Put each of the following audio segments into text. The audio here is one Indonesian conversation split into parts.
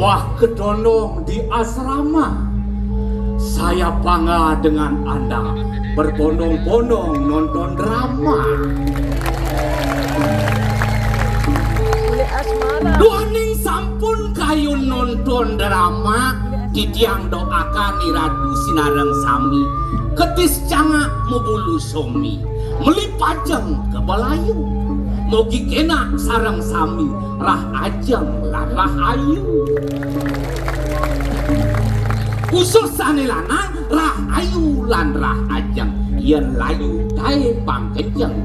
Wah kedondong di asrama. Saya bangga dengan Anda berbondong-bondong nonton drama. Duaning sampun kayu nonton drama, didiang doakan iradu sinareng sami, ketis cangak mubulu somi, melipajeng ke balayu, mogi kena sarang sami, rah ajeng lan rah ayu. Khusus sanilana rah ayu lan rah ajeng, yen layu dae pangkejeng.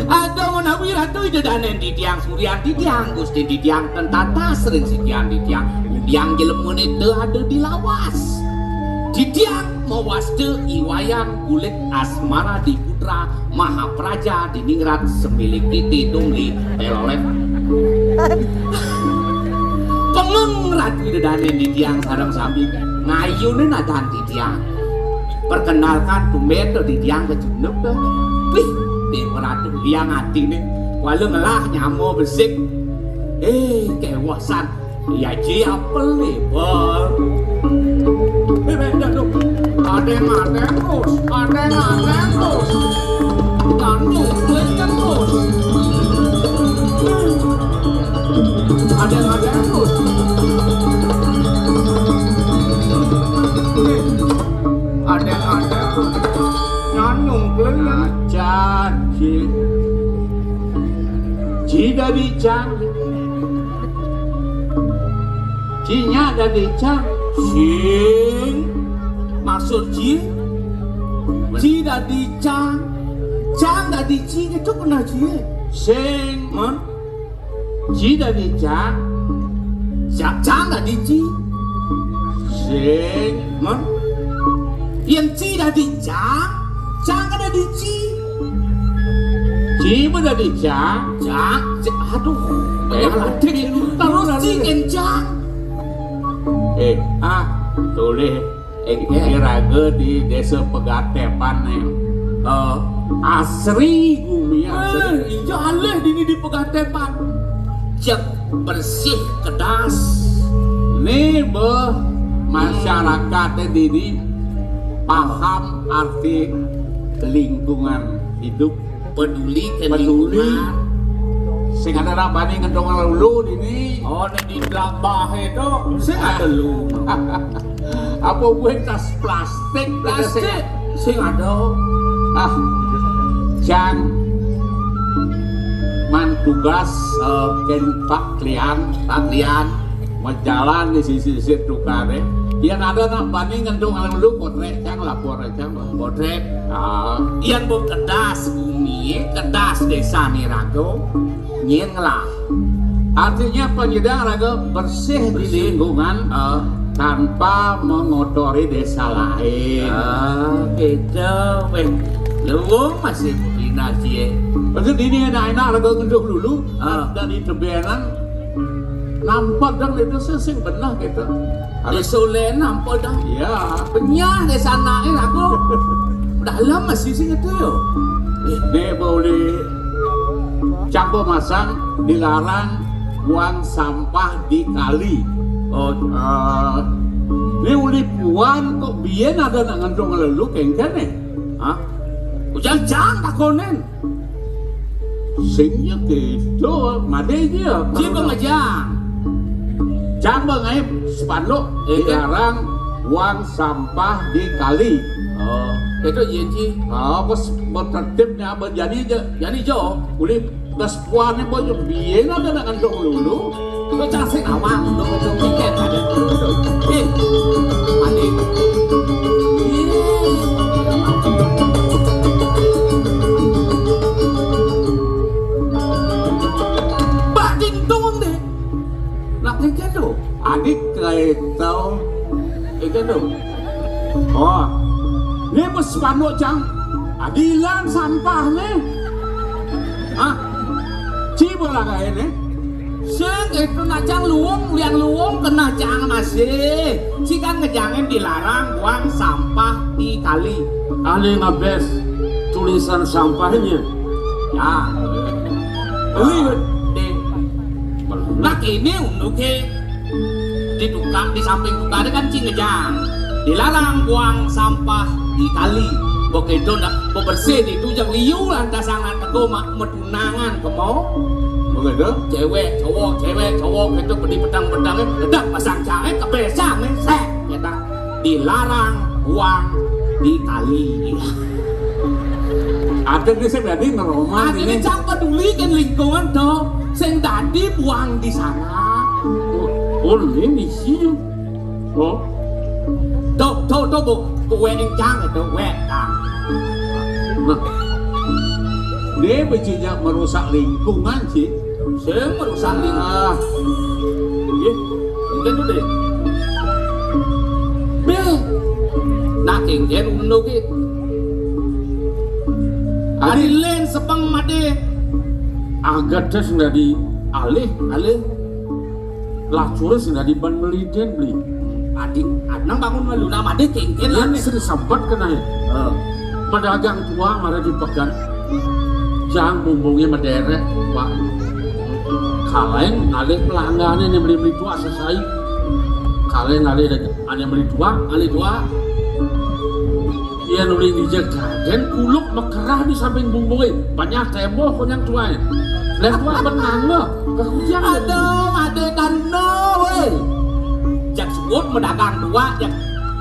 Ada menawi ratu ide danen di tiang Surya di tiang Gusti di tiang tentata sering sitian di tiang udiang jelemun itu ada di lawas di tiang mawas de iwayan kulit asmara di putra Mahapraja di ningrat semilik titi tungli telolep pengeng ratu ide danen di tiang sarang sambil ngayunin adan di tiang perkenalkan tumeto di tiang kejenuh dong wih di meratu liang hati nih walau ngelah nyamuk besik kewasan ya ji apel nih bol ada yang terus gantung terus ada terus nyanyung kelian ajar ji dari cang cinya dari cang sing maksud ji dari cang dari ci itu kena ji sing ji dari cang dari ci sing yang ci dari cang ada di ci ada di cang aduh banyak latih terus ci kencang tulis raga di desa Pegatepan asri gumi asri iya alih dini di Pegatepan cek bersih kedas nih masyarakatnya dini paham arti lingkungan hidup peduli ke lingkungan sing ada rapani ngedong lalu ini di belakang itu sing ada lu apa gue tas plastik sing ada jang man tugas pak klian menjalan di sisi tukare yang ada nak banding ngedong lalu potrek cang lapor cang potrek yang mau kedas bumi kedas desa Nirago nyenglah artinya penyedang raga bersih di lingkungan tanpa mengotori desa lain gitu lu masih bina cie maksud ini enak raga ngenduk dulu dari tebenan nampak dong itu sesing benar gitu ada soleh nampak dong iya penyah desa naik aku dalam masih sing itu yo ini boleh campur masang dilarang buang sampah di kali. Ini uli puan kok biyen ada nak ngandung lelu kengken nih? Ujang takonen. Singnya gitu, madenya. Siapa ngajang? Jang bangay sepanduk dilarang buang sampah di kali. Itu yenci. Pas bertertibnya jadi jauh, uli Gaspuannya bojo biyen ada nak ngandung lulu lo casing awang dong tiket ada adik batin dong deh nak tiket tuh adik kayak tau ikan tuh ini bos panduk cang adilan sampah nih Cibo lah kayak ini. Seng itu ngajang luung, liang luung kena jang masih. Si kan ngejangin dilarang buang sampah di kali. Ahli ngabes tulisan sampahnya. Ya. Ini di Nah kini unuke di tukang di samping tukang kan Cinejang dilarang buang sampah di kali begitu nak bebersih di tujang liu lantas sangat teguh mak medunangan kemau begitu cewek cowok itu beri pedang-pedangnya ledak pasang jahe kebesang sek kita dilarang buang di kali. Ada nih saya berarti ngeroma Ini jangan pedulikan lingkungan dong. Sing tadi buang di sana. Oh, ini sih. Oh, Tuh bu, kue encang itu wetang. Nah, dia bencinya merusak lingkungan sih. Sing merusak lingkungan. Iya, mungkin tuh deh. Be, nak kengken undo ki. Adilen sepang made. agak tes nggak di alih lacurnya sih nggak di ban meliden beli. Adik, anang bangun malu nama deh kengken lah. Yang sering sempat kena ya. Pedagang tua marah dipegang. Jangan bumbungnya mederek, Pak. Kalian alih pelanggannya yang beli tua selesai. Kalian alih yang beli tua. Iya nulis dijaga dan kuluk mekerah di samping bumbungnya. Banyak tembok yang tua ya. Lihat tua benang loh. Kehujan. Aduh, ada karena weh. Jak sebut medagang tua, jak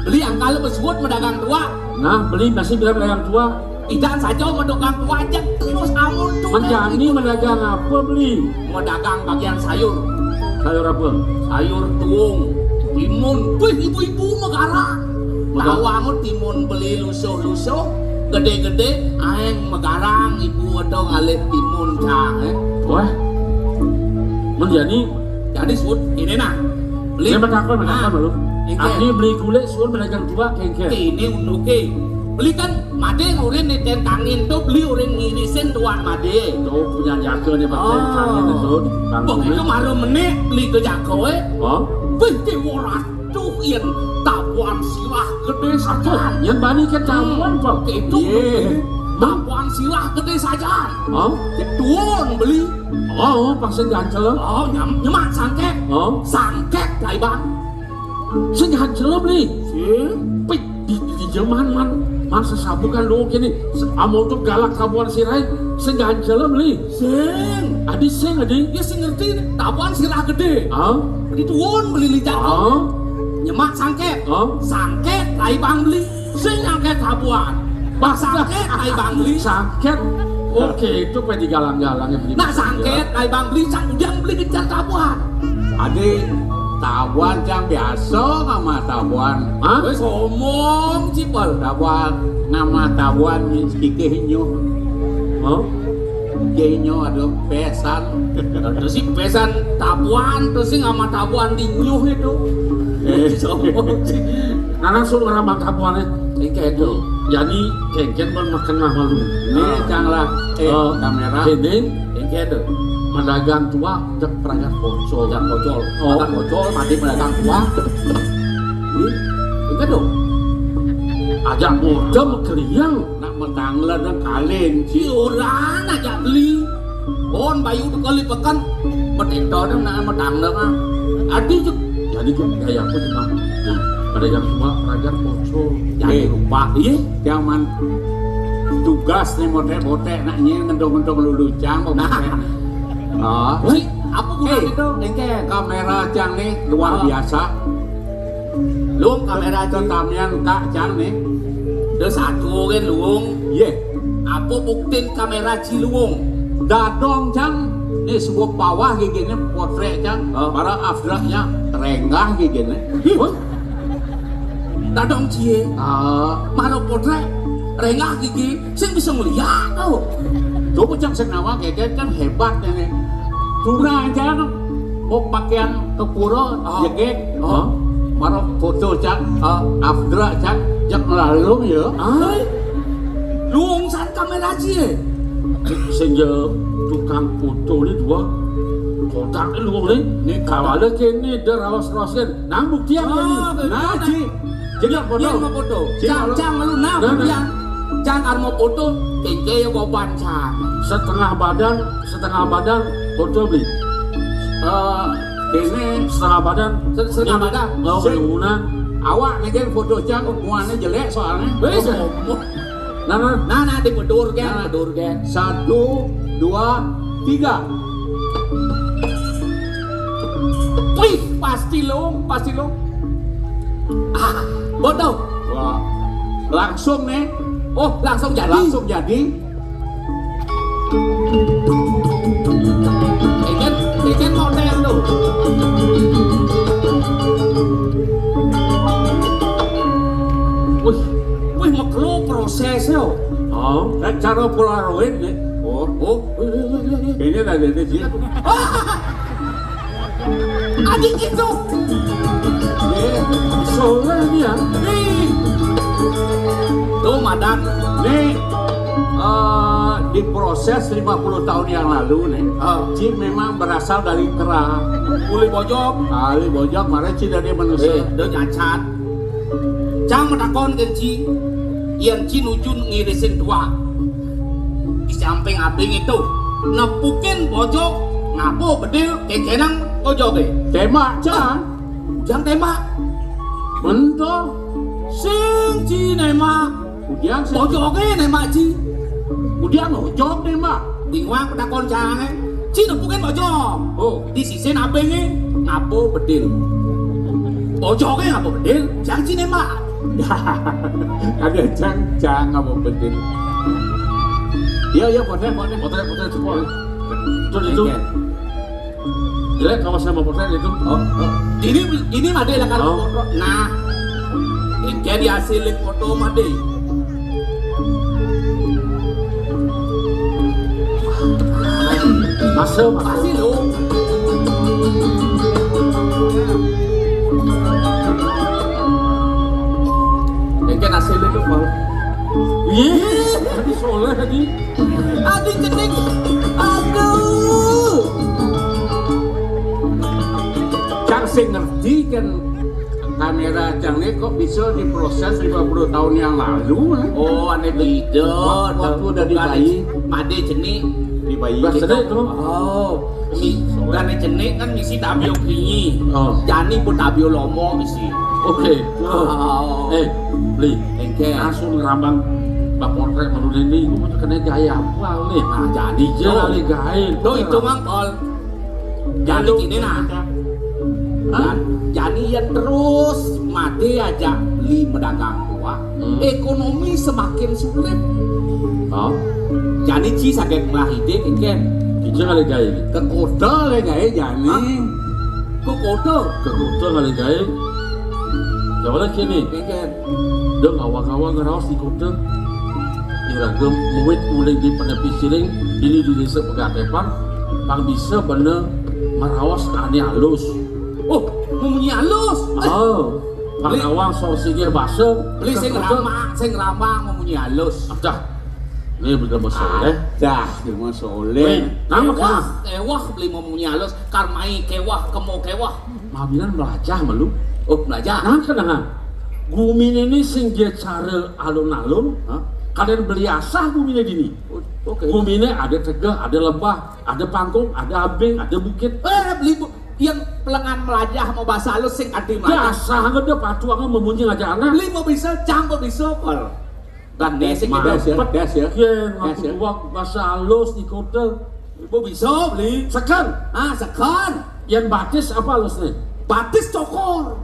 beli angkal bersebut medagang tua. Nah beli masih bilang pedagang tua. Tidak saja medagang tua, jak terus amun tuh. Menjani medagang apa beli? Medagang bagian sayur, Sayur apa? sayur tuung, timun. Wih ibu-ibu megara. Tawamu timun beli lusuh-lusuh, gede-gede, aeng megarang ibu atau ngalih timun cang. Wah, menjadi Jadi sebut ini nah. Beli. saya bertakon baru. Engke. Aku beli gulai suruh pedagang tua kengke. Ini unduke. Beli kan made ngurin neten tangin tuh beli urin ngirisin tuan made. Tuh punya jaga nih pakai kangin itu. Bang itu malu menit beli ke jakoe. Oh, Beli waras tuh ian tabuan silah gede saja. yang bani ke campur pak. Itu Iya. tabuan silah gede saja. Oh, Tuan beli. oh, paksa gancel. Oh nyemak sangkek. Oh, Sangkek lai bang. saya gancel beli. Sih. Pik di Jerman man masa sabukan lu kini. Amo tuh galak kabuan sirai. Saya gancel beli. Sing. Adi sing adi. Ya sing ngerti tabuan silah gede. Oh, Beli tuan beli lijak. oh, Nyemak sangket, oh. sangket lai bang beli, sing angket tabuan, pas sangket lai bang beli, Sakit. Oke, itu pengen digalang-galangnya beli. nah sangket lai bang beli, sang ujang beli kejar tabuan. Adik tabuan yang biasa nama tabuan. Hah? Wes ngomong cipel, Tabuan nama tabuan kikihnya. Oh, Kikihnya ada pesan. terus si pesan tabuan, terus si sama tabuan dinyuh itu. Ngomong sih, nana suruh orang kabuannya. kayak itu. Jadi kengken makan mah malu. Ini canglah kamera. Kene Kayak itu. pedagang tua cek perangkat bocor. Jangan bocor, Oh. makan bocor, mati pedagang tua. Ini dong. Ajak muda mekeliang. Nak metanglan dan kalin Si sih. orang aja beli. Bon bayu tuh kali pekan. Petektor itu nak medang dong. Aduh tuh. Jadi gaya aku cuma pedagang tua perangkat bocor. Jadi lupa. Iya. Jangan tugas nih motek-motek naknya ngendong-ngendong lulucang. Nah. Oh, Si apa guna itu? Engke. kamera cang nih luar biasa. Luang kamera itu Tamian kak cang nih. ada satu kan luang. Ye, Apa buktiin kamera Ciluung? dadong cang. Ini sebuah bawah gini potret cang. Para afdraknya renggah gini. Dadong cie. Ah, Maro potret. Rengah gigi. Sing bisa ngeliat tau. tuh cang senawa kayak kan hebat ini. Tuna cang mau pakaian ke pura, jaket. Maro foto cang. Afdrak cang. Cang lalu ya. Ay. Luang san kamera cie. Sehingga tukang foto ni dua kotak ni luang ni. Ni Kalau ada kini dia rawas-rawasin. Nang bukti apa ni? Nah, Ci. Jadi foto. Iya mau foto. Cik, Cang lu nah Nah, nah. kemudian. Cang mau foto. Keke yang mau baca. Setengah badan foto beli. Ini setengah badan. setengah badan. Oh, bangunan. Awak nih kan foto cang hubungannya jelek soalnya. Bisa. Nah, Nah, dibedur kan, bedur kan. 1, 2, 3. Wih, pasti lo. Ah, bodoh. Wah, langsung nih, Oh, langsung jadi. langsung jadi. Ikan model tuh. Wih, maklo proses yo. oh, Dan cara polaroid nih. Oh, ini tadi di sini. Adik itu. soleh dia. Nih. Tuh, Madan. Nih, diproses 50 tahun yang lalu nih. Ci memang berasal dari kera. Uli bojok. Kali bojok, mana Ci dari manusia. Udah nyacat. Cang menakon ke Ci. Yang Ci nujun ngirisin dua. Di samping abing itu. Nepukin bojok. Ngapo bedil kekenang bojok deh. Tema, Cang. Jangan tembak. Bentuk. Sing Ci nembak. Udiang sih. Bojoknya nembak Ci. Udiang ngojok nih, Mbak. Tingwang penakon Cang. Ci nepukin bojok. Oh, Di sisi abingnya. Ngapo bedil. Bojoknya ngapo bedil. Jangan Ci nembak. ada Cang nggak mau penting. Iya, potret. Potret semua. Itu. Jelek kalau saya mau potret itu. Ini made lah kalau Oh. foto. Nah, ini di hasil foto made. Masuk. Pasti lo. Ini hasil itu Paul. Iya, tadi soleh tadi. Aduh kening. Aduh. Cang sih ngerti kan kamera Cang ini kok bisa diproses 50 tahun yang lalu. Oh, aneh beda. Waktu udah di bayi. Made jenik. Di bayi. Sedih itu. Oh, dan jenik kan misi tabio kringi. Oh. Jani pun tabio lomo misi. Oke. Oh. Beli. Engke. Langsung ngerambang bak potret menurut ini, gue mau kena gaya apa nih? Nah, jadi Jalan gaya. Tuh itu mang Paul. Jadi gini nah. Jadi ya terus mati aja beli pedagang tua. Ekonomi semakin sulit. Oh, Jadi Ci sakit melahide kan. kita kali gaya. Ke kota lah gaya Jani. Kok kotor? Kekuatan kali gaya. Jawab lagi nih. Kan. Dong awak-awak ngerawas di kota. Iragam muwit mulai di penepi siring ini di desa Pegatepan. Pang bisa bener merawas ane halus. Oh, memunyi halus. Oh, pang awang so sigir basa. Beli sing ramah memunyi halus. Dah, ini bener soleh. Dah, cuma soleh. Nama kan? Kewah beli memunyi halus. Karmai kewah, kemo kewah. Mabinan belajar malu. Oh, belajar. Nah, kenapa? Gumin ini sing dia cara alun-alun. Kalian beli asah guminnya dini. Oke. Guminnya ada tegah, ada lembah, ada pangkong, ada abing, ada bukit. Beli yang pelengan melajah mau bahasa halus sing adi melajah. Biasa nggak ada patuangan memunyi ngajak anak. Beli mau bisa, cangkok bisa Paul. Dan desik Des itu. ya, des ya. Kian, Yes, ya. ngaku buat bahasa halus di kota. Mau bisa beli. Sekan, Sekan. yang batis apa halusnya? Batis cokor.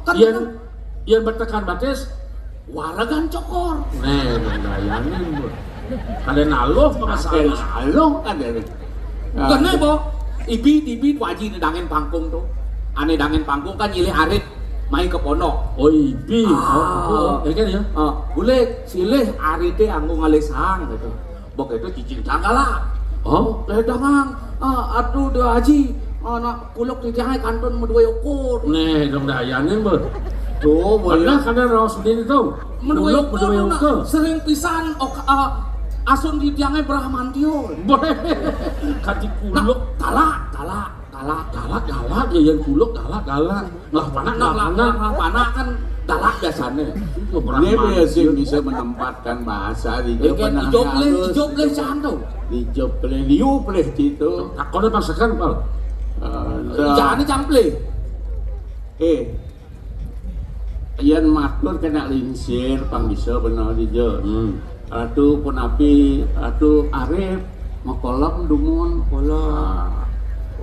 Kan Yang bertekan batis, waragan cokor. bayangin bu. Kalian halus bahasa halus. Halo, ada. Karena bo, ibi wajib dangin pangkung tuh. Aneh dangin pangkung kan nyilih arit main ke pondok. Oh ibi, ya kan ya? Boleh silih arite anggo ngalesang gitu. Bok itu cicing cangkala. Oh, Ledangang, aduh dua haji. Anak kuluk di jangan kantun medua yokur. dong dayanin bu. Tuh, Pernah kalian rawat sendiri tuh? Medua Muluk, medua yokur. sering pisan asun di tiangnya Brahmantio. Boleh. Kati kuluk. Galak. Galak ya yang kuluk galak. Lah Panah kan galak biasanya. dia biasa bisa menempatkan bahasa di Ijob leh cantu. Dijob leh, liup leh gitu. Takonnya pasakan pal. Ini cample. Iyan matur kena lingsir pang bisa benar dia. Atu pun api, atu arep makolom dumun kolam.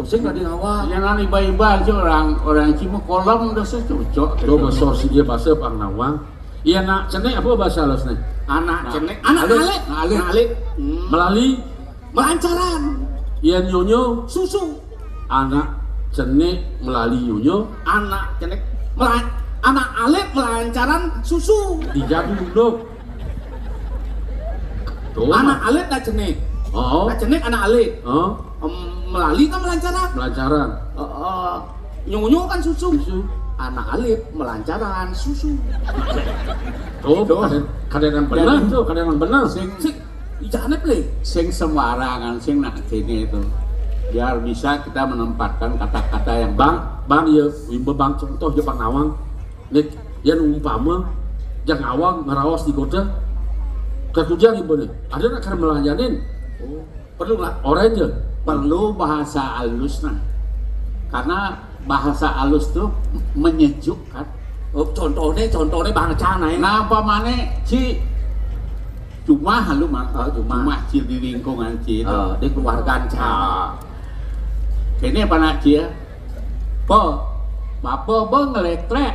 Sing gak diawak. Jangan iba-iba aja orang cuma kolam udah cocok. Coba sorsi dia bahasa pang nawang. Iya nak cenek apa bahasa halusnya? Anak cenek, Anak alik. Melalui Melancaran. iya nyonyo Susu. anak cenek melalui nyonyo Anak cenek. Anak alik melancaran susu. dijadu dok. Tuh. Anak alik gak cenek. Oh. Gak cenek anak alik. Oh. Melalui kan melancaran. Pelajaran. Nyonyo kan susu. Susu. Anak alif melancaran susu. Tuh. Kadang benar tuh, kadang benar. Sing Jangan play. sing sembarangan sing nak sini itu. Biar bisa kita menempatkan kata-kata yang Bang, ya, wimba bang contoh ya Bang Nawang. Nek, yang umpama, yang awang ngerawas di kota, ketujang ibu nih. Ada nak karena melanjanin Perlu lah. orang aja. perlu bahasa halus nah. Karena bahasa halus tuh menyejukkan. Contohnya bangsa naik. Nah, apa mana ci cuma halu mah, cuma ci di lingkungan ci itu. Di keluarga Ini apa nak ci ya? Bapak ngeletrek.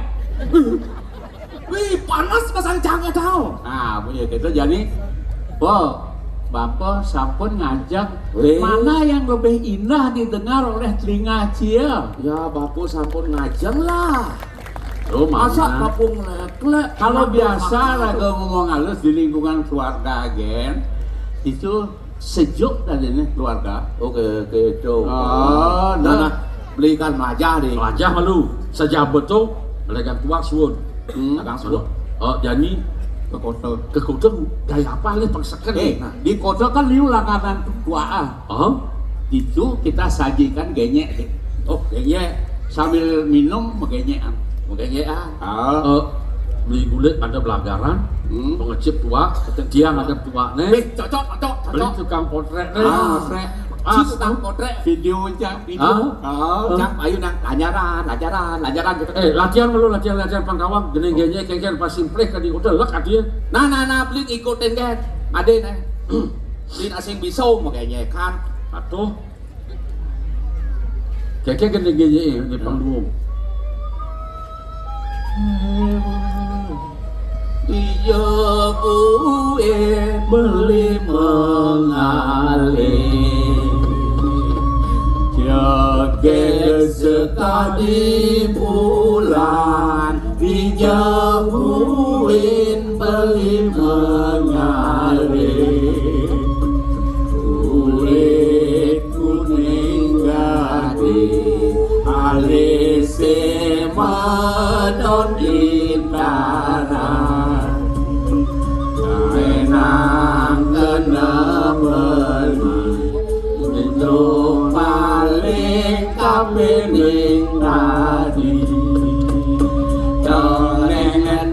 Wih, panas pasang jangan tahu. Nah, punya gitu jadi, Bapak sampun ngajak Weh. mana yang lebih indah didengar oleh telinga cia. Ya, bapu sampun ngajeng lah. Oh, Masa mana? bapu ngelek-lek. Kalau biasa lagu ngomong halus di lingkungan keluarga gen, itu sejuk tadi nih keluarga. Oke, gitu. Oh, nah. Belikan majah deh. Wajah malu, sejabat tuh, mereka tua suun. Agang suruh. Oh, jadi Ke kota. ke kota gaya apa nih pangsakan nih? Di kota kan liu langganan tuaan. Oh, Itu kita sajikan genyek. Oh, Genyek sambil minum genyek. mungkin ya. beli kulit ada pelanggaran, pengecip tua, dia ada tua nih. Wih, cocok. Beli tukang potret nih. Potret. Si tukang potret. Video aja, video. Cak, ayo nang lanjaran gitu. Latihan malu latihan pangkawang, gini gini kengken pas simplek kan di hotel lek dia. Nah, beli ikutin kan. Ade nih. Beli asing bisau makanya kan. Atau kengken gini gini di panggung. Dia buwe beli mengalir jaga sekali bulan dia buin beli mengalir kulit kuning gading alis madon intaran enang kena beli itu paling kapening tadi doreng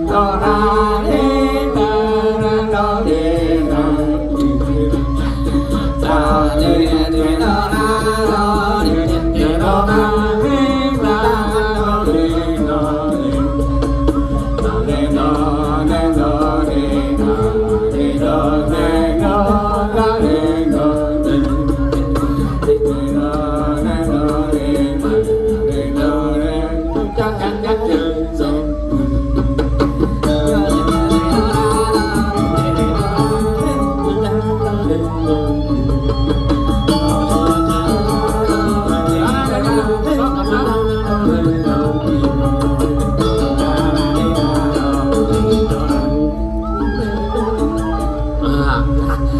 dorang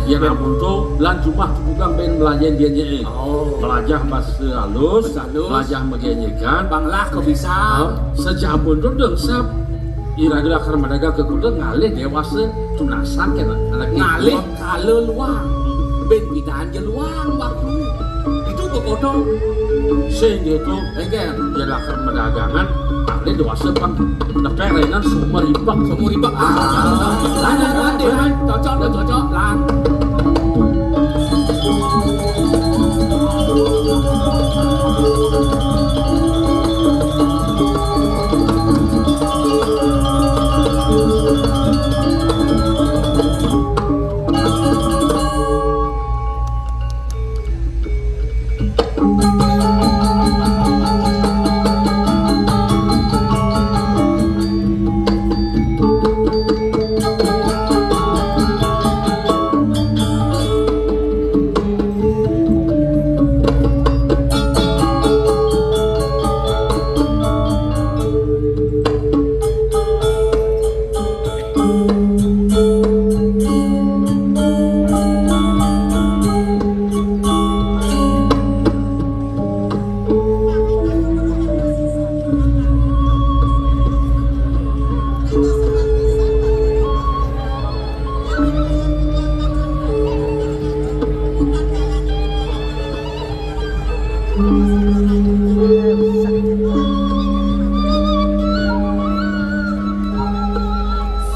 Yang namun tuh lan cuma bukan pengen belajar dia nih. Belajar bahasa halus, belajar mengenyekan. Banglah kau bisa. Sejabun tuh dengsap. Ira-ira karena mereka ke kuda ngalih dewasa tunasan kan anak Ngalih kalau luang. Ben bidaan je luang waktu. Itu ke kodok. sehingga itu Engken. dia lakukan perdagangan. Dia dewasa pan neperenan semua ribang. Semua ribet. Lan. Cocok.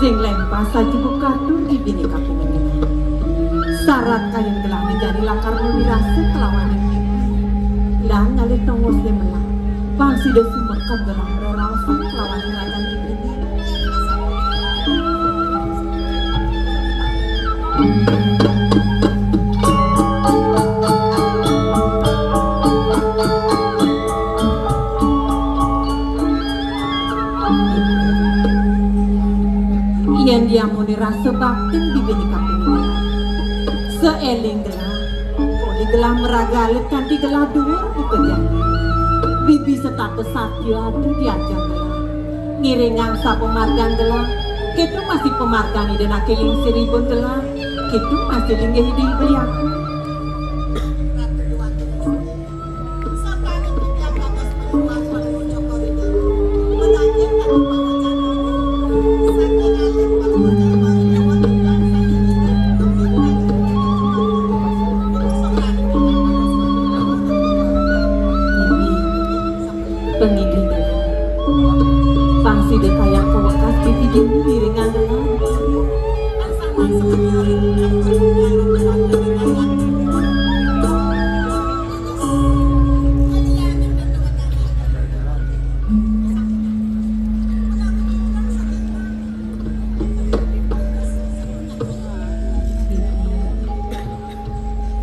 Sing lempah saja buka di bini kaping ini. Syarat kayang gelang menjadi lakar mewirasa kelawan ini. Lang ngalih tongos de melang. Pangsi de sumberkan gelang rerausan kelawan rajan di bini. Yen dia mau dirasa baktin di bini kaping ini. Seeling gelah, boleh gelah meragalit kanti gelah dhuwur dipejang. Bibi setatus satya adu diajang gelah. Ngiringan sa pemargan gelah, ketu masih pemargani dan akiling seribun gelah, ketu masih linggih di beliau. Pengiding pangsi de kayang kewekas dipidin diringan gelah.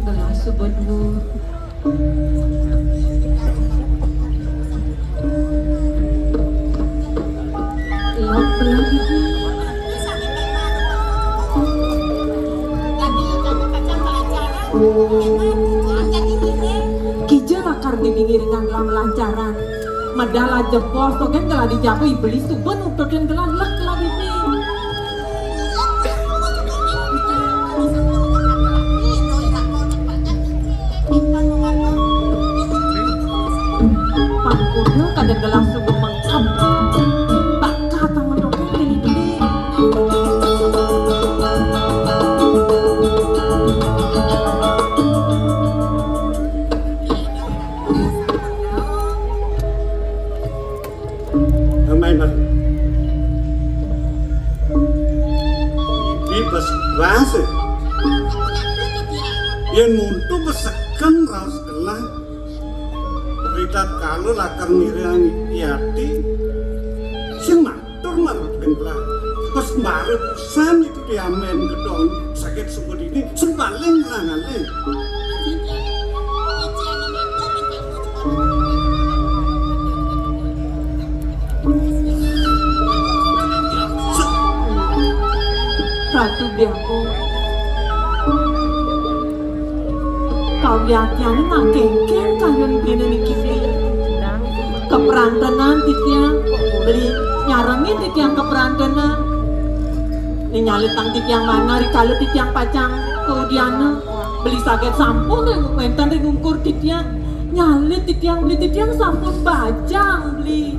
Gelah sebedul. Kijel akar dibingiringan gelah melancaran. Madala jebol togen gelah dijago iblis tuben utogen gelah lek gelah bibi. Pangkudu kada gelah subuh mengkam. Tak kata mendoken beli-beli. Mainan ini bahasa yang muntu besekan raus gelah berita kalau lakar mirang iati sing matur marut gelah pas marut san itu diamen gedong sakit sumber ini sempaling langaleng Ratu biako kau yakian nak kengken kayun bina nikifli keperantanan titiang beli nyarangin titiang keperantanan ni nyalitang titiang mana rikalu titiang pacang kaudiana beli sakit sampun yang kuentan ngungkur titiang nyalit titiang beli titiang sampun bajang beli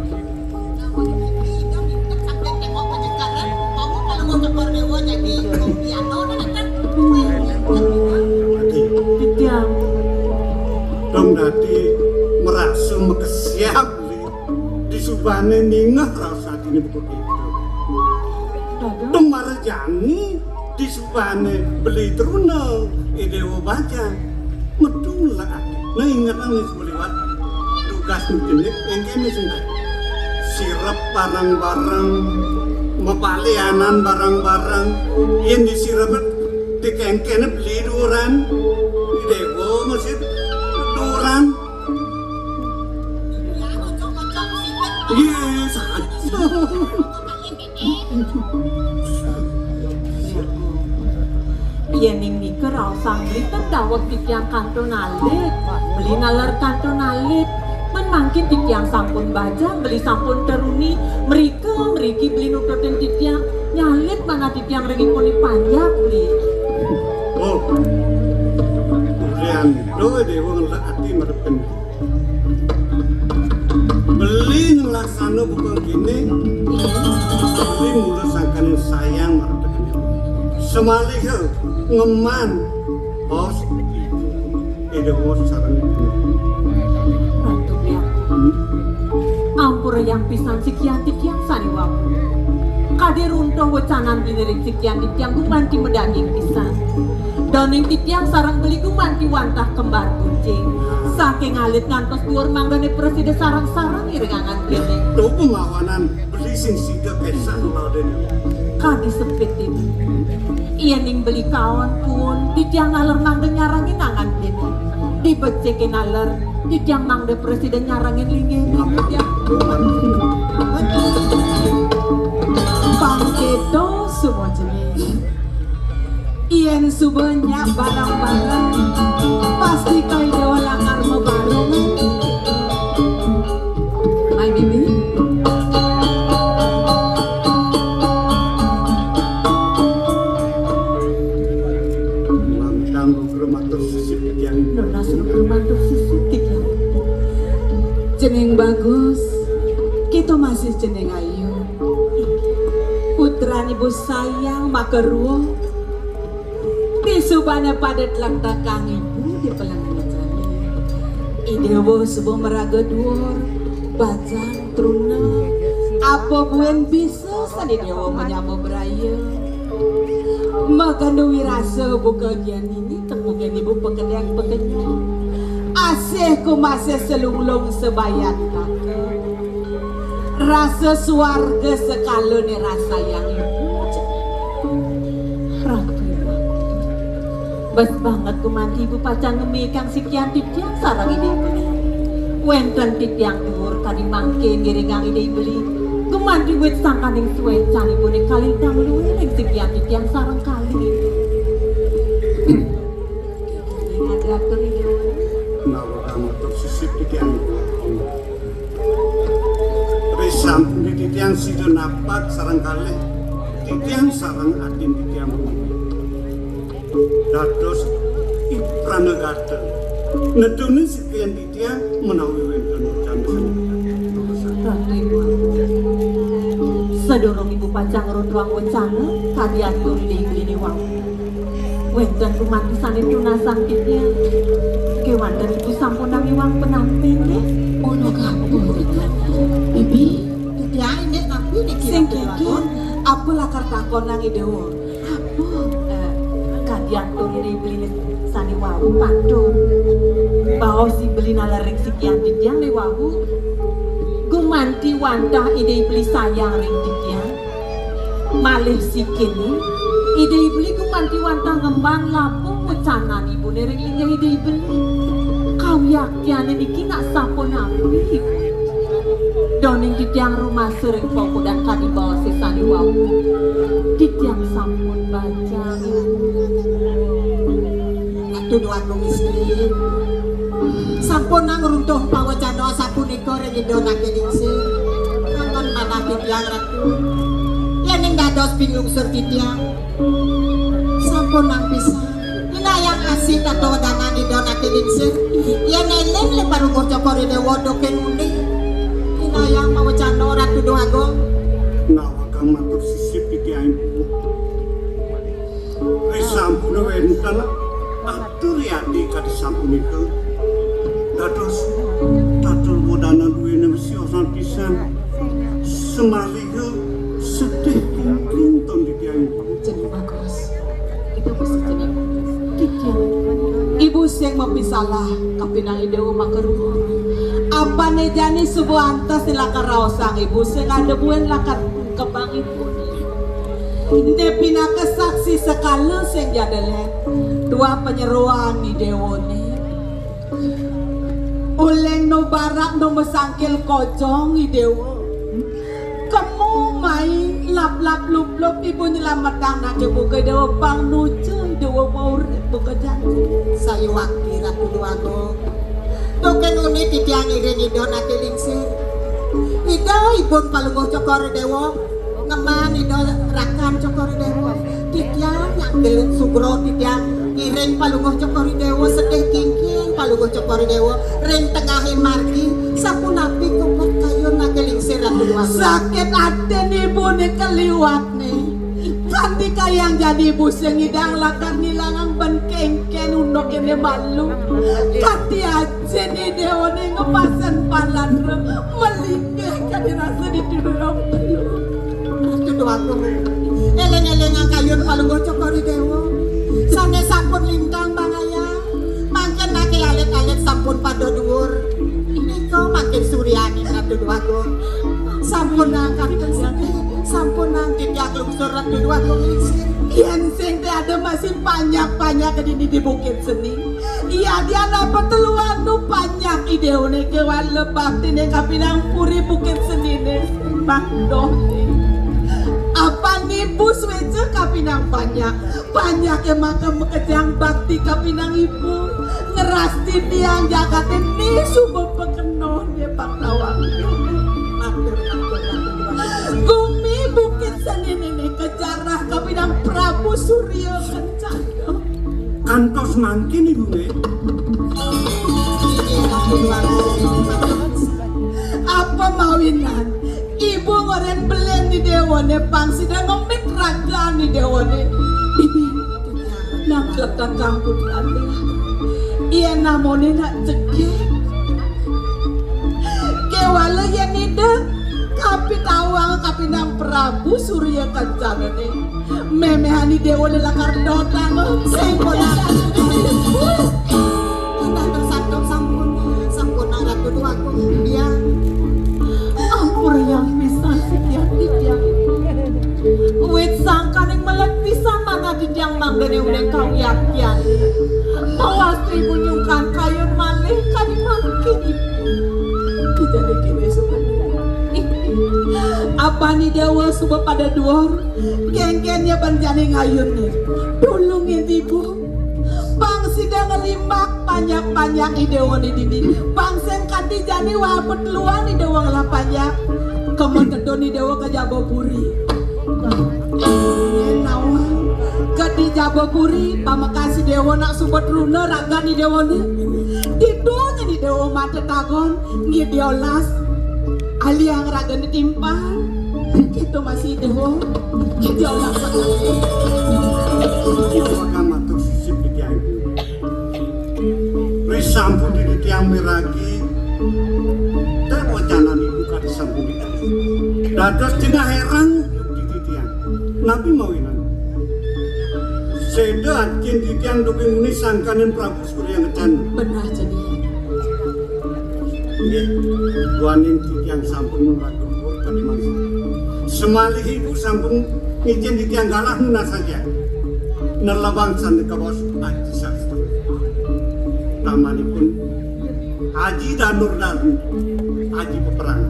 titiang dong dadi merasa mekesiap di subane ningah rasa ini begitu dong marjani di subane beli teruna idewo baca medula nah ingatan nih sebeliwat tugas jenik engkene sendiri sirap barang-barang mepalianan barang-barang yang disirap dikengkene beli duran idewo masih duran sang Britan dawat titiang kanton alit, beli nalar kanton alit. Mangkin titiang sampun bajang, beli sampun teruni, meriki beli nututin titiang nyalit mana titiang ringi poni panjak beli. Oh, kalian doa dewa ngelak hati merepen. Beli ngelaksana bukan gini, beli mula sangkan sayang merepen. Semalih ngeman, bos ibu, dewa sarang itu. Ratu biak, ampura yang pisan sekian titiang saniwam. Kadir untuk wacanan binirik sekian titiang gumanti medaging pisan. Doning titiang sarang beli gumanti wantah kembar kucing. Saking alit ngantos duur manggane presiden sarang-sarang iringangan kene. Tuh pemawanan beli sing sida kesah laden. Kadi sepit ini. Iya ning beli kawan pun titiang naler mangga nyarangin angan kene. Dibecekin naler titiang mangga presiden nyarangin lingin. Pangketo semua jenis. Iyan subanya barang-barang pasti kau dewa langar mebarong. Hai bibi. Mantang bermatur sisip yang Nona suruh bermantuk sisutik ya. Jeneng bagus, kita masih jeneng ayu. Putra ibu sayang makeruo. Disubana padat lantakang ibu di pelangan jani. Idewo sebuah meraga duor, bajang truna. Apa buen bisa sani dewa menyambut beraya. Makan wirasa buka gian ini temukan ibu pekerjaan. Asih ku masih selunglung sebayat taka. Rasa suarga sekala ni rasa yang ibu. Ratu bas banget kumanti ibu pacang ngemikang sekian titiang sarang ide beli. Wenten titiang dur tadi mangke ngiringang ide beli. Kumanti wet sangkaning suecan ibu ne kalintang luwe ning sekian titiang sarang kali. Ada atur ide. nawar motor sisip yang resam di titiang sida napat sarang kalih titiang sarang adin titiang dados pranegata nedune sekian titiang menawi wenten jantan Ratu ibu. Sedorong ibu pacang ruang wencana kadi atur ide beli ni wang. Wenten kumanti sane tunasang titiang. Kewanten ibu sampun nami wang penampilan ya. Ono kapur. Bibi, titiang ini aku ni Sing kiki apa lakar takon nang idewo? apa? Kadian tuh ini beli sani wawu pantur. Bahwa si beli nalareng sekian titiang le wawu. Gumanti wantah ide beli sayang ring titiang. Malih si kini ide beli gumanti wantah ngembang lapung wecanan ibu nering lingga ide beli. Kau yakin ini kina sampun api. Doning titiang rumah sering fokus dan kadi bawa sisani wawu. Titiang sampun baca. Tuduhan nung istri. Sampun nang runtuh pawacana sapunika ring idona keningsi. Kangen manah titiang ratu. Yen ing dados pinglungsur titiang. Sampun nang pisan. Inayang asih tato danan idona keningsi. Yen eleng le parungkur cokor ide wodo kenuni. Inayang pawacana ratu doago. nawar matur sisip titiang resam pun wenten atur yadi kadi sampunika dados tatul modana duwene siosan pisan semaliga sedih kungkung ton titiang Jeneng bagus. Itu pasti jenis titiang. Ibu sing mempisalah kapinang idewo makeruh. Apa nejani sebuah antas dilakar raosang ibu sing ada buen lakar kembang ibu. Depina kesaksi sekala sing jadale dua penyeruan idewo ni. Uleng no barak no mesangkil kocong idewo. Kamu main lap-lap lup-lup ibu nyelamatkan nak ibu ke dewa pang nucu dewa mau bekerja. Saya waktu Ratu Duago. Token unit titiang iring ido nake lingsir. Ido ibun palungguh cokor dewa. Ngeman ido rakam cokor dewa. Titiang yang gelut sugro titiang. Iring palungguh cokor dewa sedih kingking palungguh cokor dewa. Ring tengahin margi. Sapu napi kupot kayu nake lingsir Ratu Duago. Sakit hati nih ibu nih keliwat nih. Kanti kayang jadi ibu yang hidang lakar nilangang benkengken undok ini malu. Kanti aja nih dewa nih ngepasan palan melingkeh kan dirasa dituduh Ratu Duago. Eleng-elengang kayun palungguh cokor dewa. Sane sampun lintang bangaya. Makin nake alit-alit sampun pada dhuwur. Niko makin suryani Ratu Duago. Sampun angkat sedih. Sampun nanti dia lungsur Ratu Duago lingsir. Kian sing teh ada masih banyak-banyak di bukit seni. Iya dia dapat teluan nu banyak ideone kewan lebak tine kapinang puri bukit seni nih. Makdoh nih. Apa nih bus wece kapinang banyak emang kejang bakti kapinang ibu ngerasti tiang jagatin nih subuh pekenoh dia pak lawang. Gumi bukit seni ini kejarah kapinang Prabu Surya Kencana. Kantos mangkin ibu ne. Apa mawinan? Ibu ngoren belen di dewane pangsi dan ngomit raga di dewane. Bibi, nak letak kampung ane. Iya namone nak cekik. Kewala yang ide. Kapi tawang kapi nang Prabu Surya Kencana nih. Memehani dewa lelakar dotang. Sengkola. Kita bersatu sampun nang Ratu Duago. Dia Ampur yang bisa setiap wit sangka yang melet bisa mana di yang manggane udah kau yakin. Mawas ibu nyungkan kayun malih kadi makin ibu. Jadi kini sebenarnya. Apa nih dewa subuh pada duor geng-gengnya banjani ngayun nih dulungin ibu bang sidang ngelimbak banyak-banyak idewa nih dini bang sengkati jani wapet luar nih dewa ngelapanya kementedo nih dewa ke Jabopuri nawang ke di Jabopuri pamakasih dewa nak subet runa raga nih dewa nih didonya nih dewa mata tagon ngidiolas Ali yang raga ditimpal itu masih dewa kita olah Apakah matur sisip di tiang ibu. Risampun di tiang meragi. Dan wacanan ibu kadi sampun di tiang. Dados tina herang di tiang. Nabi mawinan. Seda akin di tiang dukung ini sangkanin Prabu Surya Kencana. benar jadi Nggih, guanin titiang sampun meraguh tadi mas. Semalih ibu sampun izin titiang galah nuna saja. Nerlabang sandi kawas Haji Sastra. Tamanipun Haji Danur dan Haji Peperang.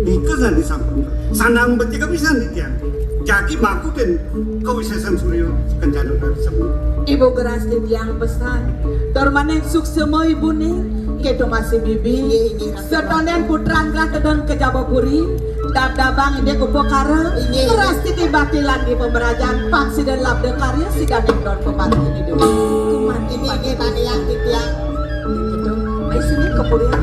Nika sandi sampun. Sanang betika bisa titiang. Jaki makutin kewisesan Surya Kencana dari sebelum. ibu geras di tiang pesan dormanen suksemo ibu nih kedo masih bibi setonen putran gelah kedon ke Jabopuri dab-dabang ini kupokara geras di batilan di pemberajaan pangsi dan labda karya si gading don pembantu ini dulu kuman ini tadi yang titiang. gitu ayo sini kemudian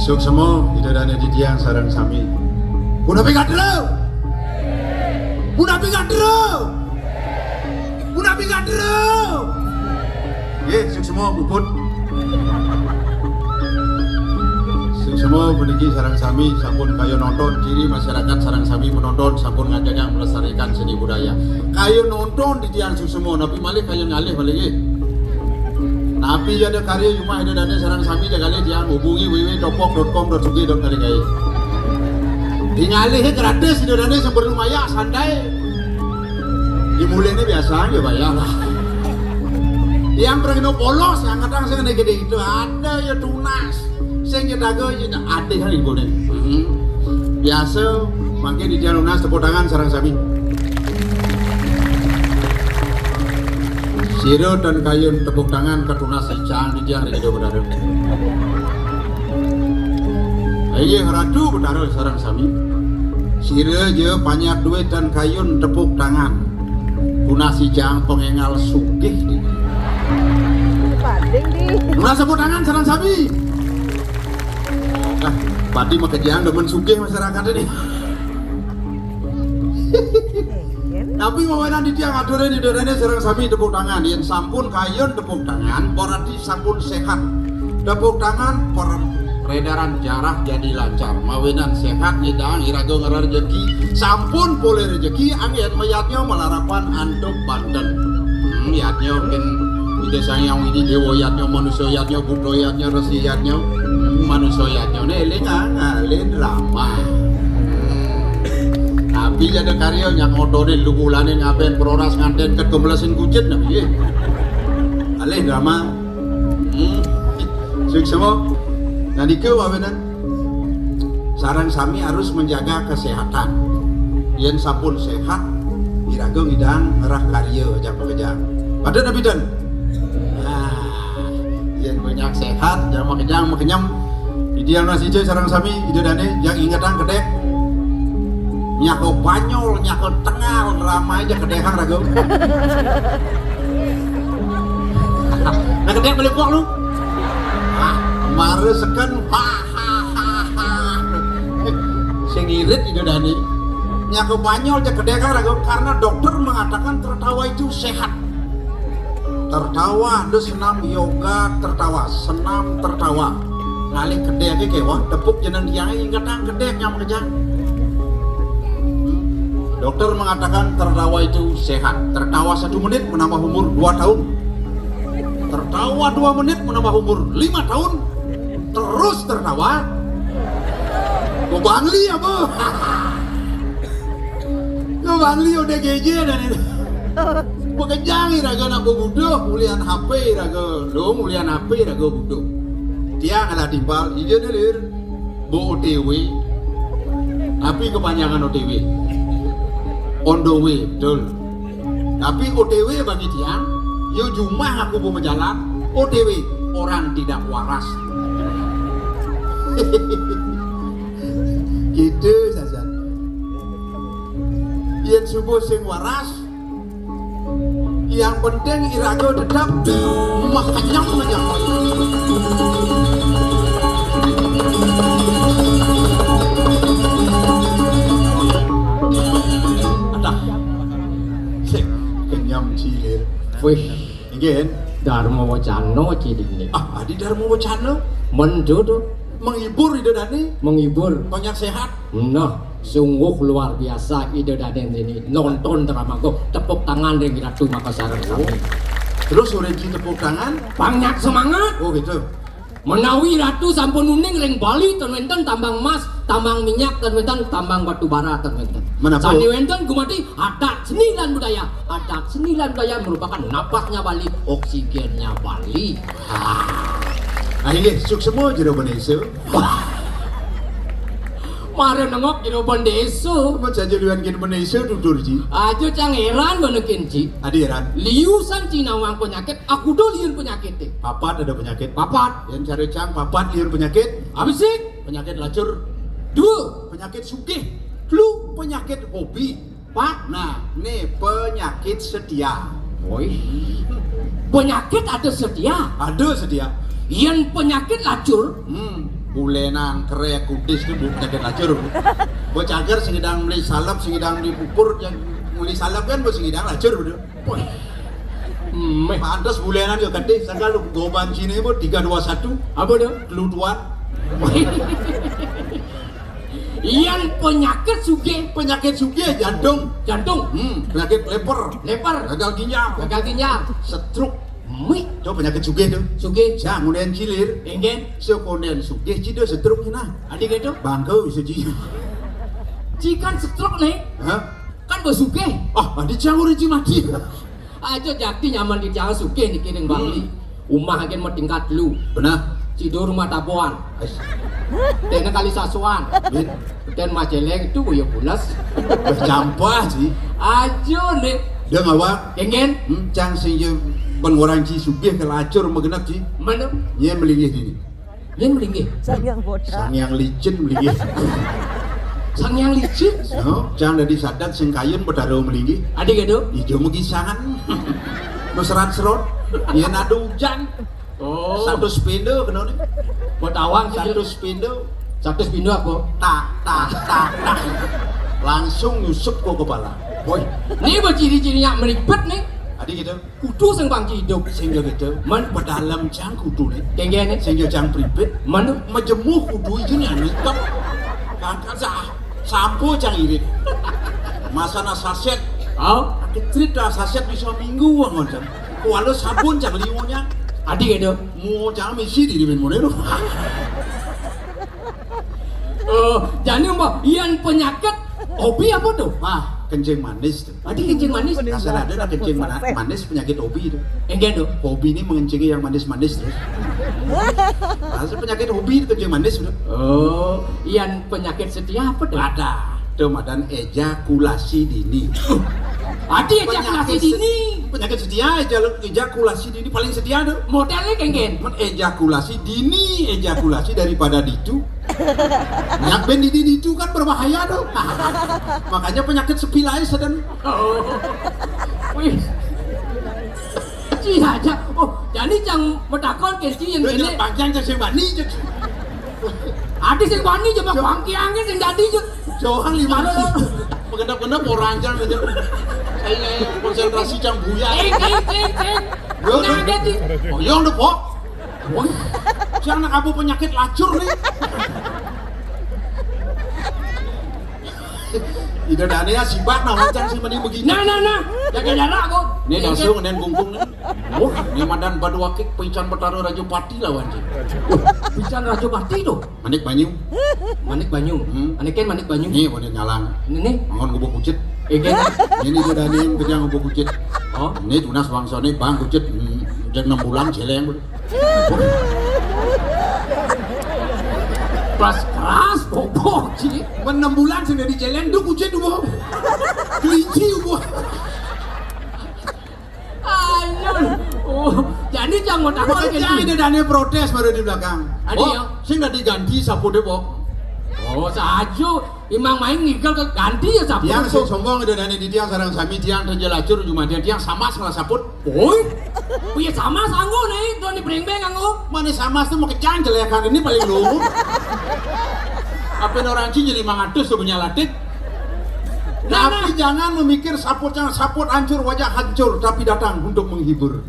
Suksemo idadane di tiang sarang sami. Punapi kadro. Punapi kadro. Punapi kadro. Nggih, suksemo puput. Suksemo puniki sarang sami sampun kayo nonton ciri masyarakat sarang sami menonton sampun ngajak melestarikan seni budaya. Kayo nonton di tiang suksemo napi malih kayo ngalih malih. Napi ada karya cuma ada dana sarang sami jagali tiang hubungi www.topok.com.sugi.kali. Dingalih gratis itu dana sebelum maya santai. Dimulainya biasa aja bayar lah. Yang pergi polos yang kadang saya gede itu ada ya tunas. Saya jaga ya ada hal ibu nih. Biasa makin di jalan lunas tepuk tangan sarang sami. Siro dan kayun tepuk tangan ke tunas secang di jalan itu berdarah. Ayo ratu berdarah sarang sami. Siro je banyak duit dan kayun tepuk tangan. Tunas secang pengengal sugih. Tunas tepuk tangan sarang sami. Ah, padi mah kejang demen sugih masyarakat ini. Tapi mawanan di tiang adore di dorene sareng sami tepuk tangan yen sampun kayun tepuk tangan berarti sampun sehat. Tepuk tangan peredaran darah jadi lancar. Mawinan sehat nyedang irago ngarar rezeki sampun boleh rezeki angin mayatnya melarapan anduk Banten. Yatnya mungkin ide sayang ini dewa yatnya manusia yatnya budaya yatnya resi yatnya manusia yatnya eling ngalin ramah. Nabi ada karya nyak ngotorin lugulanin ngapain peroras nganten kegemblesin kucit nabi alih drama suksemo nanti ke wawenan sarang sami harus menjaga kesehatan yen sapun sehat irago ngidang ngerah karya ajak pekejang pada nabi dan yen banyak sehat jangan makejang makenyam ideal nasi je sarang sami ide dane yang ingatan kedek nyako banyol, nyako tengal, ramai aja kedekang ragu. Nah kedek balik kuak lu. Mare seken, sing irit itu dani. Nyako banyol aja kedekang ragu karena dokter mengatakan tertawa itu sehat. Tertawa, ada senam yoga tertawa, senam tertawa. Ngalih kedeknya kewa, tepuk jeneng yang ingatan kedek yang mengejar. Dokter mengatakan tertawa itu sehat. Tertawa 1 menit menambah umur 2 tahun. Tertawa 2 menit menambah umur 5 tahun. Terus tertawa. Gue bangli ya bu. Gue bangli udah geje dan itu. Bekejangi raga nak buduh, mulian HP raga. Lo mulian HP raga buduh. Dia ngalah timbal. Ije delir. Bu OTW. Tapi kepanjangan OTW. On the way, betul. Tapi OTW bagi tiang, yo cuma aku mau menjalan. OTW, orang tidak waras. Gitu saja. Yang subuh sing waras, yang penting irago tetap makanyang. Kenyam cilir. Wih, Again. Dharma Wacana cidine. Adi Dharma Wacana Menjodoh, menghibur ide dani, menghibur. banyak sehat. Nah, sungguh luar biasa ide daden ini. Nonton drama go, tepuk tangan dengan Ratu Makassar. Terus udah tepuk tangan. Banyak semangat. Oh gitu. Menawi Ratu sampun uning ring Bali tenwenten tambang emas, tambang minyak tenwenten tambang batu bara tenwenten. Menapa? Sani wenten gumati adat seni dan budaya. Adat seni dan budaya merupakan napasnya Bali, oksigennya Bali. Nah ini suksemo jero beneso. Mare nengok jero bandeso. Apa saja liwan kin beneso tutur ji. Ajo cang heran benekin ji. Adiran. Liusan Cina wang penyakit, aku do liun penyakit deh. Papat ada penyakit. Papat, Yang cari cang papat liur penyakit. abisik, Penyakit lacur. dua, Penyakit sugih. Lu penyakit hobi. pat, Nah, nih penyakit setia. woi. Penyakit ada sedia. Ada setia. Yang penyakit lacur, bulenan kere kudis itu bukan penyakit lacur. Bos cager sing hidang beli salap, sing hidang beli pupur, yang beli salap kan bos sing hidang lacur bener. Pantas bulenan juga gede, sangka lu goban sini bos 321. Apa dia? Kelutuan. Iyan penyakit Penyakit suge jantung. Penyakit Leper, gagal ginjal, stroke, itu penyakit suge tuh. suge, Jangan kemudian cilir, enggen, kemudian suge cido stroke nah. adik itu, Bangkau bisa cium. cikan stroke nih, Hah? kan bersuge. Adi jangan udah mati. Aja jakti nyaman di jangan suge nih kiring bangli. Umah agen mau tingkat lu, Benar. cido rumah tabuan, tena kali sasuan, dan majeleng itu ya bulas. Bercampur sih. Ajo nih, Dia ngawak. enggen, Cang sing pengurangan ci sugih ke lacur megenap ci. mana? Nya melingih ini. Yang melinggih, Sang yang licin melingih. sang yang licin, No, cang dari sadat sing kayun bedaro melingih. adik itu. Ijo megisangan. Nu serat-serot. Yen ada hujan. Oh, Satu spindo kena nih. buat awang Satu satu, spindo. satu pindu apa? Tak. Langsung nyusup ke kepala. Boy, ini ciri-ciri yang meribet nih. Adik gitu. Kudu sing bang hidup, Sehingga gitu. Man. Pedalam cang kudu nih. kenggen nih. Sehingga cang pribet. Mana? Majemuk kudu itu nih nikap. Kakak sampo cang irit. Masana saset. Oh, Cerita saset bisa minggu wong cang. Walau sabun cang liwonya. adik itu. Mau cang misi di dimen model. Jadi mbak, iyan penyakit hobi apa tuh? Wah, kencing manis tuh. Adik kencing manis. Asal ada lah kencing manis penyakit hobi itu. Enggen tuh. Hobi ini mengencingi yang manis-manis terus. Asal penyakit hobi itu kencing manis tuh. Oh, iyan penyakit setia apa tuh? Ada. Kemudian ejakulasi dini. Adik ejakulasi dini. Penyakit setia ejakulasi dini paling setia tuh. Modelnya kenggen. Ejakulasi dini, ejakulasi daripada ditu. Yang ben ditu kan berbahaya tuh. Makanya penyakit sepilai sedang. Oh, wih. Ci aja. Oh, jadi yang medakon kenci yang Ini ini. panjang sing bani. Adik sing wani coba kuangki-angki sing jadi jo. Jauhan lima mengendap-endap orang aja aja. Saya konsentrasi cang buya. Ngaget sih. Oh iya udah pok. Jangan kamu penyakit lacur nih. Ida dane ya sibak nah macam si mending begini. Nah. Jaga jarak kok. Ini langsung ngenen kungkung nih. Oh, ini madan badu wakik pican betaro Raja Pati lawan sih. Bicara Raja Pati tuh. Manik banyu. Manik Banyu. Aniken Manik Banyu. Ini manik ngalang. Ini. Mohon gubuk kucit. Egen. Ini ida dane kerja gubuk kucit. Oh. Ini tunas bangsane bang kucit. Jeng 6 bulan celeng. Keras bobok sih. 6 bulan sudah di jalan duk kucit ubo. Kelinci ubo. Ayo. Oh, jadi jangan takut Makanya ini dane protes baru di belakang. Adi, Oh, ya. sing nggak diganti sapu deh, Pok. Oh, sajo. Imang main ngigel ke ganti ya sapu. Tiang sing sombong ada dane di tiang sarang sami tiang terjelacur cuma dia tiang sama salah saput. Oi. Punya sama sanggo nih, tuh nih breng-breng anggo. Mana sama tuh mau kecang jelekan ini paling luhur. Apa orang Cina 500 tuh punya latit. Tapi jangan memikir saput hancur wajah hancur tapi datang untuk menghibur.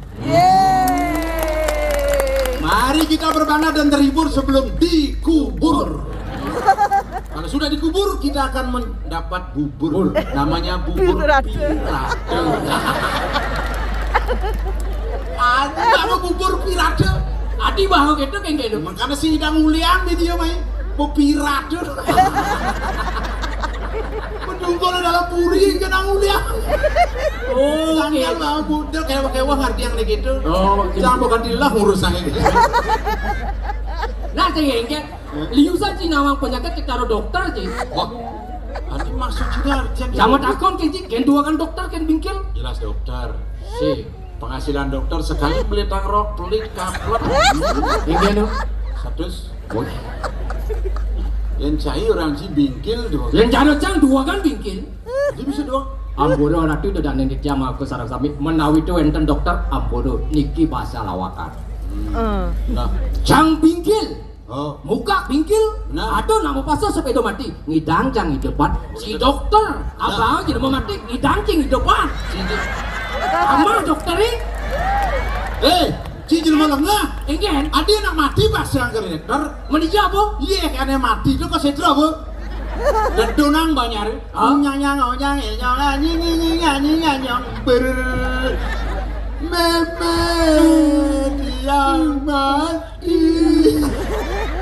Mari kita berbangga dan terhibur sebelum dikubur. Kalau sudah dikubur kita akan mendapat bubur. Namanya bubur pirate. Ada apa bubur pirate? Adi bahu gitu kayak gitu. Makanya sih tidak nguliang di dia mai. Pirate. Menunggu dalam puri kena nguliang. Oh, Jangan lah budek kayak wah ngerti yang gitu. Oh, Jangan bukan dilah urusannya gitu. Nah, saya ingin liusan sih nawang penyakit ke karo dokter sih. Wah, nanti maksud juga Sama takon kenci, dua kan dokter kan bingkil. jelas dokter. Si, Penghasilan dokter sekali beli tangrok, pelit, kaplek. ingin dong. 100. Yang cair orang si bingkil doang. Yang jano cang dua kan bingkil. Jadi bisa doang. Ambodo ratu itu dan nenek jam aku sarang sami menawi itu enten dokter ambodo niki bahasa lawakan. Nah, Cang bingkil. Oh. Muka bingkil, Nah. ada nama pasal sepeda mati, ngidang cang di depan. Si dokter, abang jadi mau mati, ngidang cing di depan. Sama dokter ini, Ci jelema lengah. ingin, Adi nak mati pas yang ke dokter. menija apa? Iya kan mati itu kok sedra bu. Dedunang banyak. Nyang ber. Memet yang mati.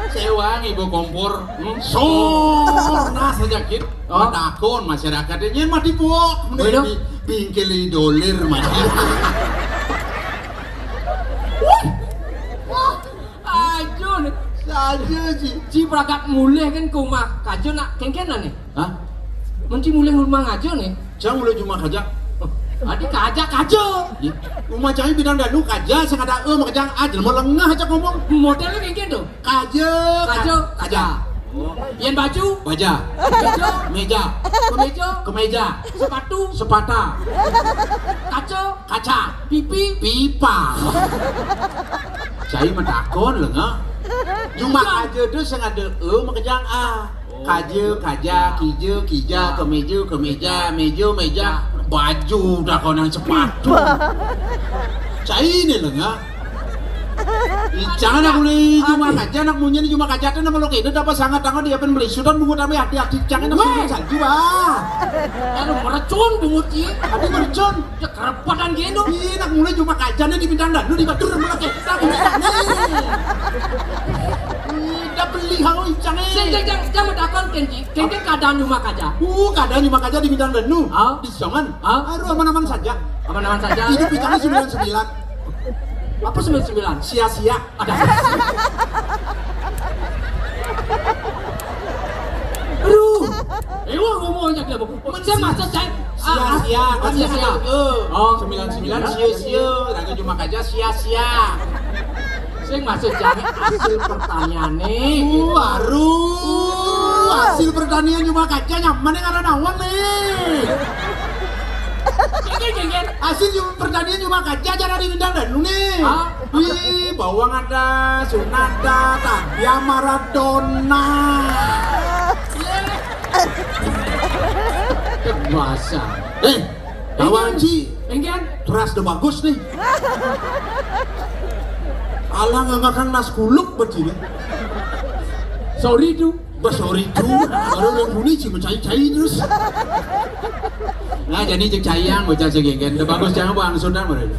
Sewang ibu kompor. Nah sejakit. Takon masyarakatnya mati buok. Betul. Bingkili dolir mati. Ajun, Saja sih. si prakat mulai kan kumah, kajo nak kengkenan nih. Hah? Mesti mulai rumah ngajo nih. Jangan mulai cuma kajak. Adik kajak kajo. Rumah jangan bidang danu kaja sing ada makajang aja mau lengah aja ngomong. Modelnya kengken tuh. Kaja. Kajo, kaja. Yang baju, Baja. meja, Meja. kemeja, Kemeja. sepatu, Sepata. kaca, Kaca. pipi, Pipa. Cai mentakon lengah. Cuma kaja tu sing ada makajang a. Kaja, kaja, kija, kija, kemeja, kemeja, meja, meja, baju dah kau nang sepatu. Cai ni lengah. Jangan aku ni cuma kaja nak punya ni cuma kaja tu nama lo itu dapat sangat tangan dia pen beli sudah bungut tapi hati-hati jangan nak sudah salju ah. lalu meracun bungut ini. Tapi mercon. Ya kerepatan gini. Iya nak mulai cuma kaja ni di bintang dan lu di batur malah kita dah beli hau icang ni. Jangan takkan kenji, kengken keadaan rumah kaca. Kadang cuma kaja di bintang dan lu. Ah. Di songan. Ah. Aduh aman-aman saja. Apa-apa saja. Hidup icangnya 99. Apa 99? Sia-sia. Ada. Aduh. Ewa ngomong aja dia. Saya maksud saya. Sia-sia. Kan sia-sia. Oh 99 sia-sia. Lagi cuma kaja sia-sia. Saya maksud jadi hasil pertanian nih. Baru hasil pertanian cuma kaca nyaman yang ada nawang nih. Kengken. Hasil pertanian cuma kaca cara di bintang dan lu nih. Hah? Wih, bawang ada, Sunada, Tabia Maradona. Masa. Bawang Ci, Kengken. teras udah bagus nih. Alah nggak akan nas kuluk begini. Sorry tuh. Sorry tuh, baru yang bunyi sih mencai-cai terus. Nah jadi cek cayang bocah segegen, udah bagus jangan bang sudah mereka.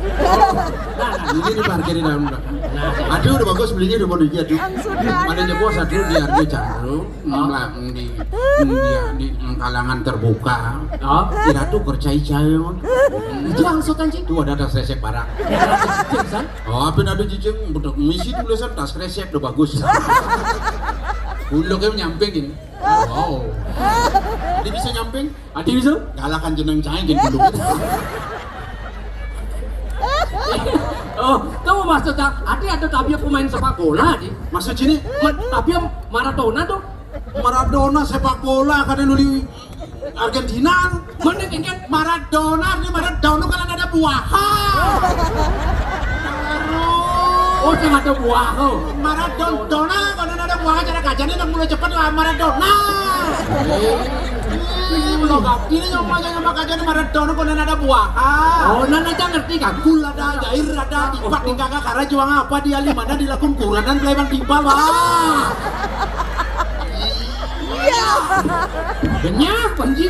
Nah ini diparkir di dalam. Aduh udah bagus belinya udah mau digiat tuh. Ada nyebos aduh di harga jarum, di kalangan terbuka. Oh. Tidak tuh kercai-cai. Itu langsung kan sih. Tuh ada tas resep parah. Oh apa ada cicing, betul misi tulisan tas resep udah bagus. Bulognya nyamping gini. Wow. Dia bisa nyamping? Adi bisa? Galahkan jeneng cahing gini bulog. Oh, kamu maksudnya Adi ada Tabia pemain sepak bola Adi? Maksud sini Tabia Maradona tuh? Maradona sepak bola karena nuli Argentina. Mana Kengken? Maradona ini Maradona kan ada buahan. Oh, jangan ada buah oh. Maradona kalau ada buahan cara kajanya yang mulai cepat lah Maradona. Belum ini nyomanya sama kajanya Maradona kalau ada buahan. Oh, nana jangan ngerti kan? Kul ada, jair ada, tipak di kakak karena juang apa dia limana dilakukan kuran dan peleban timpal wah. Banyak panji.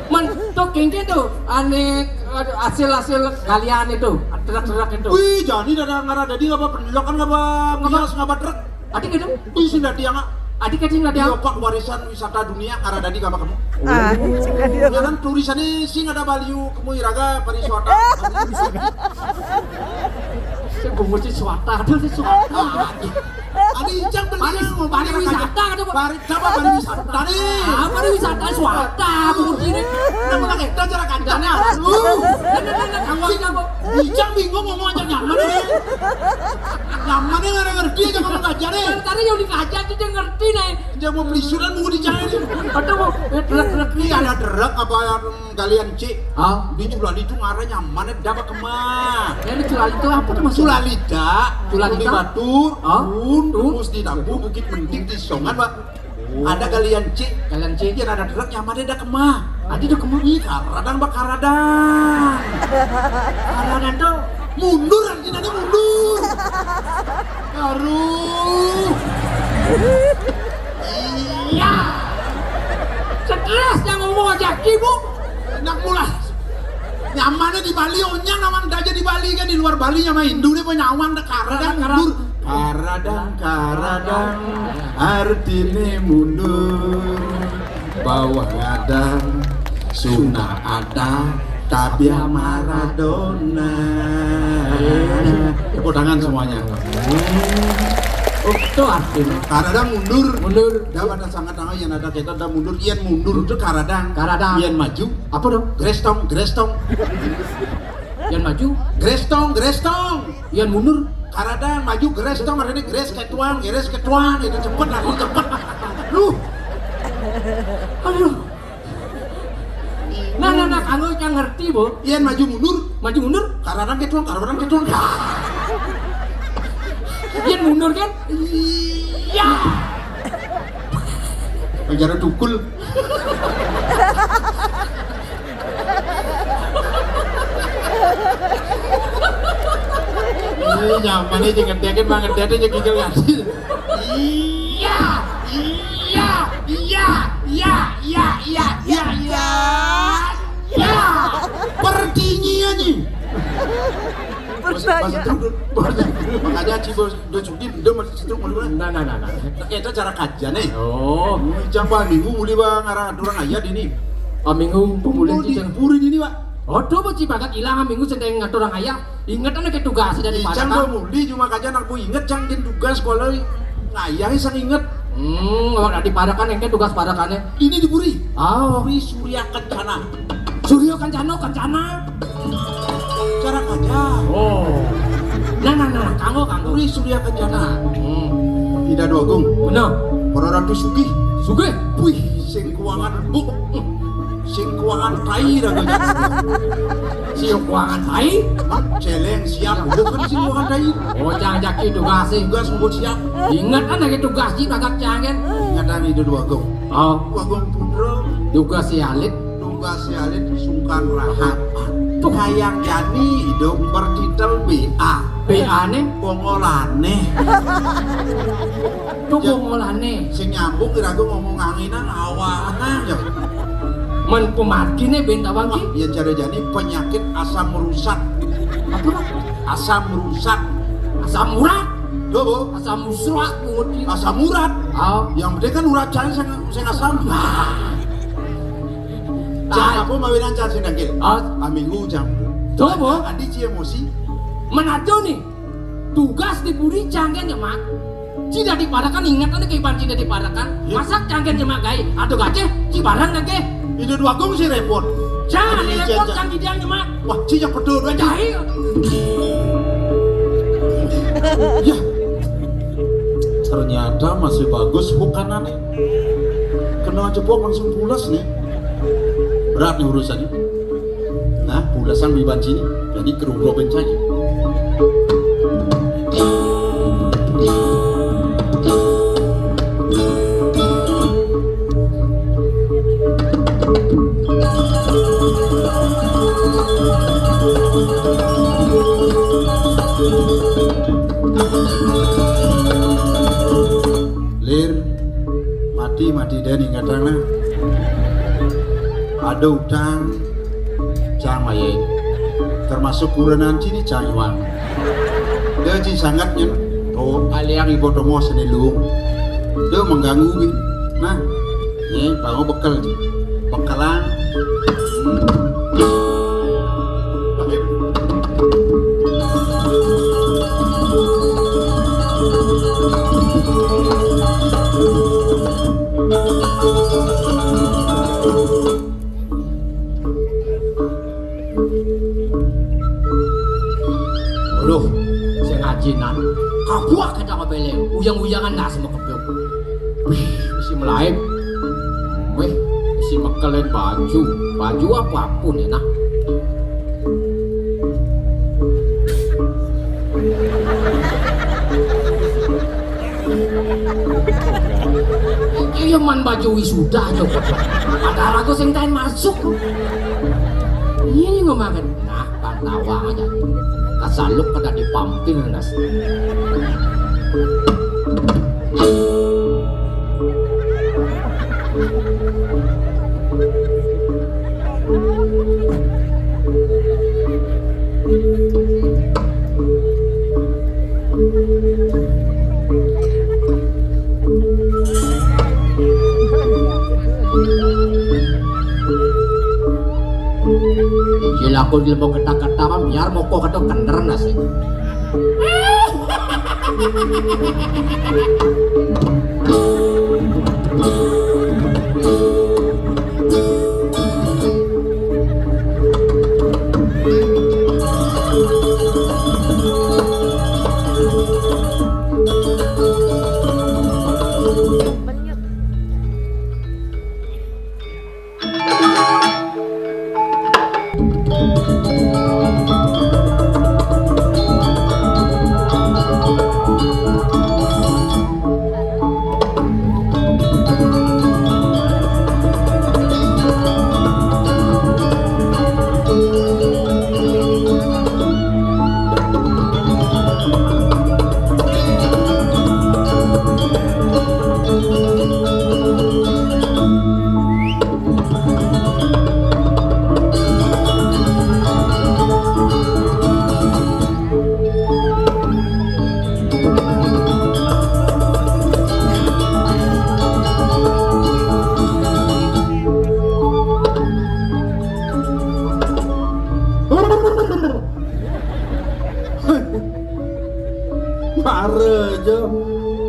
Man, tuh Kengken tuh aneh hasil kalian itu, terak-terak itu. Wih, jadi ada ngarah jadi nggak apa pendok kan nggak apa truk. Adik itu? Wih, sih dia nggak. Adik kecil nggak dia? Diopak warisan wisata dunia karena tadi kamu kamu. Suka dia. Ya kan tulisannya sih ada value kamu iraga pariwisata. Saya bungkus swasta, aduh si swasta. Adi ijang beli Pariwisata ada apa? Pariwisata nih. Ah, pariwisata swasta bungkus ini. Nama lagi kita cara kancana. Nah, kamu Ijang bingung ngomong aja nyaman nih. Nyaman nih nggak ngerti aja kamu ngajar nih. Tadi yang dikajar tuh dia ngerti nih. Jangan mau beli surat mau dicari. Aduh, truk Ini ada derek apa kalian cik? Ah, Di Culali itu ngaranya mana dapat kemah. ini culali itu apa tuh maksudnya? Culalida, Culalida? di Batur, Ah? terus di Dampu, Bukit Menting, di Songan, Pak. Ada kalian cik, Kalian cek. yang ada derek yang mana ada kemah. Adi tuh kemana? Ih, karadang Pak karadang. Karangan tuh. Mundur, artinya mundur. Aduh. Iya. Stres yang ngomong aja Bu. Enak mulai. Nyamannya di Bali, onyang nawang aja di Bali kan di luar Bali nyama Hindu deh penyawang deh karadang mundur. Karadang artinya mundur. Bawah ada, Suna ada, Tabia Maradona. Tepuk tangan semuanya. Oh, itu artinya. Karadang mundur. Mundur. Dapat ada sangat tangan yang ada kita ada mundur. Ian mundur itu karadang. Karadang. Ian maju. Apa dong? Grestong. Yang maju, Grestong. yang mundur. Karadang maju grestong. Hari ini gres ketuan itu cepet aku cepet. Lu. Aduh. Nah, kamu yang ngerti, Bu. Ian maju mundur. Maju mundur, Karadang ketuan. yang mundur kan? Iya. Penjara tukul. Ini nyaman nih jangan dekin banget dia aja gigil ngasih. Iya. Pertinyian nih. Bahasa turun. Makanya Cibos udah cuti udah masih setruk mau dimana? Nah. Kita cara kajian nih. Oh, Coba minggu muli bang arah durang ayat ini. minggu pemulihan Di cicing. puri ini pak. Oh, coba cipakat ilang minggu sedang ngatur orang ayah. Ingat anak ke tugas dari Icang pada gue muli cuma kajian aku inget cang din tugas sekolah ayah sang inget. orang di padakan yang ke tugas padakannya. Ini di puri. Oh, Puri Surya Kencana. Suryo Kencana. Cara kajian. Oh. Nah, kanggo. Puri Surya Kencana. Hmm. Tidak doagung. Benar. Para ratu sugih. Sugih. Wih, sing keuangan buk. Sing keuangan tai dah gajah. Siok keuangan tai. Celeng siap. Udah kan sing keuangan tai. Oh, jangan jaki tugas sih. Tugas mau siap. Ingat anak ke tugas sih kagak cangen. Ngadang itu doagung. Oh, Doagung putra. tugas si Alit. Tugas si Alit sungkan rahat. Tuh hayang jadi hidup bertitel BA. BA nih, Pongolane. tuh pengolane. Sing nyambung kira-kira ngomong anginan awana ya. Men pemargi nih bentawang ki. Ya cara jadi penyakit asam merusak. Apa lah? Asam merusak. Asam urat. Tuh, Bu. Asam musrak putih. Asam urat. Oh, Yang penting kan urat cang sing asam. Cang aku mawinan cang sing dangkil. oh, Minggu jam. coba. Adi cie emosi. Manado nih. Tugas di puri cangen ya mak. Cida dipadakan ingat anak ke cida dipadakan. Ya. Masak cangen ya mak gay. Aduh gaceh, cibarang nage. Itu dua gong sih repot. Jangan Aduh, repot jangan. kan didiang ya mak. Wah, cijak pedul aja. Jahil. Ya. Ternyata masih bagus bukan aneh. Kena jebok langsung pulas nih. Berat nih urusannya. Nah, pulasan biban sini. Jadi kerugoben saja. Lir, mati dan ingat karena ada utang, cang mayai, termasuk kurenan cini cangwang. Dia ci sangatnya, oh aliang ibu tomo senilung, dia mengganggu gitu. Nah, ini bangun bekal, bekalan. Loh, sengajinan. Kabuak kita ngabeleng. Uyang-uyangan na sama kebyok. Wih, si Melayu. Weh, isi mekelen baju apapun enak. Iya man baju wisuda aja. Padahal aku sing tain masuk. Ini ngomongin. Nah, kan tawa aja. Kasaluk kada dipampir nas. Gila aku dia mau kata-kata kan biar mau kok kata kender nasi.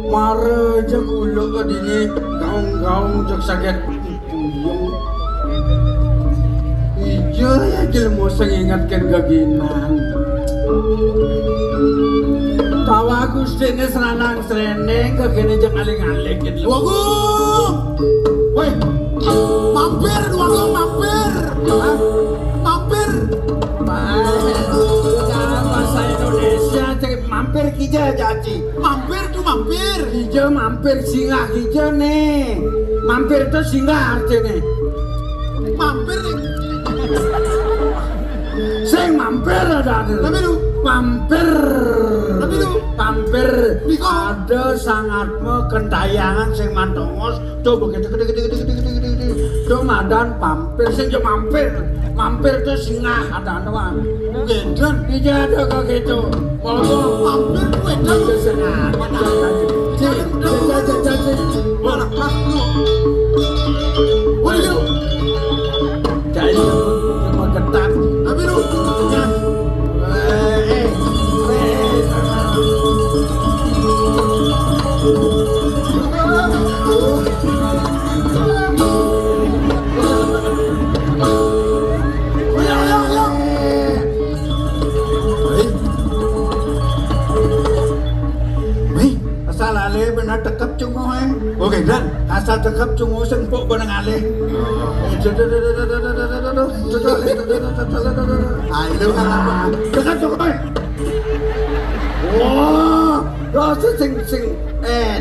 Mare aja kulo ke dini gaung-gaung jak sakit puyeng. Ijo ya jelmo sing ingatkan gaginan. Tawa Gusti ne seranang sreneng kagene jak aling-aling gitu. Wagu! Woi, mampir, Wagu, mampir! Hah? Mampir! Bahasa Indonesia cek mampir kija jaci. Mampir tuh mampir! Hijau mampir singgah hijau nih. Mampir itu singgah artinya. Mampir nih! Sing mampir ada. Tapi lu! Mampir. Tapi lu! Mampir. Biko. Ada sangatmu kentayangan sing mantongos. Tuh begitu gede. Tuh madan pampir sing jo mampir. Mampir itu singgah ada doang. Gendran! Hijau ada kok gitu. Mau Mampir tuh gendran! itu sengat. Mana? Hah? Lu! Woi, lu! Jadi cuma ketat. Tapi lu! Asal alih benar tekap cungu Oke dan asal tekap cungu sempuk benang alih. Ayo kan apa? Tekap cungu. Wah, rasa sing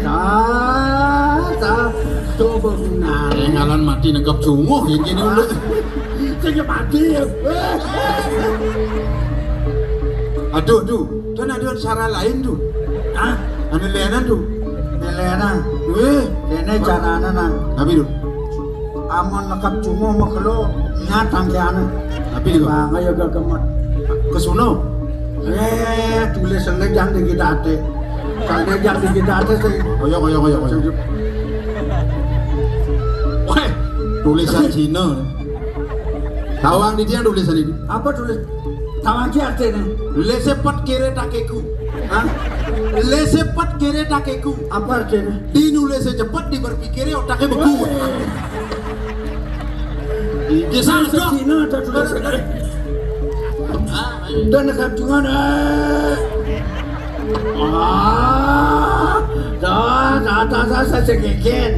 nah, coba benar. Ngalan mati negap cunguh ini dulu. Sing mati. Aduh, dan ada cara lain tuh. Ah, Ada leanan tuh. Nelena. Kene carana nang. Tapi tuh. Amon nekap cungu maklo ngatang kiana. Tapi tuh. Bangga ya gagemat. Kesuno. Tulis sengjang di kita ate. Sengjang di kita ate sing. Koyo. Weh, tulisan Cina. Tawang di dia tulisan ini. Apa tulis? Tawaji artinya. Lesepat kere takeku. Hah? Lesepat kere takeku. Apa artinya? Dinulis cepat diberpikirnya otaknya beku. Di sana Cina ada tulisan. Dan nekap cungu Dah, saya segegen.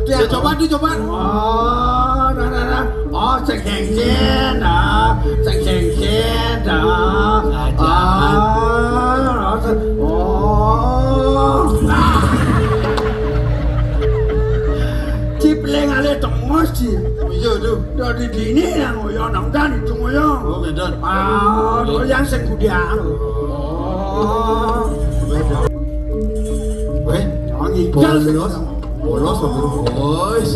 Dia coba. Oh, dah. Oh, segegen. Cipleng ale tongos ci. Iya tuh. Dari dini yang ngoyo nang dan itu ngoyo. Oh, ngedon. Lo yang sing kudiang. Weh, bolos, boys.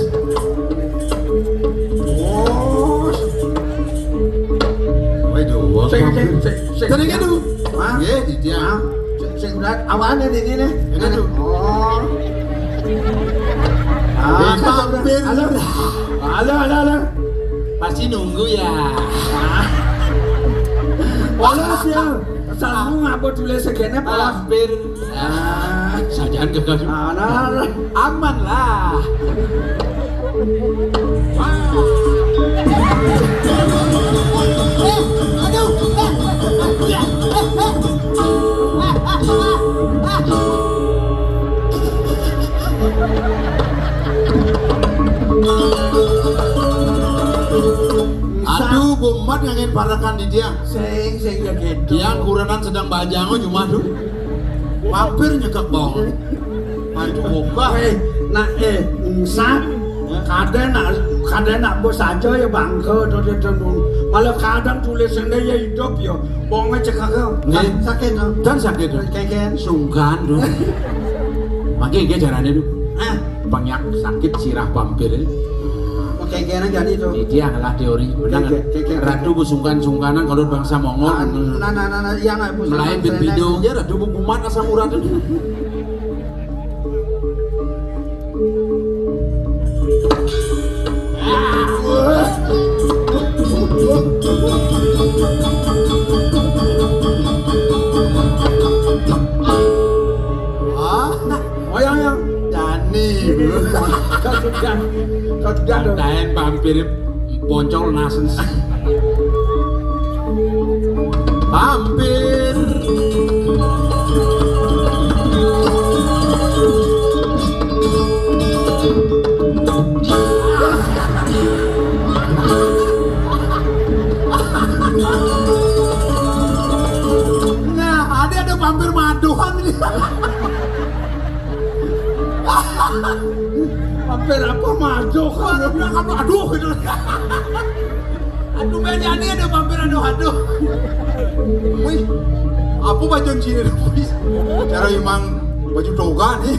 Weh, dua. Tadi kan tuh. Iya, dia. Sing berat awane di sini. Ini tuh. Oh. Hampir. Halo. Pasti nunggu ya. Polos ya. Salahmu ngapa tulis segene polos. Hampir. Sajaan gagal. Aman lah. Aduh, bomat ngangin parakan di dia. Sing ya gitu. Yang kurenan sedang bajango cuma tuh. Mampir nyekak bawang. Aduh, oka. Nak insaf. Kadang nak bos aja ya bangke malah kadang tulis sendiri ya hidup ya bongnya cekak sakit Dan sakit tuh. kayak Sungkan dong. Makanya caranya tuh. Banyak sakit sirah vampir. kayak jadi itu Dia adalah teori. Benar. Ratu busungkan-sungkanan kalau bangsa Mongol. nah yang Melain videonya ratu bukuman asam urat itu. oh yang Dani. kau sudah dong Dan vampir poncol nasens. Vampir. Nah, ada vampir maduhan ini. hampir apa maju Ada bilang apa? Aduh gitu. Aduh ini ada vampir aduh. Wih, apa baju sini wih. Cara emang baju toga nih.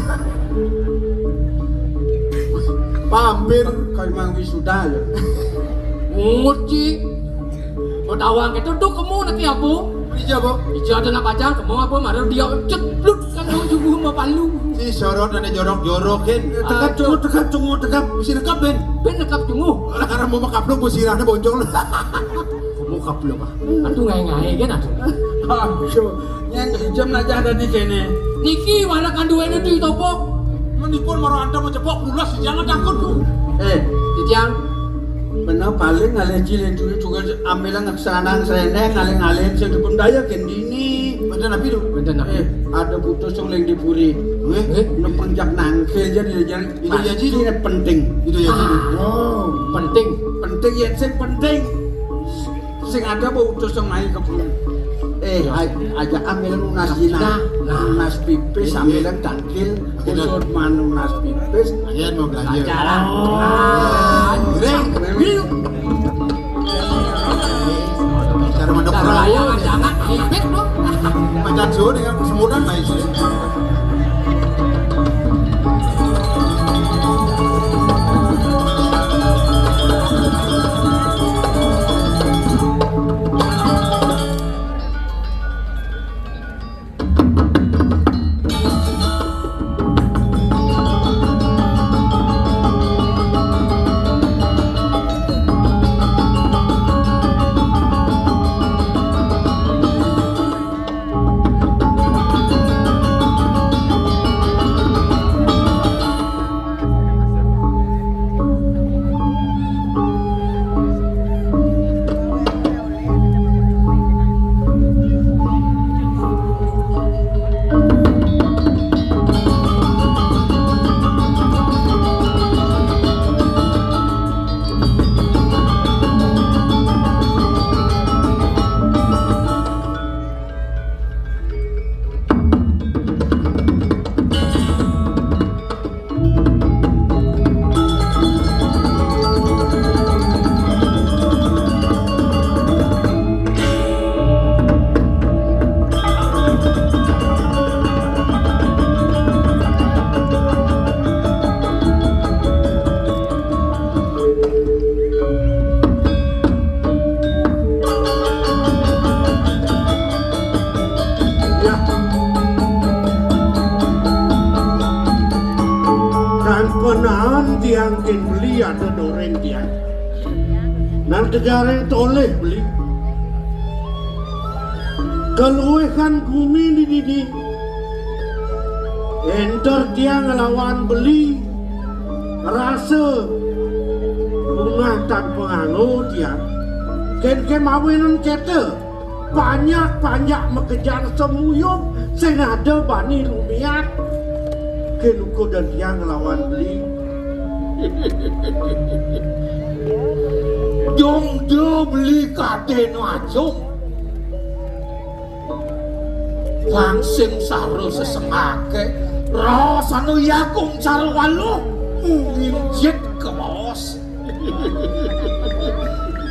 Vampir kau memang wisuda ya Nguci. Kau tawang itu tuh kamu nanti apa? Iya, Bu. Ija ada nak pajang, kamu apa? Marah dia cepluk kan kamu juga mau palu. Si sorot dan jorok-jorokin. tekap cungu Mesti dekap, Ben. Ben nekap tunggu. Lah karena mau makapno busirahnya boncong. Kamu kaplok ah. Aduh ngai kan aduh. yang jam aja ada di kene Niki mana kanduan itu topok. Menipun maro anda mau cepok pulas jangan takut tuh. Titiang. bener paling ngalih cilik dulu juga ambilan ngesanang serendeng ngalih sing dipun daya kendini Bener nabi tuh. Benten nabi. ada putus yang lagi dipuri nepenjak nangkil jadi Itu ya, Ji. ini penting Itu ya sih. oh Penting. ya sing penting sing ada putus yang main ke aja ambil lunas jina lunas pipis ambilan tangkil kusut manunas pipis Ayan mau belanja. Acara. Reng. Cara mandok Cara perahu. layangan jangan pipit lo. Macam so dengan kesemutan baik sih. Penaan tiang kin beli ada doreng tiang. Nan kejareng toleh beli. Keluehan bumi di didi. Enter tiang lawan beli. Rasa bunga tanpa anu tiang. Ken mawinan kete. Banyak mengejar semuyuk. Senada bani lumiat. Kenuko dan tiang lawan beli. Dong do beli kate no ajong. Langsing saro sesengake. Rasano yakung cal walu. Nginjit ke bos.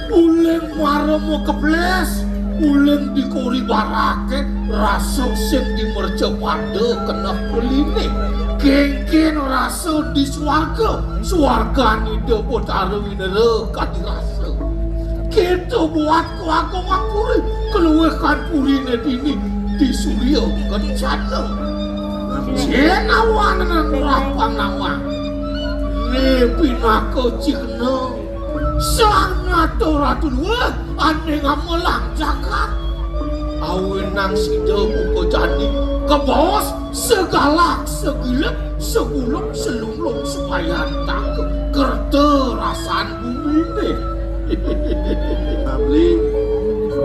Uleng maromo kebles. Uleng dikori barake. Rasa sing di mercepade kena peline. Genggen rasa di swarga. Swarga ni debut arwinere kadi rasa. Kita buat aku ngapuri. Keluarkan purine dini. Di surya kencana. Jenawan dan rapang nawa. Nepinaka cikna. Sangat ratun wah. Ane ngamelang jagat. Awenang sida buka jani. Kebos segalak segilap. Segulung selulung supaya tak kerta rasaan bumi ni. Beli.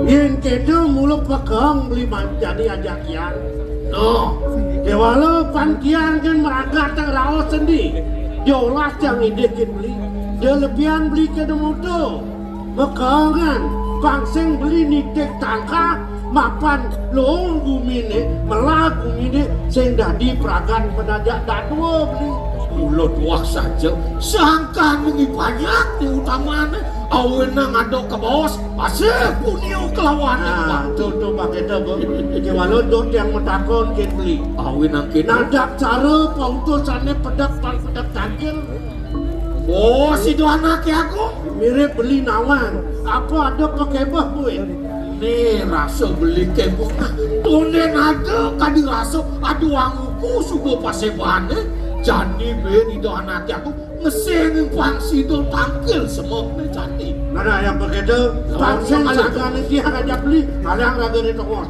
Yen kedo mulu pegang beli jadi ajak yang. No. Dewala pantian kan meragat tang raos sendi. Jolas yang ide kin beli. Dia lebihan beli kedo moto. Mekangan pangseng beli nitek tangka. Mapan loong bumi ni melah bumi ni sehingga di peragan penajak dadua beli. Mulut wah saja. Sangka nengi banyak di utamanya. Awenang ada ke bos. Asyik punio kelawanan. Nah, tu pakai tu. Kewala dot yang metakon kin beli. Awenang kena. Nadak cara pautusannya pedak tangkil. Oh, si dua anak ya aku. Mirip beli nawan. Apa ada pakai bah gue? Nih rasa beli kebun. Tunen ada kadi rasa. Aduh anguku sugo pasebane. Jadi beri dua anak aku. Ngesengin pangsi do tangkil semua jadi. Mana yang pakai tu? Pangseng saga nanti yang ajak beli. Ada yang raga di toko.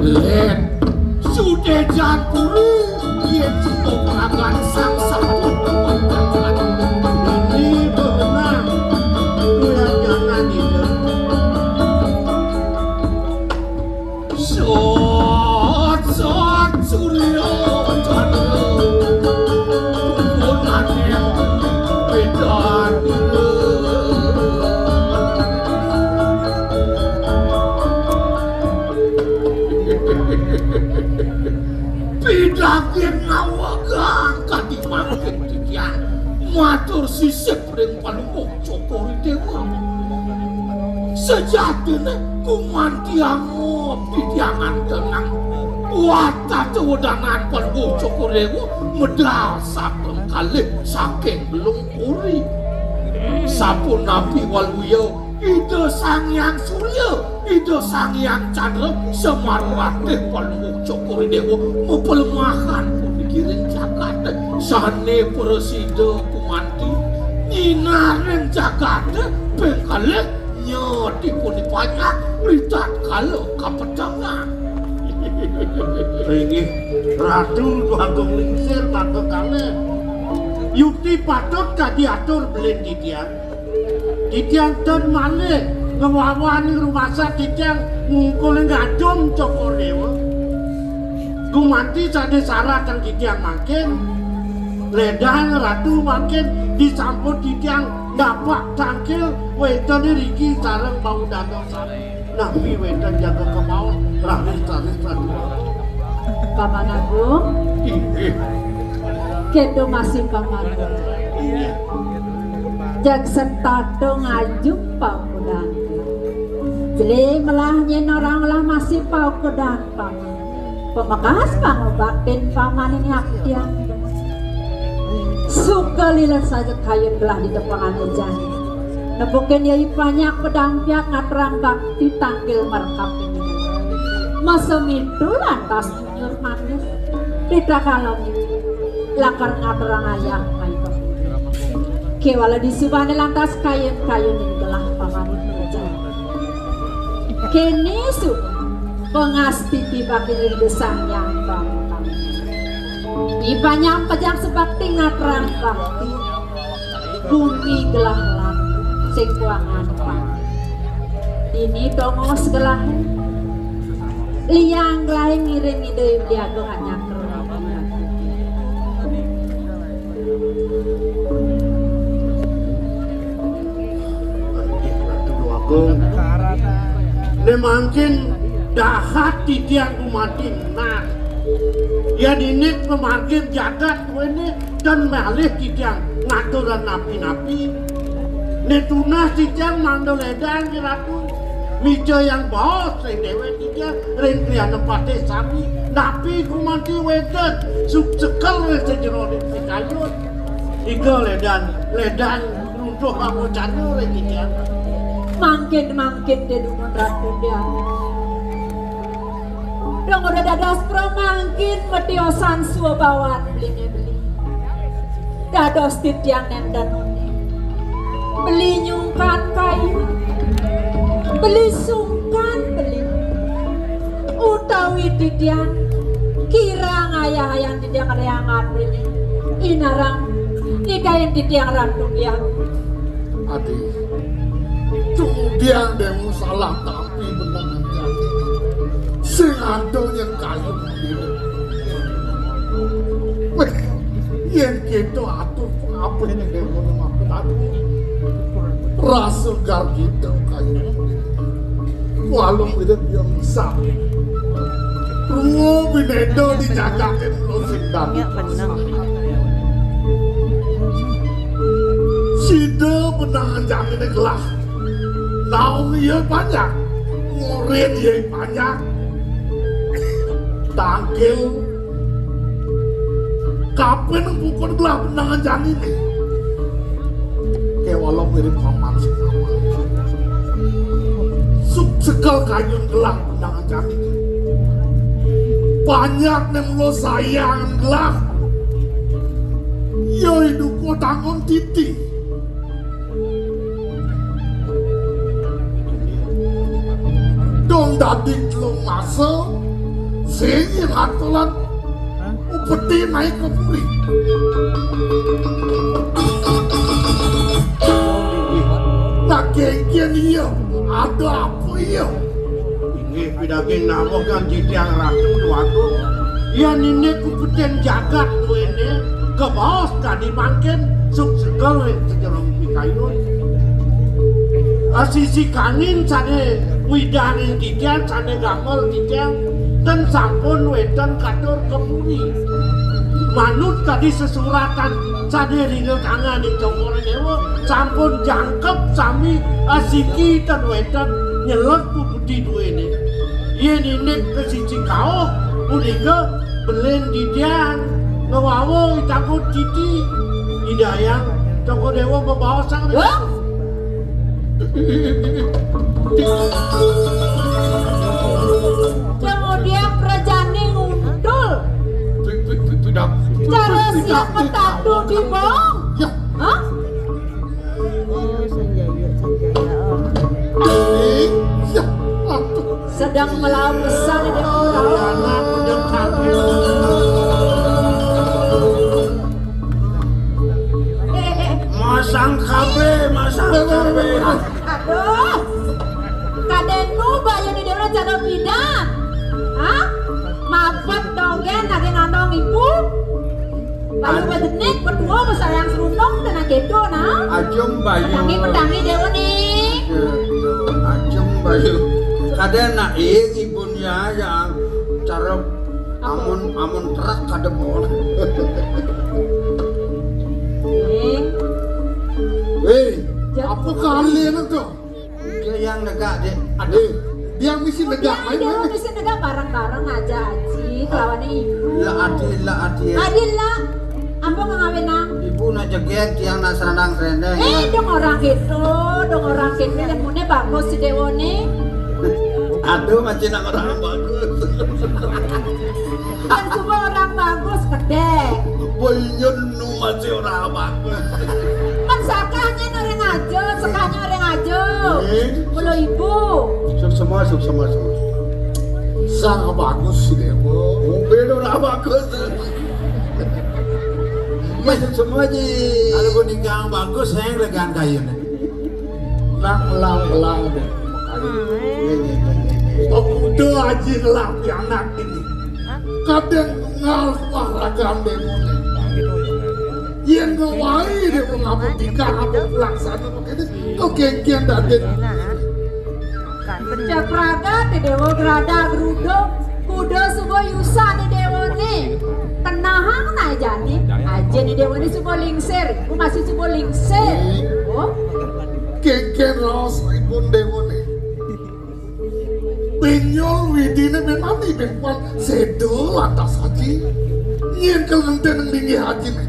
Len, sudah janturi. Dia cuma peragan sang satu. Ini benar. Itu yang jangan itu. Sot surya jana. Tumpunannya beda dia. Pidagin nawagang kadimakin tikian. Matur sisip ring palungkong cokori dewa. Sejatinya kumantiango pidiangan tenang. Wata tewedanan palungkong cokori dewa. Medal sapeng kali saking belum uri. Sapun nabi waluyo. Ida sangyang surya. Ida sangyang candra. Semaratih palungkong cokori dewa. Mempelemahan pemikiran jagat. Sane presida kumanti. Ninaren jagat. Pengkali nyoti pun banyak. Ritat kalau kapedangan. Ini ratu agung lingsir tak kekale. Yukti patut tadi atur belen titian. Titian ten malik ngewawan rumah sa titian ngungkul ngadum cokorewa. Kumanti sade sarat yang titian makin. Ledang ratu makin disampun titian dapat tangkil wetan riki sarang bau danau sarang. Nabi wetan jaga kemauan ralis Paman Agung, kedo masih paman. Jak sertato ngajung pau kodang. Jeli melahnya orang lah masih pau kodang paman. Pemakas pangobatin paman ini aku tiang. Suka lilat saja kayu belah di depan meja. Nebuken yai banyak pedampiak ngatrang bakti tangkil merkap ini. Masa itu lantas nyur manis. Tidak kalau lakar ngatrang ayah maiko. Kewala disubane lantas kayen-kayen gelah pamanut kerja. Kini su pengasti tiba kini desang yang bangkang. Ibanya pejang sebakti ngatrang bakti. Bumi gelah lang sing kuangan pang. Ini dongos gelah. Liang gelah ngiring ide diago hanya ne mungkin dahat tiang umatin nah ya dinik memarkir jagat ini dan malih tiang ngaturan napi-napi ne tunah tiang mandol edan ratu mijo yang bos dewe tiang ring krian pate sami napi kumanti wedet suk cekel sejero di kayun iga ledan runtuh aku candu tiang Mangkin dia dukun ratu dia. Dong udah dadas pro mangkin metiosan suwa bawaan beli. Dados titiang nem dan noni. Beli nyungkan kayu. Beli sungkan beli. Utawi titiang kira ngayah-ayang titiang reangan beli. Inarang nikahin titiang ratu dia. Adik dia demu salah tapi menangan jati sing ado yang kayu weh yang gitu atur apa ini demu maafin aku rasa gar gitu kayu walau hidup yang besar rungu binedo dijagain lo sing dami sido menangan jati gelah tahu dia banyak, murid dia banyak, tangkil, kapan pukul belah benangan jani ni, kewalau mirip paman sama, suk sekal kayun gelah benangan jani, banyak nemlo sayang gelah, yo hidup ko tanggung titi. Dong dading telung masa sehingga hatulan upeti naik ke puri nak gengkian iya ada apa iya ini pidaging namok kan jitiang ratu tuaku ya nini kupeten jagat tu ini ke bawah tadi makin suk segala yang sejarang pikayun sisi kanin sane widani titian sane gamel titian dan sampun wedan katur kepuri manut tadi sesuratan sane ringgil tangan di congor dewa sampun jangkep sami asiki dan wedan nyelot putih dua ini iya ninik ke sisi kau unika belen titian ngewawo itakut titi idayang congor dewa membawa sang Kemudian Prajani ngundul. Cara siapa tatu di bawah? Hah? Sedang melawan besar di masang kabe. Aduh, kadenu bayu di dalam cara bidan, hah? Mafat dongeng nage ngandong ibu, bayu bedenik berdua bersayang serundong dan agedo nah. Ajum bayu. Pedangi dewa nih. Ajum bayu. Kadang nak ibunya yang cara amun terak kadang mau. Hei, apa kalian itu? Dia yang negak dek. Dia misi negak main. Dia misi negak bareng-bareng aja Aji, kelawannya ibu. La adil. Adil lah. Apa ngawinang? Ibu nak jegek tiang nak sanang rendeng. Dong orang gitu yang mune bagus si Dewone. Aduh macam nak orang bagus. Yang semua orang bagus gede. Boyun nu macam orang bagus. Kan sakanya orang aja. Mulu ibu. Suk semua. Sangat bagus si Dewo. Mobil orang bagus. Masuk semua je. Kalau kau nikah bagus, saya legan kayu nih. Melang deh. Oh, udah aja ngelak di anak ini. Kadang ngal olahraga demo nih. Yang ngawai dia mengabutikan apa pelaksana begitu. Kau geng-geng daden. Cek Praga di Dewo Grada Gerudo. Kuda sebuah yusa di Dewo nih. Tenahang na jadi. Aja di Dewo ini sebuah lingser. Aku masih sebuah lingser. Oh. Geng-geng ros ribun demo nih. Penyol widine memang di bengkuan sedo lantas haji. Nyen kelenten yang tinggi haji nih.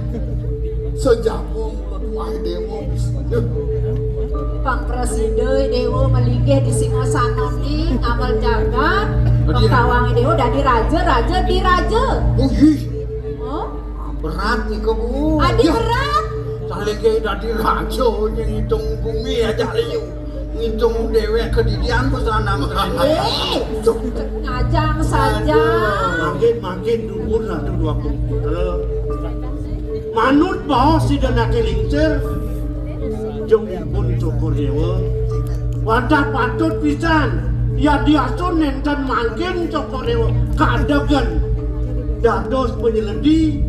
Sejabung letuai demo. Bang Presiden Dewo melinggih di Singosana nih ngamal jagat. Pengtawangi Dewo dari raja di raja. Oh, Berat nih kau bu. adi berat. Saling kayak dari raja yang hitung bumi aja liu. Ngitung dewek kedidian ku sana. Ngajang saja. Makin dubur lah tu dua kumpulan. Manut bahwa si dana kelingcer jong pun cukur dewa. Wadah patut pisan. Ya diasun nenten makin cukur dewa. Kadegan dados penyeledi.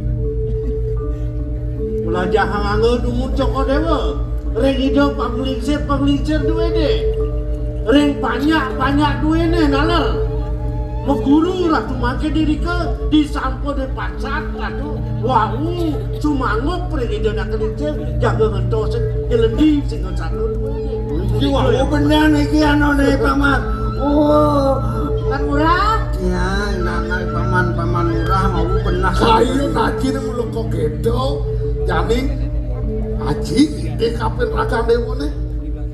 Belajar hangange dumur cukur dewa. Reng hidup penglingsir duwe deh. Reng banyak duwe nih nalar. Meguru ratu make diri ke disampo di pacat ratu. Wau sumanguk presiden nak kelincer jaga ngentos jelendi sing satu duwe deh. Wah bener nih kiano nih paman. Oh. Bang Murah. Ya, nanai paman murah mau benar. Kayu naji nih mulu kok gedo. Janing haji ide kapin raga dewo nih.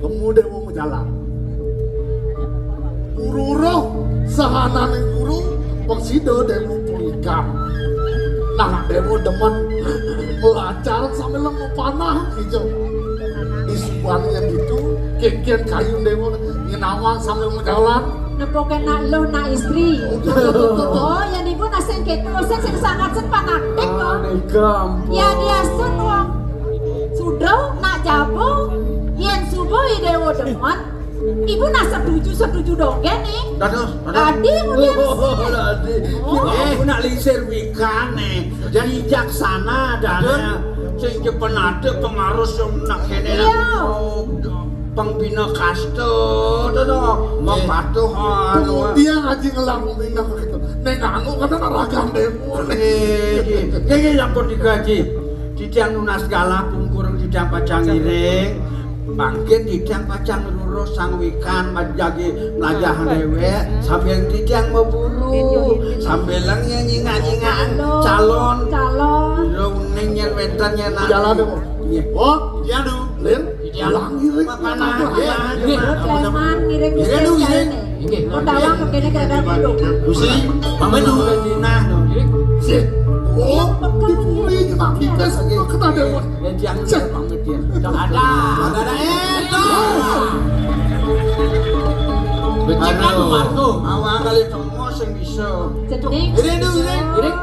Kemudian mau menjalan. Ururoh sahana nih guru persido demo poligam. Nah demo demen belajar sambil lemu panah hijau. Di sebuahnya gitu, kian kayu demo nginawang sambil menjalan. Nepoken nak lo nak istri. Oh, yang ibu naseng ketu sing sangat sepanaktek kok. Ya dia sun wong. Sudah nak jabo yen subuh Dewo demen. Ibu nak setuju dong nih. Dados. Adi mungkin. Aku nak lisir wikane. Jadi jaksana dan sing penade pengaruh nak kene. Pembina kasto, mematuhan. Dia ngaji ngelamunin apa gitu. Neng anu kadang ragam demo. Kayak yang pun digaji. Didang lunas segala pungkurung didang pacang iring. Bangkit didang pacang lurus sang wikan majagi melajahan dewek. Sambil didang memburu. Sambil nyinga-nyingaan calon. Neng nyerwetannya nak. Jalan demo. Oh, iya dong. Lin, jalan iring. Preman ngiring-ngiring nih. Kodawang kekene kada kudu. Usi, pamedu nah dong. Sih. Oh, dipuli nyemak dikes kena demo. Yang cek pamit dia. Ada itu. Bencana Marco. Awang kali temu sing bisa. Cening. Iring.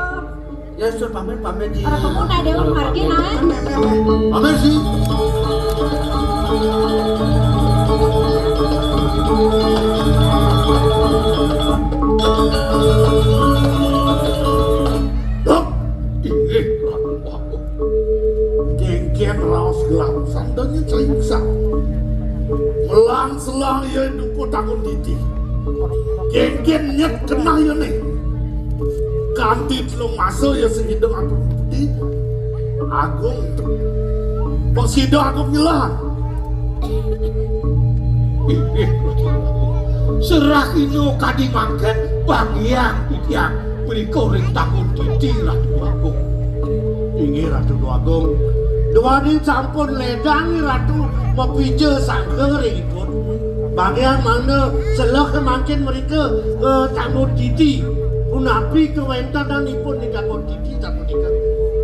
Ya sur pamit dia. Orang pemuda Dewa margi naik. Pamit sih. Dok, ini aku. Genggen raos gelap sandanya cayuksa. Melang selang ya duku takun titi. Genggen nyet kena ya nih. Kanti belum masuk ya sehidung aku putih. Agung kok sido aku nyelah. Serah ino kadi mangket bang yang beri korek takun titi ratu aku. Inggih Ratu Agung. Duani sampun ledangi Ratu mepije sangkeringipun. Bagian mana selok kemakin mereka tanggung titi. Punapi kewentananipun di tanggung titi tanggung tika.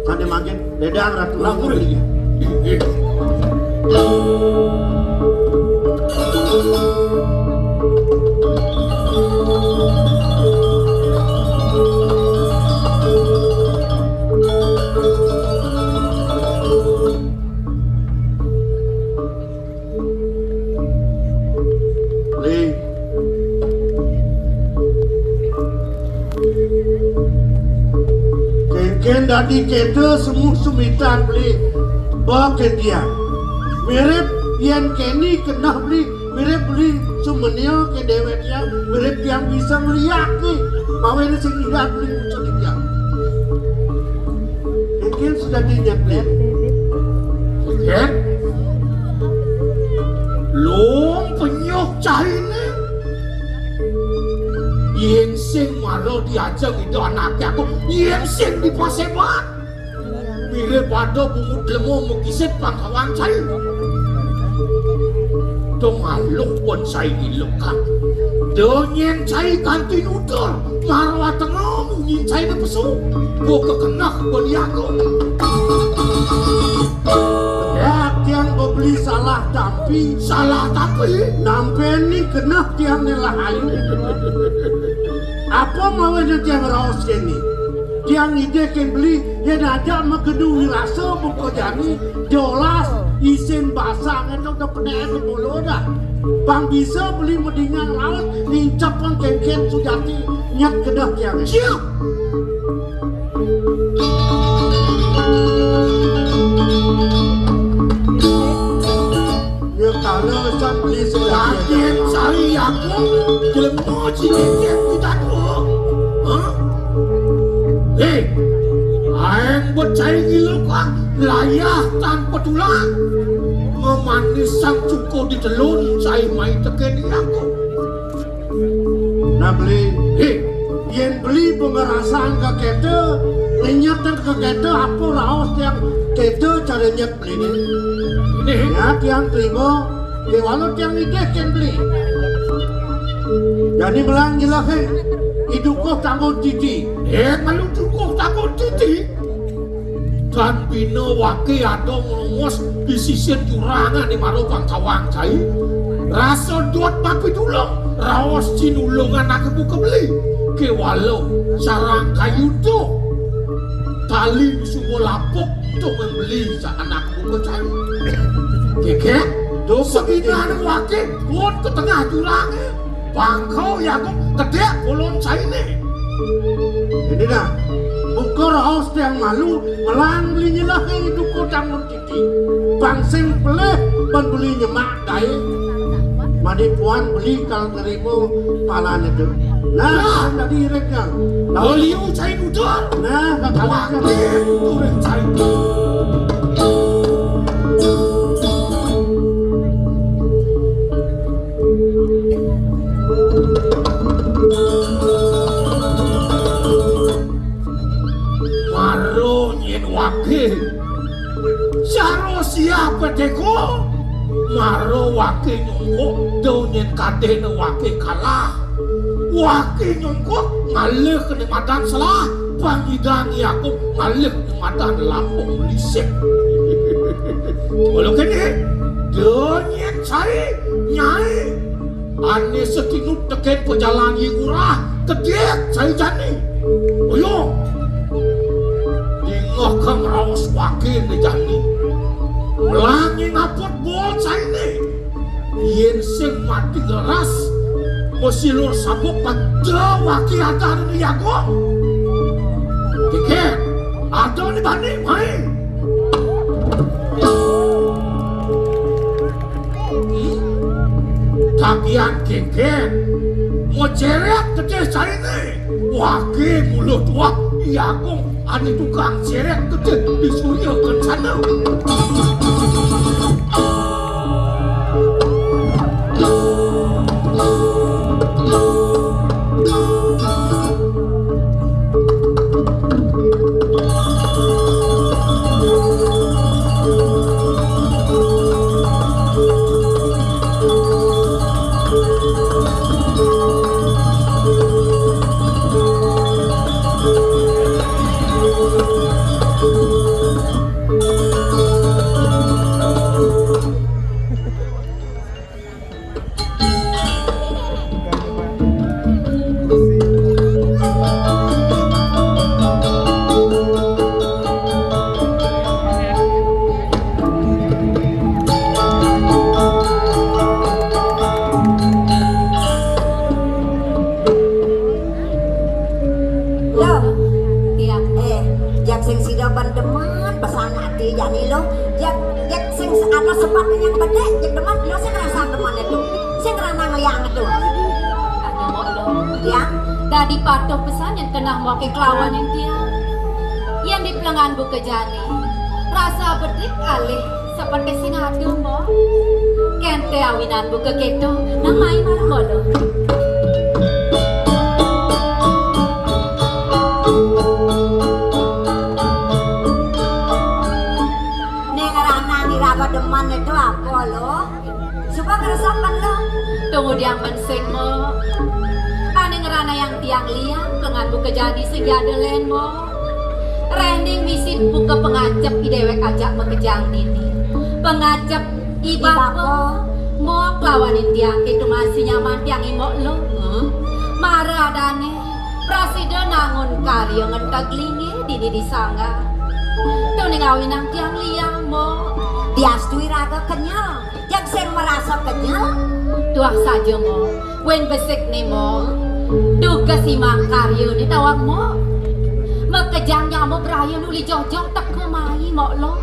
Sane makin ledang Ratu Agung. Ken dadi kete semua sumitan beli bawa ke dia mirip yang keni kena beli mirip beli sumenio ke dewe dia mirip yang bisa melihat nih mau ini sing tidak beli muncul dia Ken sudah dinyak beli Ken long penyok cahine yang sing maro diajak itu anaknya aku yang sing dipasebat mirip pada bungut lemo mukisit pangkawan saya dong aluk pun saya gilukan donyen saya ganti nudur marwa tengah mungin saya nepesu gua kekenah beliago ya tiang beli salah tapi nampe ni kena tiang nelah ayu apa mau tiang raos kini tiang ide ken beli ya najak makedu rasa buko jani jelas isin basah ngetong ke peneh ke bolo dah bang bisa beli medingan raos nincapkan ken sujati nyak kedah tiang siap kalau saya beli Kaget cari aku jelemo cincin kita tuh aeng buat cari gila kan layah tanpa tulang memanis sang cukup di telun saya main tekeni aku nah beli yang beli pengerasan ke kete ninyatan ke kete apa raos yang kete caranya beli ini ya tiang terima ya walau tiang ide kan beli jadi belang jelas hidup kau tanggung titi malu cukup tanggung titi dan bina waki ada ngomos di sisi jurangan di maru bangkawang cai rasa duat bapi tulung rawas cinulungan aku buka beli ke walau sarang kayu tu tali semua lapuk untuk membeli anak buka cai keke tu segini wakil pun ke tengah jurangnya bangkau ya kok kedek bolon cai ni ini dah buka raos yang malu melang belinya lah hidup kau tanggung titi bangseng peleh ban beli nyemak daya madi puan beli kalau terima palanya tu nah tadi rekal beliau cai nudur nah wakil turun cai Maro nyen wakil Saro siapa teko Maro wakil nyongko do nyen kade na wakil kalah Wakil nyongko ngalih kenikmatan salah Pangidangi aku ngalih kenikmatan lambung lisik Walau kini do nyen cari nyai Ane setinut teken perjalanan yingurah Kedek cari jani Oyo Dingah kang rawas wakil ni jani Melangi ngapot bol cai ni Yen sing mati geras Mesilur sabuk pada wakil ada ni yagong Keke Ada ni bani main Tagian keken mau cerek gede cari nih wakil mulut wak iagong ada tukang cerek gede di surya kencana gede jeung demen lo sing ngerasa demen itu. Sing ngeranang liang itu. Aduh mok lo. Ya. Dadi patuh pesan yang kena mau ke kelawan yang dia. Yang di pelengan buka jani. Rasa berdik alih seperti sing adu mo. Kente awinan buka keto nang main marah mo lo. Ning ngeranang iraga demen itu apa lo? Suka keresakan lo. Tunggu diang mensing mo. Ane ngerana yang tiang liang pelengan buka jani sejada len mo. Rending misin buka pengacap idewek ajak mekejang dini. Pengacap ibako mau kelawanin tiang itu masih nyaman tiang imok lo. Marah adane presiden nangun karya ngentak lingi dini disangga. Tuh ngawinang tiang liang mo. Diastui raga kenyal. Yang sing merasa kenyal. Tuah saja mo. Wen besik nih mo. Duga si mangkarya ni tawang mo. Mekejangnya mo beraya nuli jojok tak kemai mo lo.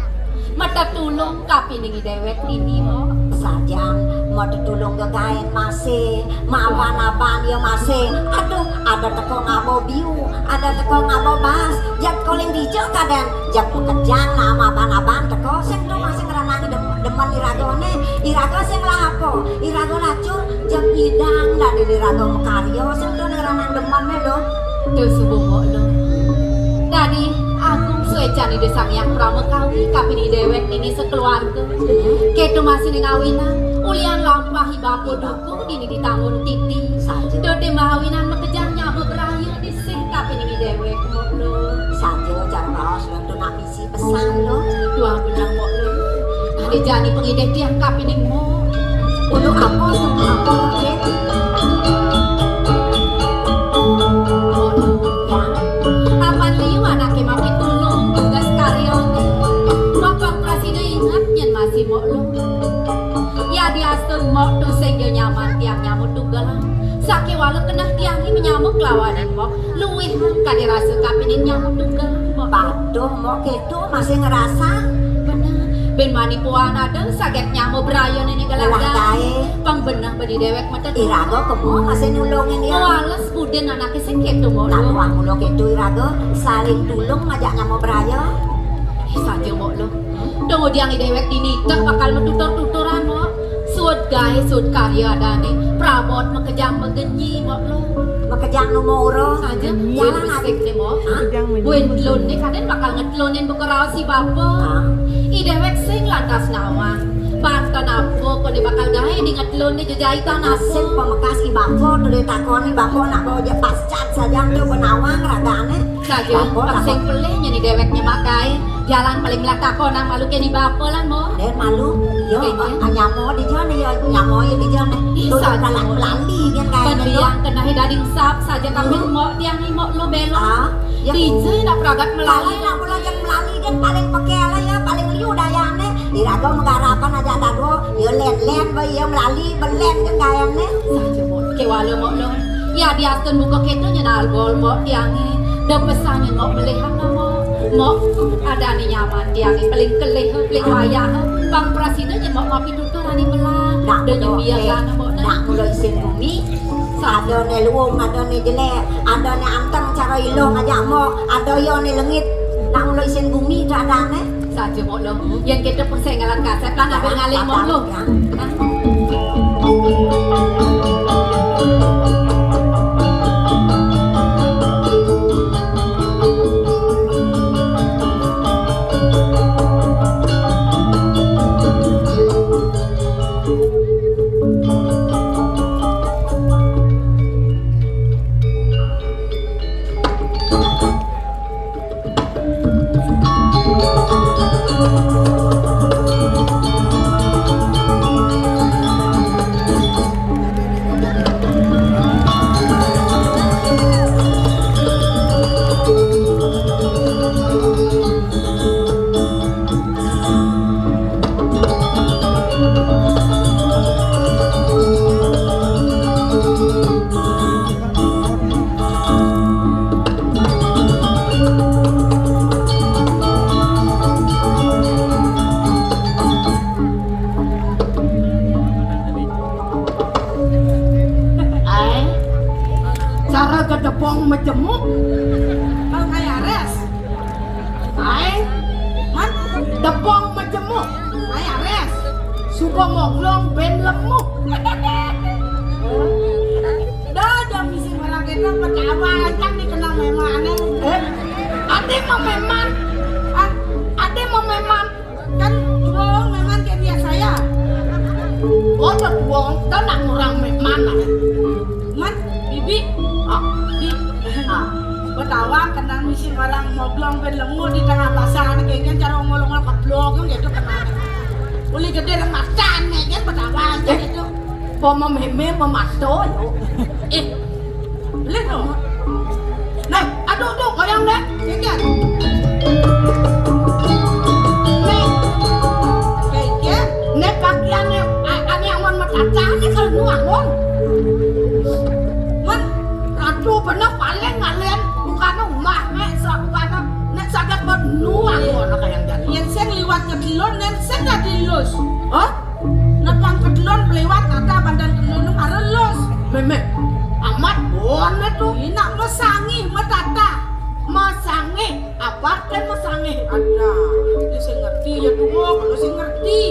Mata tulung kapi ningi dewek ini mo. Sajang mau ditulung gegain masih maban-aban ya masih. Aduh ada teko ngabo biu, ada teko ngabo bas. Jak koling dijo kaden jak mekejang nama ban-aban teko sing tuh masih ngeranangi demen iragone. Irago sing lapo, irago lacur jak idang dari irago mekaryo sing tuh ngeranang demennya lo. Tuh subuh mo lo. Tadi aku suecan di desang yang pramekawi kapini dewek ini sekeluarga. Ketu masih ning awinan ulian lampah ibapo duku dini ditangun titi. Dode mahawinan mekejang nyamu berayu di sing kapini dewek mo lo. Sajo jar raos lo tuh nak misi pesan lo. Dua benang mo lo. Ade jani pengidek tiang kapini mo. Untuk apa lo Jen? Apan liu anake mapi tulung tugas karyone. Bapak presiden ingat nyen masih mo lo. Ya diastung mo tu sehingga nyaman tiang nyamuk tugalan. Sake walau kena tiang ini menyamuk lawanan mo. Luwihan kadi rasa kapinin nyamuk tugalan mo. Paduh mau gitu masih ngerasa. Bener. Ben manipuan ada sakit nyamuk berayon ini Wah galaga. kae. Pang benah bedi dewek mata Irago kemu masih nulungin dia. Wales puden anaknya sing ketu mo Nak lo. uang mulo gitu Irago saling tulung ngajaknya mau beraya. Saja mo lo. Tunggu diang dewek dinita bakal metutur-tuturan mo. Sud gae sud karya adane. Prabot mekejang megenyi mo lo. Mekejang nu moro. Saja Jalan jalan asik nih mo. Buen lon nih kaden bakal ngetlonin bukerau si bapak. Idewek sing lantas nawang. Bantan apa kau bakal gawe di ngetlon nih jajahitan Nasib apa. pemekas ibako tuh takoni bako nak bawa dia pascat saja tuh penawang ragane. Saja pasing peleh nyeni deweknya makai. Jalan paling melata konang malu keni bapak lan mo. Den malu. Yo Kayaknya. nyamo di jone yo nyamo yo di jone. Tuh Bisa, kalak Mo. pelandi kan kayak Pendiang kena dading sap saja kami mo tiang ni mo lo belo. Ah, ya. Dijai nak pragat Melalui melalui. lah pula yang melalui kan paling pekela ya paling liu dayane. Irago menggarapan aja tado yo len bae yo melalui belen kan kayane. Saja mo kewala mo lo. Ya diasten buka keto nyenal gol mo tiangi. Dan pesannya mo melihat mo. Mo ada ni nyaman tiangi paling kelih paling wayah. Bang presiden yang mau ngopi tuturan ni melang. Nak Dan yang biasa mo na. nak mulai sin bumi. Ada ne luung, ada ne jelek, ada ne anteng cara ilong aja mo, ada yo ne lengit. Nak mulai sin bumi tak ada ne. Saja mo lo. Yang kita persengalan kaset lan ambil ngalih mo lo. tepong majemuk Kalau kayak res, ai man, tepong majemuk kayak res. suka moglong ben lemuk Dah jam misi orang kita percaya kan dikenal memangnya. ade mau meman Ah, ade mau meman kan tuang memang kayak biasa ya. oh tuang tao nak orang meman Man, bibi, ah bi, Betawa kenal misi orang moblong ben lemu di tengah pasar kayak kan cara ngolong-ngolong keblok kan gitu kenal. Uli gede remacan kan betawa aja gitu. Poma meme memato yo. Lihat dong. Nah, aduh tuh goyang deh. Kan? Nih, Kayak nih kakian nih, ane awan matata nih kalau nuangon. man, Aduh bener paling ngalian bukan rumah, nek sakit buat nuangon kayak jadi. yang saya liwat ke telon dan saya nggak dilus. Hah? Nepang ke telon lewat kata bandan telon ada los. Meme, amat bonnet tuh. Ini nak mesangi metata. Masange, apa kan masange? Ada, itu saya ngerti ya tuh kalau saya ngerti.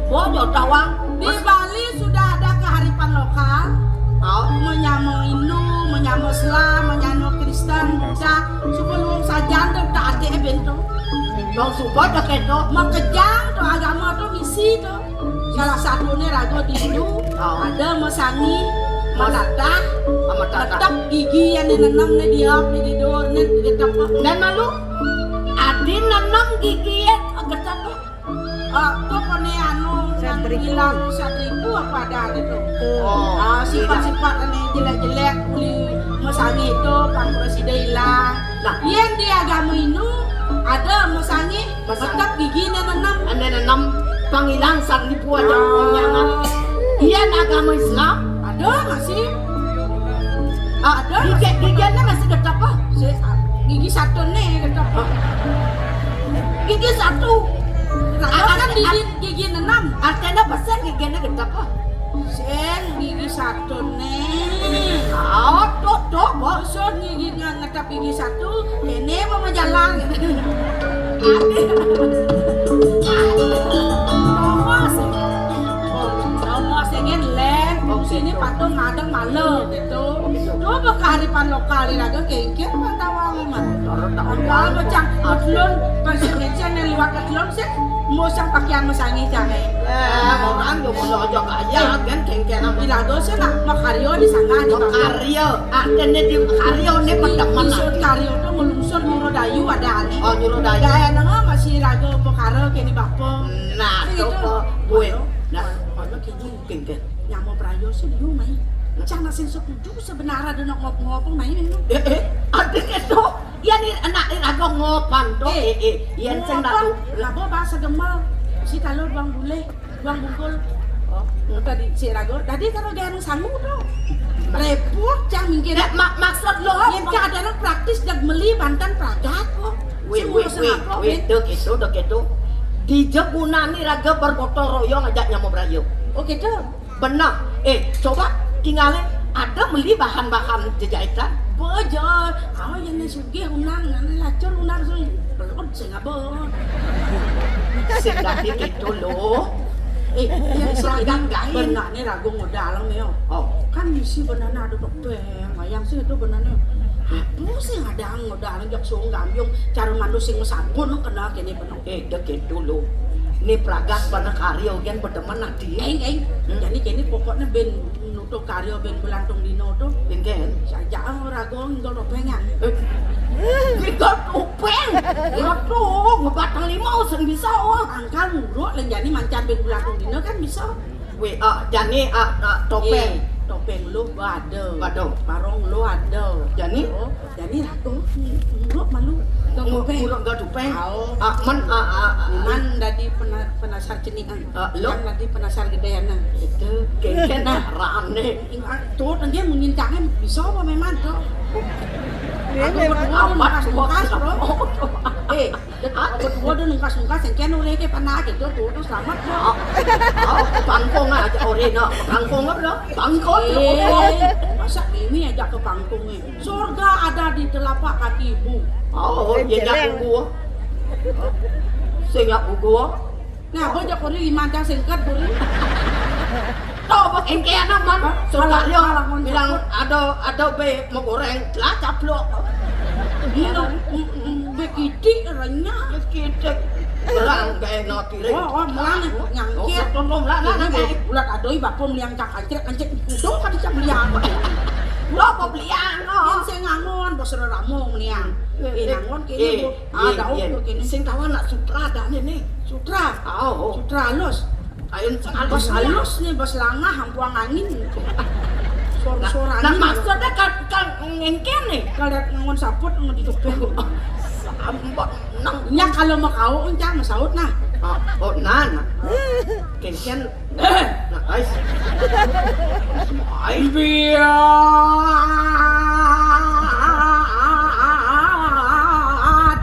Bodoh tawang. Di Bali sudah ada kearifan lokal. Oh, Menyamo Hindu, menyamo Islam, menyamo Kristen, Buddha. Sebelum saja tak ada bento. dong support dah keto. Makejang tuh agama tuh misi tuh. Salah satunya rago di Hindu. Ada mesangi, metata, Sama tata. tetap gigi yang dinenam nih dia, tidur nih tetap. Dan malu, adi nanam gigi ya, agak apa? Tuh kone anu yang bilang satripu apa ada itu. Oh, Sifat-sifat aneh jelek-jelek uli mesangi itu Pak Presiden hilang. Nah. Yang di agama Hindu ada mesangi tetap gigi nenenam. Anda nanam panggilan sarlipu aja penyangan. Iya agama Islam. Ada masih ada Gigiannya masih tetap apa? gigi satu nih tetap. Gigi satu. Nah, kan gigi nenam. Artinya besar gigiannya tetap apa? Sen gigi satu nih. Oh, tuh, Bosor gigi ngetap gigi satu, ini mau jalan. Nomor sengen len, sini patung ngadeng malu gitu. Coba kearifan lokal ini agak kayak pantauan man. Kalau macam ketelun, pasir kecil yang lewat ketelun sih, mau sang pakaian mesangi jangan. Orang tuh mau ojok aja kan kengkenan. Ilago sih nak makario di sana di Karyo, artinya di karyo ini pendaman. Maksud karyo tuh ngelungsur Nyurodayu ada aneh. Oh, nyuruh daya. Gaya nengah masih rago pekara kini bapo. Nah, Gitu. tuh gue. Nah, Ono kini kengken. nyamo prayo sih diu mai. Cana sen setuju sebenarnya ada nak ngop-ngop mai memang. Adik itu, ya nih anak ini agak ngopan tuh. Yang sen datu. Labo bahasa gemal. Si kalau bang bule, bang bungkul. Oh, tadi si rago. Tadi kalau gaya nang sanggup tuh. Repot cang mungkin. Maksud lo Yang ada orang praktis dan meli Banten Pragat kok. Wait, dek itu. Di Jebunan nih raga bergotong royong ajaknya mau berayu. Oke tuh. Benar. Coba tinggalin ada beli bahan-bahan jahitan. Bojol, kalau yang ni sugih unang, yang lacur unang sih belum sengabon. Sedati itu lo. Yang seragam gain. benar ni ragu modal lang niyo. Oh, Kan misi benar na ada dokter, mayang sih itu benar niyo. Apa sih ada modal lang jak sung gamyong cara manusia mesabun nung kena kini benar. dek itu lo. Ini pragat pada karyo yang berteman nanti. Jadi kini pokoknya ben nutup karyo ben belantung dino tuh. Dengan Saja ragu ngol dopengan. kita tupeng. Ya tuh ngebatang limau sen bisa oh. Angkal muruk lang jadi mancan ben belantung dino kan bisa. Jani topeng. Topeng lu ada. Waduh. Barong lu ada. Jani? Jadi ragu muruk malu. Topeng. Kurang gak tupeng. Tahu. Man Man dari penasar ceningan. Lo? Yang nanti penasar gedean nah. itu kengken rane. Tuh dan dia mengincakan bisa apa memang tuh. Aku berdua Amat nungkas bro. bro. Berdua udah nungkas yang kian oleh ke panah gitu tuh selamat bro. Pangkong aja ore Nak kangkung apa dah? Bangkot. Masa ini aja ke pangkungnya. Surga ada di telapak kaki ibu. Oh, dia nak gua. Saya nak gua. Nah, boleh kau ni manca singkat boleh. Tahu apa engkau nak man? Surga dia bilang ada be mau goreng lah caplok. Ini begitu renyah. Begitu. Berang kayak noti. Oh, melang nyangkit. Lah. Bulat adoi bapom liang cak kancek udung kan dicak liang. Lo apa beliang lo? Yang saya ngangon bos ramong liang. Ngangon kini ada ukur kini. Sing kawan nak sutra dah ni. Sutra. Oh. Sutra halus. Ayon Bos halus nih bos langah hampuang angin. Suara angin. Nah maksudnya kan ngengken nih. Kalau ngangon saput ngangon ditupeng. Sambot nang. Nya kalau mau kau encang masaut nah. Oh nana. Ngengken. Nah guys. Ay Biar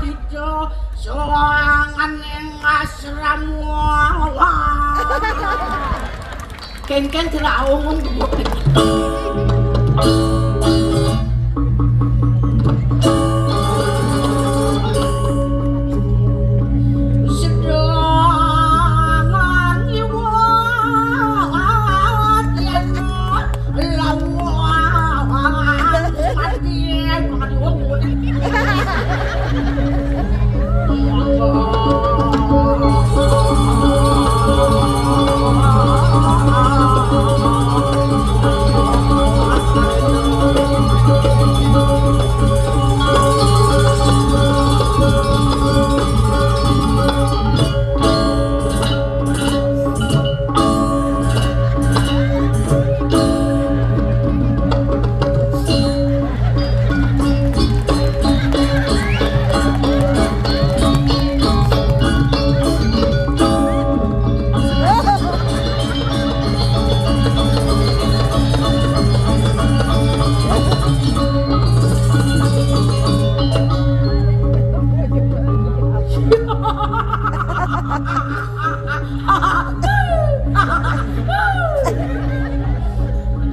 dijo soangan yang asram wala. Ken teraung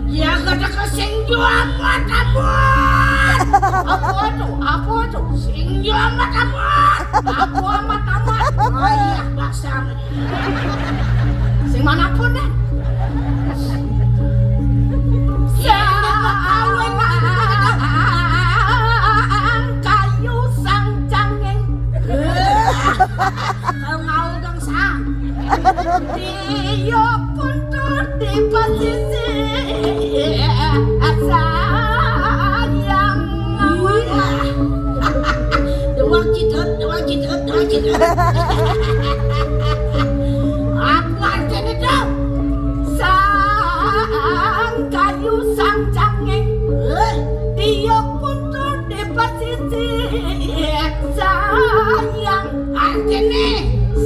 ya kada kesingju amat amat. Apa tu? Singju amat amat. Aku amat. Ayah basang. sing manapun deh. Kayu sang cangeng. Ngau gang sang. Dia pun tur di posisi sayang. Dua kita. Aku aja ni dah. Sang kayu sang cangeng. Dia pun tur di posisi sayang. Aja ni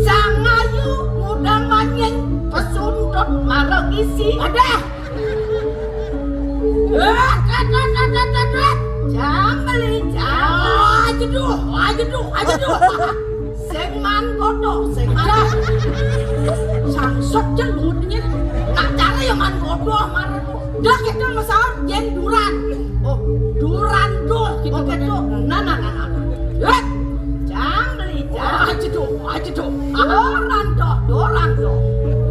sang ayu muda manyeng pesundut marang isi ada. Jangan beli aja duh. Sing man godok, sing man. Sangsot jelutnya. Nak cara yang man godok marah tu. Dah kita masalah jen duran. Oh, Duran tuh kita oh betul. Nah. Jangan beli, aja tuh. Doran doh.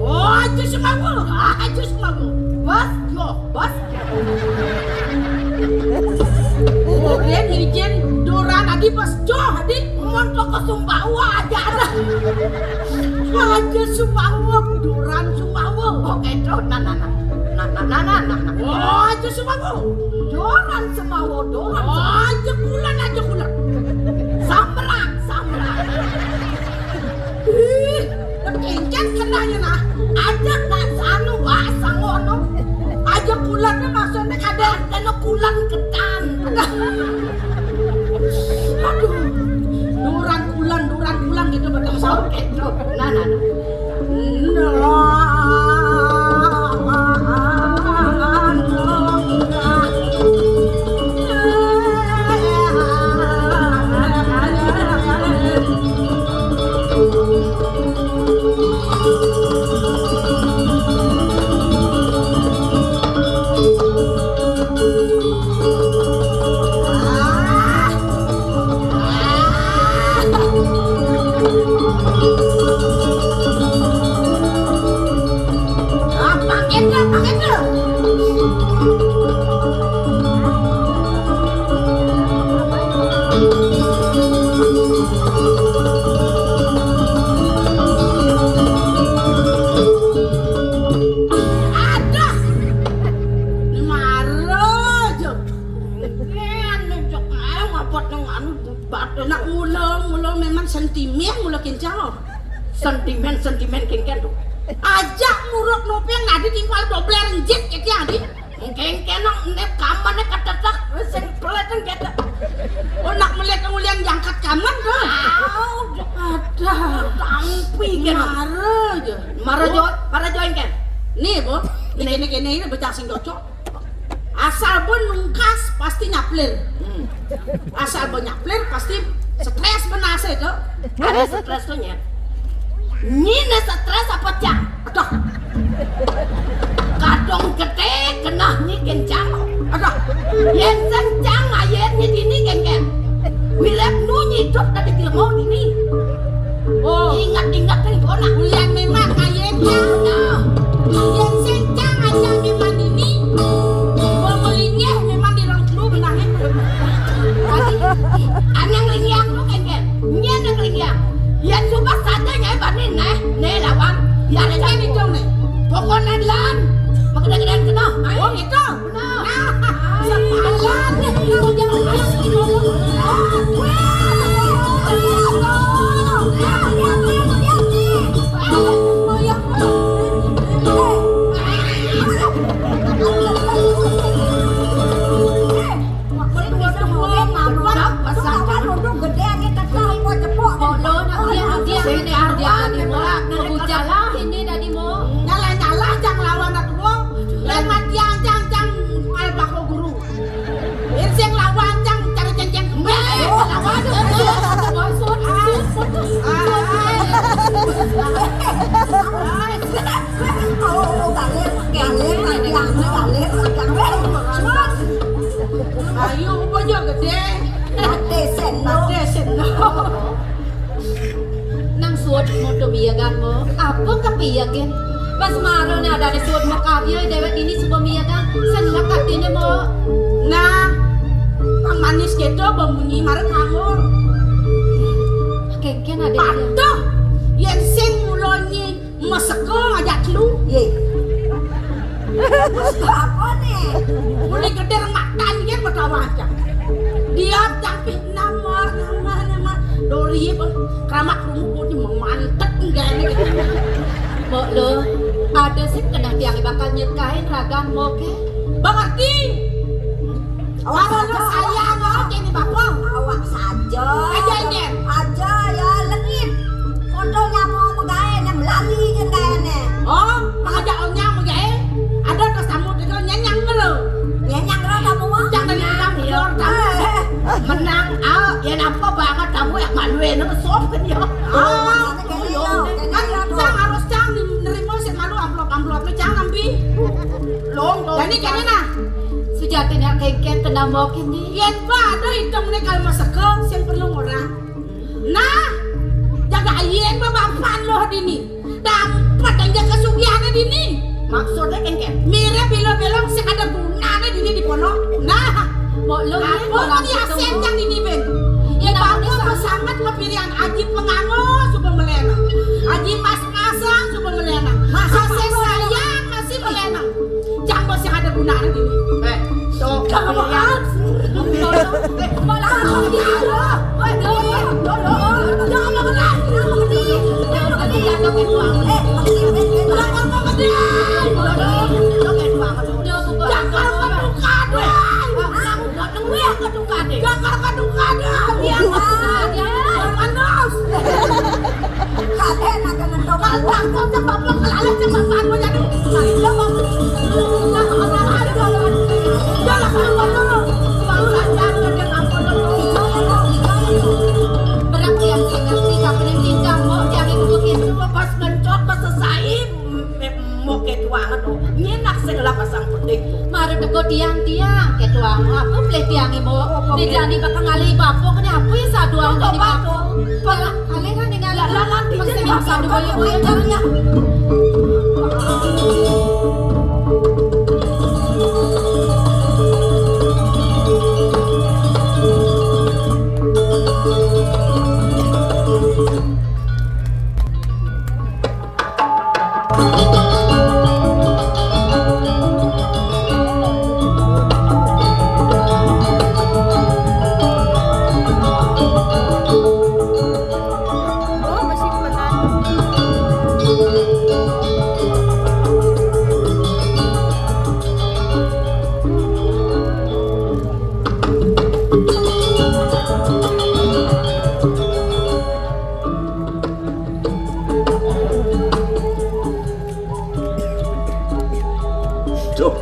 Oh, aja semanggu. Bos. Kemudian izin duran adi pas adi Montok ke Sumbawa aja ada. aja Sumbawa duran Sumbawa. Oke, nah. Oh, aja Sumbawa. Doran Sumbawa. Oh, aja bulan. Samrak. Kencang kenanya nah. Ada nak sanu bahasa ngono. Aja bulannya maksudnya Ada bulan ketan. aduh. Duran bulan gitu betul sahur. Oke, nah. jauh. Sentimen kengken tuh. Ajak muruk nopeng nadi timpal double renjit kayak adi. Kengken nang nep kaman nek ketetak sing peleten kita. Oh nak melihat kemuliaan jangkat kaman tuh. Ada tampi kan. Mara jo kan. Nih bu, ini becak sing cocok. Asal pun nungkas pasti nyaplir. Asal pun nyaplir pasti stres benase tuh. Ada stres tuh nya. Nyine stres apa cang? Aduh. Kadong gede kena ni kencang. Aduh. Yen sencang ayatnya dini kengken. Wilap nunyi hidup tadi mau dini. Oh, ingat kan kau nak kuliah memang ayatnya. Yen sencang aja memang dini. Pembelinya memang di rong dulu benangnya. Anang lingyang tu kengken. Nyen lingyang. Yen suka saja nyai banin nih lawan. Biar aja ni jom nih. Pokoknya lan. Maganda-ganda kena. Oh gitu. Nah. Sepalan. Kau jangan ayo bojo gede. Desen Nang suot mo to biyagan mo. Apa kapiyakin? Pas maro na ada suot mo kabya dewek ini suba biyagan. Senlak katine mo. Nah, pang manis gitu bemunyi marek anggur. Kengken ada Patuh. Yen sing mulonyi meseko ngajak lu. Ye. Apa nih? Muli gede makan dia bertawa aja. Dia tapi nama Dori pun keramat rumputnya memantek enggak ini. Mo lo, ada sih kena tiang bakal nyekain ragam mo ke? Mengerti? Awak sayang awak ini bapak. Awak saja. Aja ini. Aja ya lengit. Fotonya mau megawe yang melali kan kayaknya. Oh, mengajak orangnya megawe. Ada tas tamu itu nyanyi lo. Nyanyi lo kamu mau? Jangan menang biar kamu menang. Ya apa banget kamu yang maluin itu soft kan ya. Kan harus cang nerima sih malu amplop cang ambil. Long. Jadi kayaknya nah. Sejatinya kengken kena mo kini. Yen ada hitam nih kalau masakan yang perlu orang. Nah, jaga yen bapak lo dini. Dapat dan jaga sugihannya dini. Maksudnya kengken. Mirip belok-belok sih ada gunanya dini di pondok. Nah, mo lo apa dia senjang dini ben. Ya bapak sangat kepilihan Aji Pengango supaya melena. Aji Mas-Masang supaya melena. Masa sayang masih melena. Jangan sih ada gunanya dini. Jangan makan. Malah dia. Mari teko tiang-tiang ke tuang aku boleh tiangi mo di jani bakal ngali bapo kan apa ya saduan di bapo pala kalian kan dengan lalan di jani sadu boleh caranya hidup.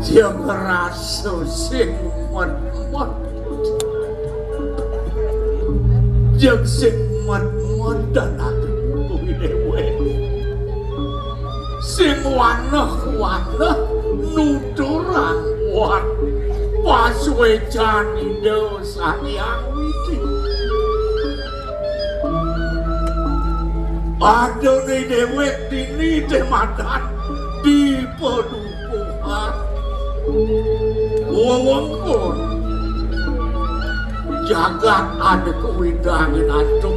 Dia ngerasa sing mat-mat, yang sing mat-mat dan aku kuwi dhewe. Sing waneh-waneh nuturang wat paswe jani dosa yang widi. Adone dewek dini demadan di pedukuhan wewengkon jagat ada kewidangin aduk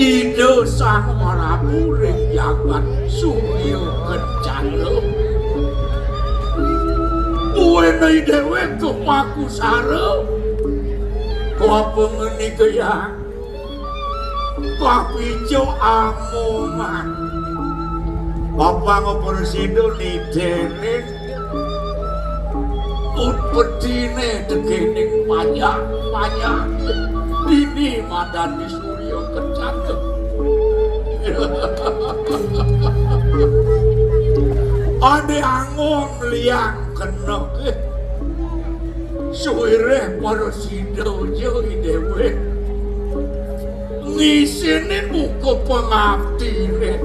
ide sang maraburing jagat suryo kencana uwenai dewek kemaku sare kua pengeni kaya papijo amongan apa ngoperasido ni denin utpetine dekening panjang dini madan di suryo kencana ade angon liang kenok suire parasido jo idewe ngisinin buku pengaktire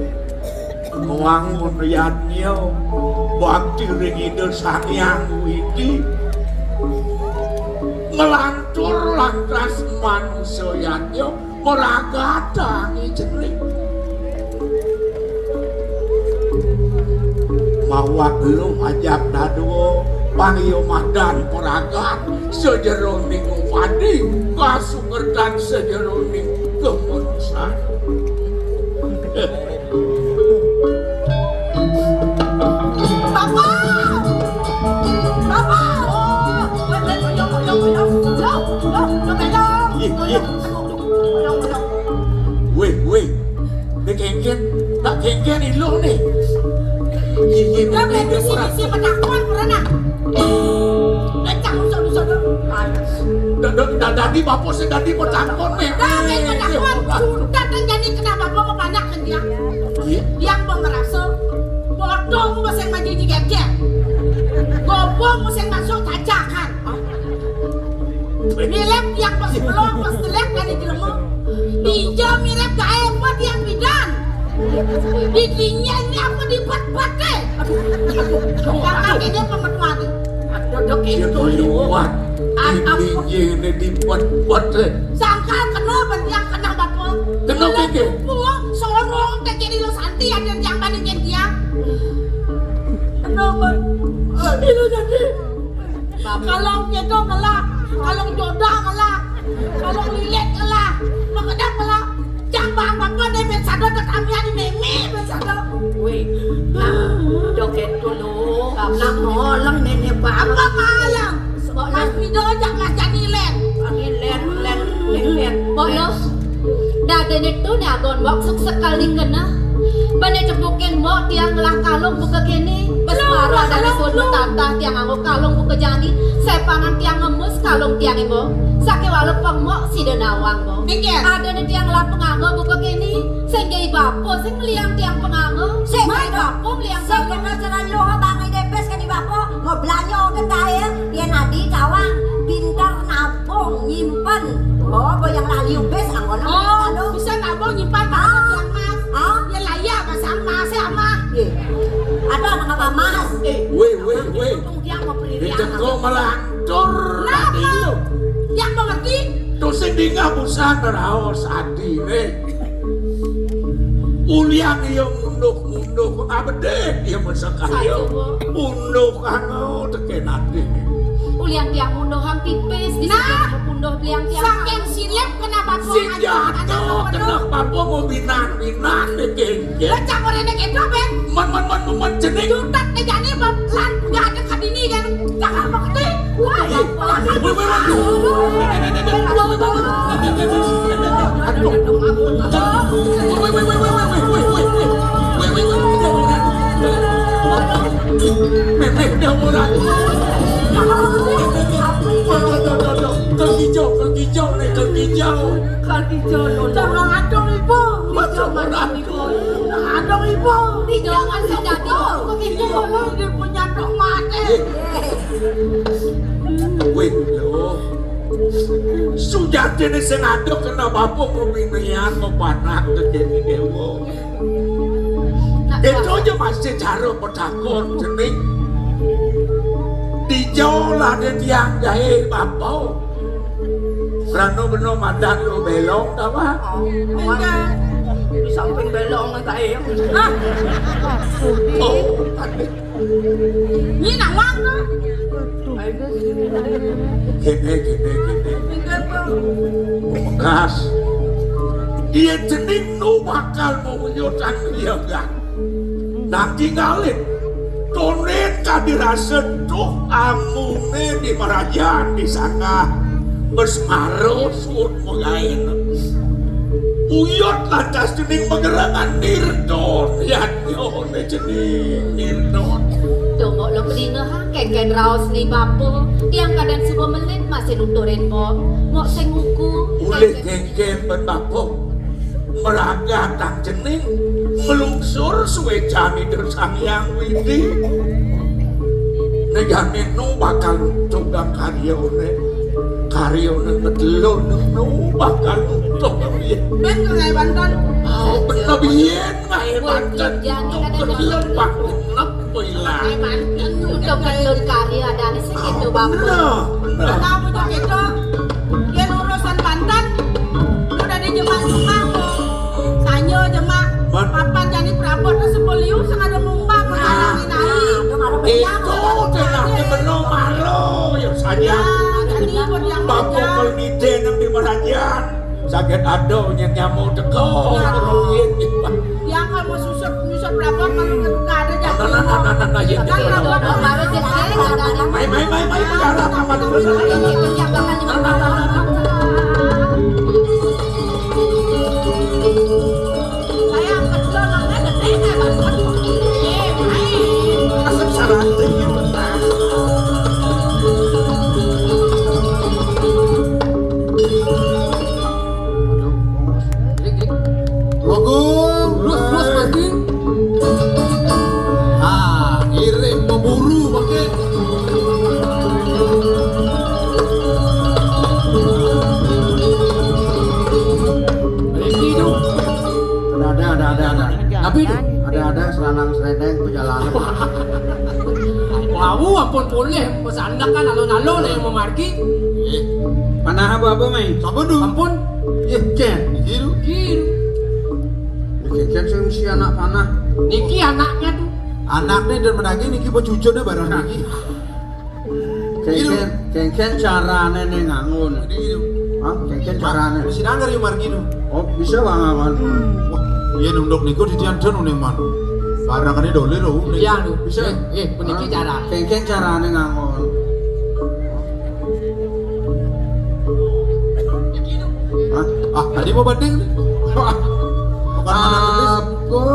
wangun yanyo bakti ringido sanyang widi melantur lantas manusia yanyo meragadangi jenik mawak lu ajak dado pangyo madan peragat sejeroning upadi kasugerdan sejeroning kemensan. Weh, dia kengken, tak kengken ilo nih. Kau beli sini pendakuan pernah. Lecang usah. Dadi bapak sedadi pendakuan nih. Kami pendakuan sudah terjadi kenapa bapak banyak kan dia? Yang merasa bodoh masing maju jigek. Gobong masing masuk cacakan. Mirip yang pas belum pas telek dari jelemu. Ninja mirip gae buat yang bidan. Didinya ini apa dibuat-buat deh. Karena ini pemenuhan. Dodok itu liwat. Didinya ini dibuat-buat deh. Sangka kenapa yang kena bapak? Kenapa ini? Sorong tak jadi lo santi ada yang bandingin dia. Kenapa? Itu jadi. Kalau nyedo ngelak, kalau jodoh ngelak, kalau lilit ngelak, mengedak ngelak. Jambang bapak deh besado tetangga di meme besado. Wih, joget dulu. Nak nolong nenek bapak malam. Mas video jangan jadi len. Len. Boyos, daden itu nyagon maksud sekali kena. Bane cepukin mo tiang lah kalung buka kini. Besmara dari sunu tata tiang anggo kalung buka jani. Sepangan tiang ngemus kalung tiang imo. Sake walau pemok si denawang mo. Ada nih tiang lah penganggo buka kini. Senjai bapo sing liang tiang penganggo. Mai bapo liang sing kena jalan lo bangai depes kan di bapo. Mau belanja kendaya dia nadi cawang pintar nabung nyimpen. Oh, boyang lali ubes anggono. Oh, bisa nabung nyimpan yang mas. Ya layak pasang mas sama. Ada anak mas. Weh. Dia mau beri Itu kau melantur. Yang mengerti? Terus ini nggak bisa neraos hati nih. Ulian yang unduk abdeh dia mesakayo. Unduk anu teken hati. Ulian tiang mundoh hang tipis di sini mundoh tiang saking silep kenapa si jatuh kena papo mau binan nih lecak orang ini gitu ben man jenik jutat nih jadi lan gak ada kadini kan jangan mengerti Jangan Dia punya dok mati. Wih lo, sudah jenis yang ada kena bapak pemilihan mempanak terjadi dewa. Itu aja masih cara petakut jenis. Dijauh lah dia tiang jahil bapak. Karena benar madan lo belok apa? Di samping belong tak ya. Oh, Ini nak wang tu. gini. Bekas. Dia jenis nu bakal mewujudkan dia kan. Nak tinggalin. Tonen kadirasa tuh amune di Merajaan di sana. Bersmaruh sud mengain. Uyot lantas jenis menggerakkan Nirdon. Yadnya oleh jenis Nirdon. Tunggu lo pelina ha, keken raus ni bapa. Tiang kadang suka melit masih nuturin mo. Mo senguku. Oleh keken berbapa. Meraga tak jenis. Melungsur suwe jani dersang yang widi. Neganin nu bakal coba karyone ngedelon nu bakal nutup dia. Betul ya Banten. Oh bener bien ngai Banten. Ngedelon bak genep bilang. Udah kelun karya dari segitu bapa. Kamu tu kita. Dia urusan Banten. Udah di jemaah rumah. Sanyo jemaah. Papan jadi perabot sebeliu sengaja mumbang mengalami naik. Itu tenangnya bener malu yang saja. Bapak kelnite nang di Merajaan. Sakit ado yang nyamu teko. Yang kalau susut perabot kalau nggak ada jatuh. Mai bicara apa dulu. Asal syarat ini benar. Terus Martin. Ngirim memburu Martin. Ada. Tapi tu, Ada seranang serendeng perjalanan. wow, ampun boleh. Pesandak kan alun-alun yang memarki. Panah apa mai? Sampun tu. Ampun, Ken. Gitu. kiru. Ken sing si anak panah. Niki anaknya tu. Anaknya dan menagi niki bejujurnya barang niki. Ken carane ning ngangun. Gitu. Hah? Ken carane. Mesti nanggar yuk margi tu. Oh, bisa Bang Aman. Wah, iya nunduk niku di tiang jan uning man. Barang ini dole lo. Ya tu. Bisa. Peniki cara. Ken carane ngangun. Hah? Tadi mau banding nih. Bukan mana tulis. Aku.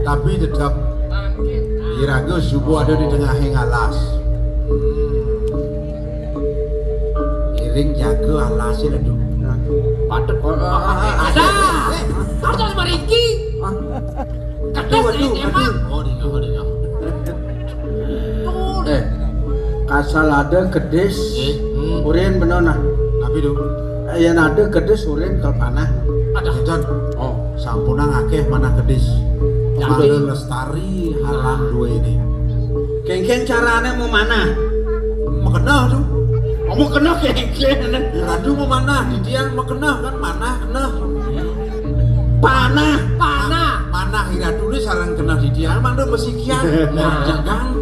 Tapi tetap Iraga subuh ada di tengah alas. Iring jaga alasnya dah tu. Patut. Ada. Ada meriki. Kedas ni emang. Oh, dengar. Asal ada kedis. Urin bener nah. Tapi tu, Yang ada kedis urin ke panah. Ada. Jan. Oh, sampunang akeh mana kedis. Yang lestari halang dua ini. Ken carane mau mana? Mau kena tu. Mau kena ken. Radu mau mana? Di tiang mau kena kan mana kena. Panah. Mana iradu ni sarang kena di tiang. Mana mesti kian. Jangan.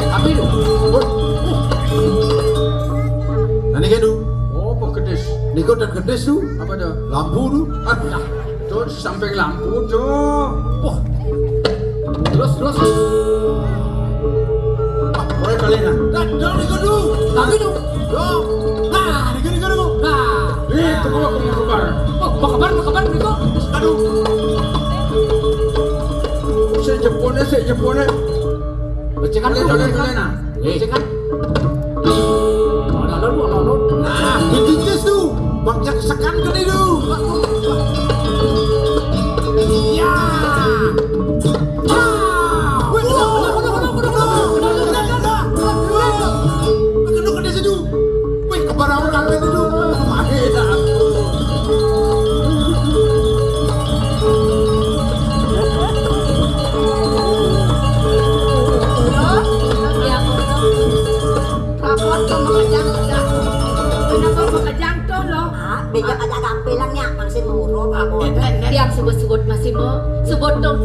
Tapi tu. Nanti kan tu. Oh, kok kedis. Niko dan kedis tu. Apa dah? Lampu tu. Tuh sampai lampu tuh. Wah. Terus. Boleh kali nah. Jangan niko tu. Tapi tu. Nah, niko tu. Nih, tunggu aku mau keluar. Oh, mau kabar Niko. Aduh. Saya Jepone. Becekan tu. Kali nah. Becekan. Lalu. Nah, bintis tu. Bangcak sekan ke ni tu. Tiang sebut-sebut masih mau sebut dong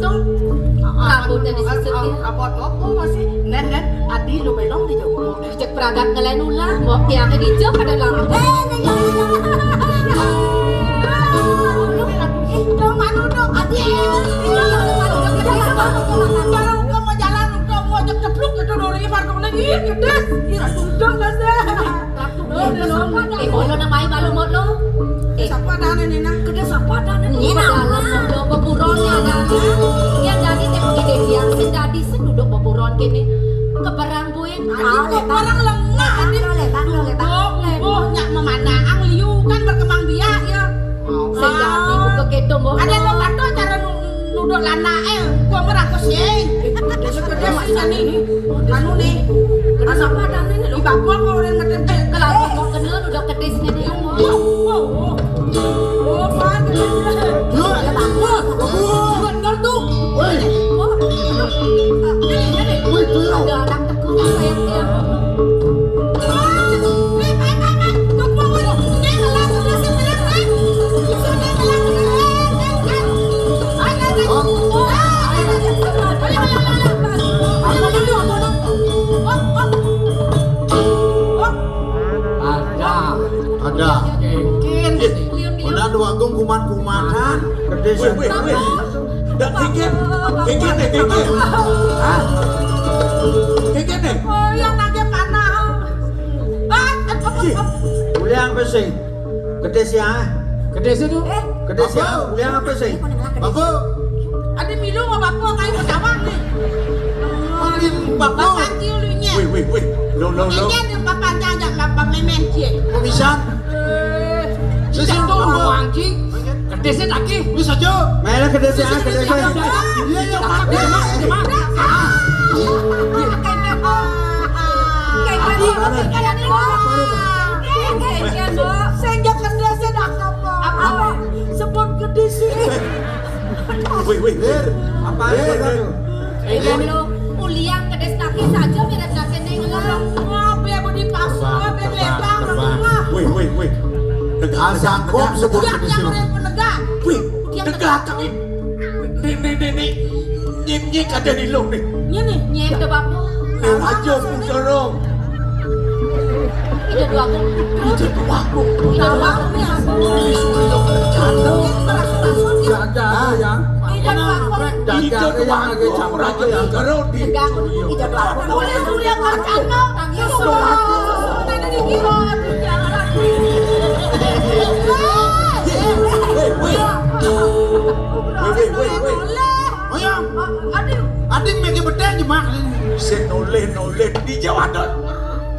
rambutnya disisir dia. Rambut apa masih? Nen adi lu belong di Jawa. Cek peragat ngelain ulah mau tiangnya dijauh pada larang. Dong manuduk adi. Kalau kamu jalan kamu ajak cepluk itu dori farkong lagi kedes. Dong kasih. Mau lo namai malu mau lo. Siapa dah nena? Kedes apa dah ini dalam lo beburonnya dah. Yang jadi tepuk ide tiang sedadi seduduk beburon kini. Keperang buin. Orang lengah adi. Oh, nyak memanah ang liu kan berkembang biak ya. Sedadi buka keto mau. Ada lo kata cara nuduk lana gua merakos ye. Kedes ini anu nih. Kedes apa dah ini lo. Di bawah kau orang macam Kalau mau kenal udah kedesnya dia mau. Oh, pan. Benar tuh. Ada anak tekuk sayang dia. Ada. Udah dua gong kuman-kumanan. Gede sih. Dan keket deh. Keket deh. Oh, yang nage panah. Uliang apa sih? Gede sih ah. Gede sih tuh. Gede sih ah. Uliang apa sih? Bapak. Ada milu sama bapak kayak kecawang nih. Bapak ciulunya. Wih. Lo. Ini ada bapak jangan bapak memen cie. Komisan. Sesing tuh mau anjing. Gede sih lagi. Bisa jo. Mana gede sih ah. Gede sih. Iya Senjak gede sih dah apa? Sebut gede sih. Wih. Apa itu? Iya lo, uliang kedes kaki saja mirip kaki nenglang. Wah, biar budi pasar, biar lebang, rumah. Wih. Tegak Sangkop sebut Yang gede sih. orang penegak. Wih, tegak kaki. Nih. Nyik ada di lo nih. Ini Nyek ke bapu. Aja pun dorong. Itu dua aku. Itu aku. Itu dua aku nih. Jaga yang Itu dua aku. Raja yang garut di. Tegang. Itu dua aku. boleh sulia kacana. Itu aku. Tadi dikira jangan. Wih. Ayo. Aduh. Adik mege beden jemak. Noleh di Jawa Dot.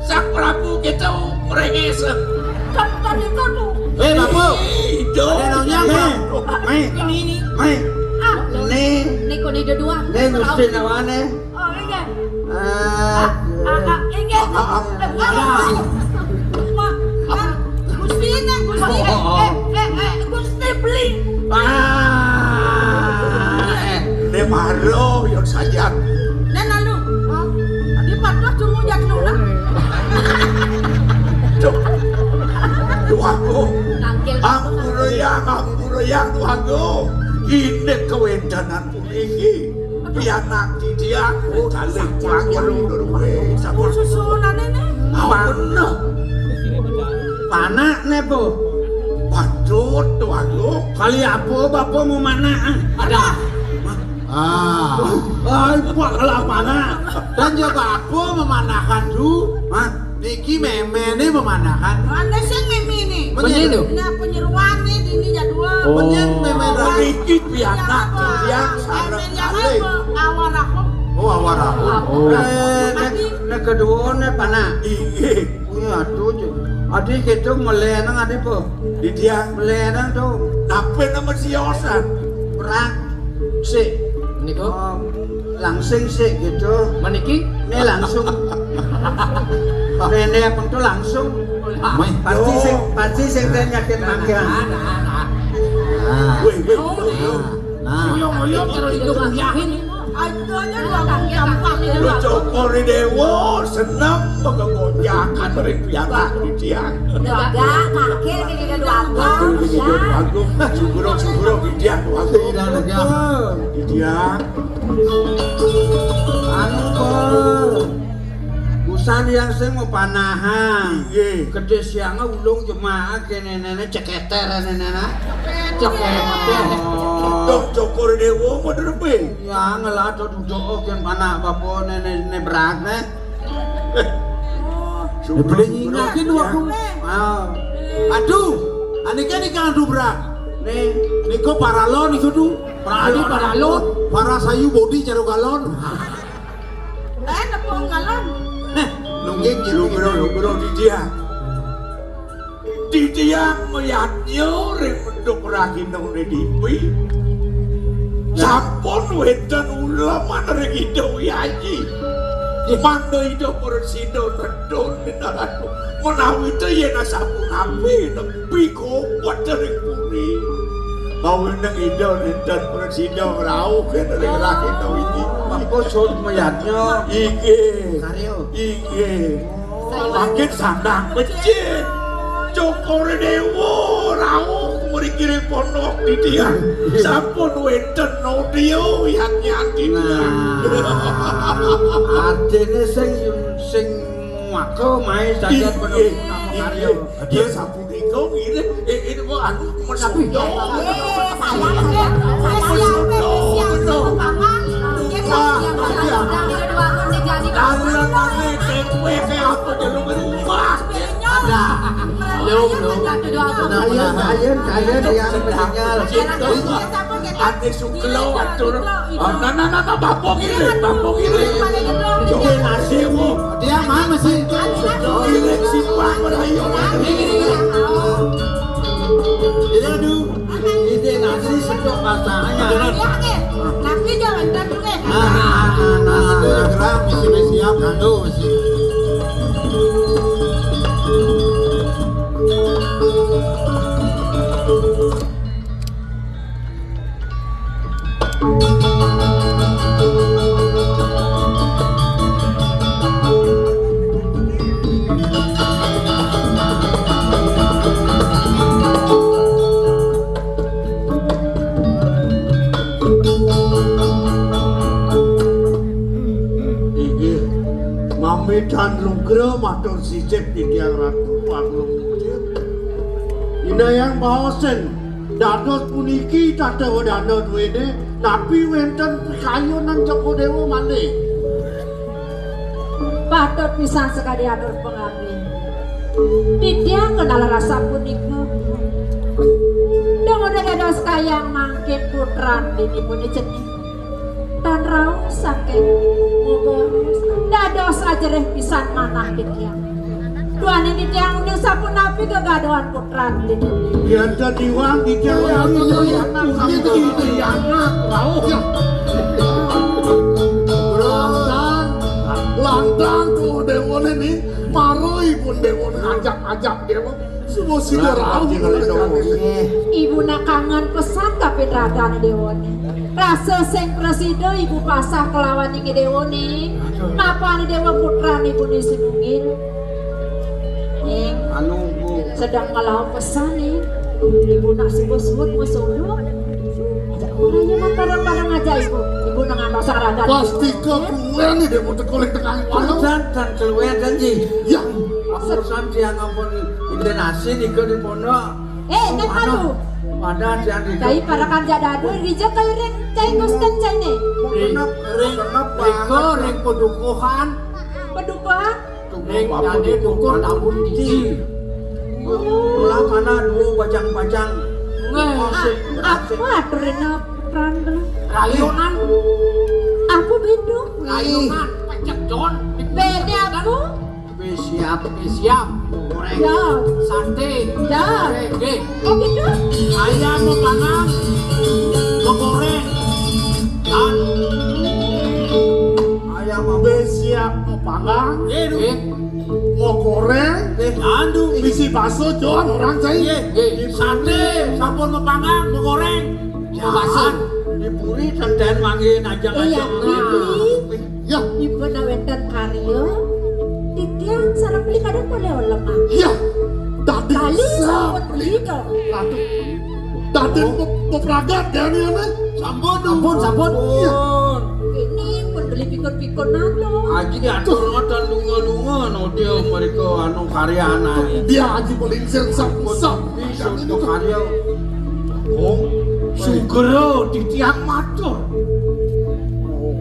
Sang Prabu kita merenges. Tadi kan tuh. Bapak. Itu. Ada nanya nih. Ini. Mai. Nih. Nih kau nih dua. Nih mesti nawane. Oh, ini. Gusti beli. Ne maro yang sayang. Dan lalu, di patah cuma jatuh lah. Tuaku. Nangkil. Ampuro yang tuaku. Ini kewendanan puniki. Pianak di dia. Kali pulang nyeluruh. Sabun Susunan ini. Mana? Panak nih bu. Waduh, tuaku. Kali apa bapak mau mana? Ada. Ay, buat kalau panak. Dan juga aku memanahkan du. Niki meme ini memanahkan. Anda sih mimi ini. Menyeru. Nah penyeruan nih di ini jadwal. Menyen meme dari. Sedikit pianak di dia. Sarang kali. Awal aku. Oh awal aku. Nek kedua nih panak. Iya. Aduh, adik itu melenang adik bu. Di dia. Melenang tuh. Apa nama siosan? Perak sih. Niko, Langsing sih gitu. maniki, Ini langsung. Rene pun tuh langsung. Pasti sing dan yakin mangga. Wih. Nah. Oyong kalau itu yahin. Adonya gampang Lu Joko Dewo seneng mengojakan dari piala di tiang. Enggak, kakil gini dan wago. Suguro di tiang wago. Di tiang. Anu usan yang sing mau panahan. Gede siangnya ulung jemaah kene nenek ceketer nenek. Ceketer. Dok Joko Dewo mau derbe. Ya ngelah duduk yang panah bapo nenek berat ne. Beli nyingakin waktu. Aduh, anika nikah aduh berat. Nih, niko paralon niko tuh. Paralon. Para sayu body caro galon. nepong galon. Nungging lugro di tiang. Di tiang melihatnya ring menduk rakin nang dipi. Sampun wedan ulama ring hidup yaji. Mando hidup persido terdon denaratu. Menawi itu ya nasabun api nepi kuat dari puri. Kau nang hidup dan persido rauh ke dari rakin nang ini. Aku sud melihatnya. Ike. Makin sandang becet. Joko Dewo rauh merikirim pondok di tiang. Sampun wedan no dio yat-yati. Artinya sing wako main saja penuh Mario. Dia sampun iko ini mau anu menapi. Ate suklo atur. Nana bapok ini. Joki nasi mo. Dia mana sih? Joki simpang merayu. Ini aduh. Ini nasi sedok pasangannya. Tapi jangan dulu deh. Nah, gerak mesti siap aduh sih. Mami dan Lugro matur sicip di tiang ratu waglung mucil. Ina yang baosen dados puniki tata wadana duwene tapi wenten kayunan Joko Dewo malih. Patut pisan sekali atur pengabdi. Dia kenal rasa punika. Dong udah dados kayang mangkin putran dini puni cening. Dan raung saking ngogorus dados ajereh pisan manah di tiang. Tuan ini tiang udah sapu napi kegaduhan putran di dunia. Yang jadi wang di tiang ratu ini anak raung. Lantang tuh Dewo ini maroi pun Dewo ajak Dewo semua sudah rauh. Ibu nak kangen pesan tapi dragan Dewone. Rasa sing presido ibu pasah kelawan ini Dewone. Napa ni Dewa putra ni ibu disenungin? Ning, Anu bu. sedang malah pesan nih. Ibu nak sebut-sebut musuh. Orangnya nak barang-barang aja ibu. Ibu dengan dosa raga. Pasti keluar nih Dewo tekulik tengah walau. Dan keluar janji. Ya. Urusan dia ngampun ide nasi niko di pondok. Nek aduh. Pada dia di. Kai para kerja dadu rija kai reng cai gusten cai ne. Ring pedukuhan. Pedukuhan. Ring jadi dukun tabun di. Ulah kana dua bajang-bajang. Apa aturina peran belum? Rayunan. Aku bidung. Rayunan pecek John. Beda aku. Siap. Goreng. Ya. Sate. Ya. Oke. Oh gitu. Ayam mau panggang. Mau goreng. Dan Ayam siap mau panggang, mau goreng, Aduh. bisi bakso John orang saya. Sate, sampun mau panggang, mau goreng. Mau basan. dipuri dan mangin aja Iya, Bibi. Ya, Ibu nawenten karya. Titian sarang beli kadang boleh lemah. ya. Tadi Kali sahabat beli dong. Tadi pepragat ya nih aneh. Sampun. Iya. Ini pun beli pikir-pikir nado. Aji atur ngoten lunga-lunga no dia mereka anu karya anak. Dia aja paling sensap. Untuk karya. Oh, sugero di tiang matur.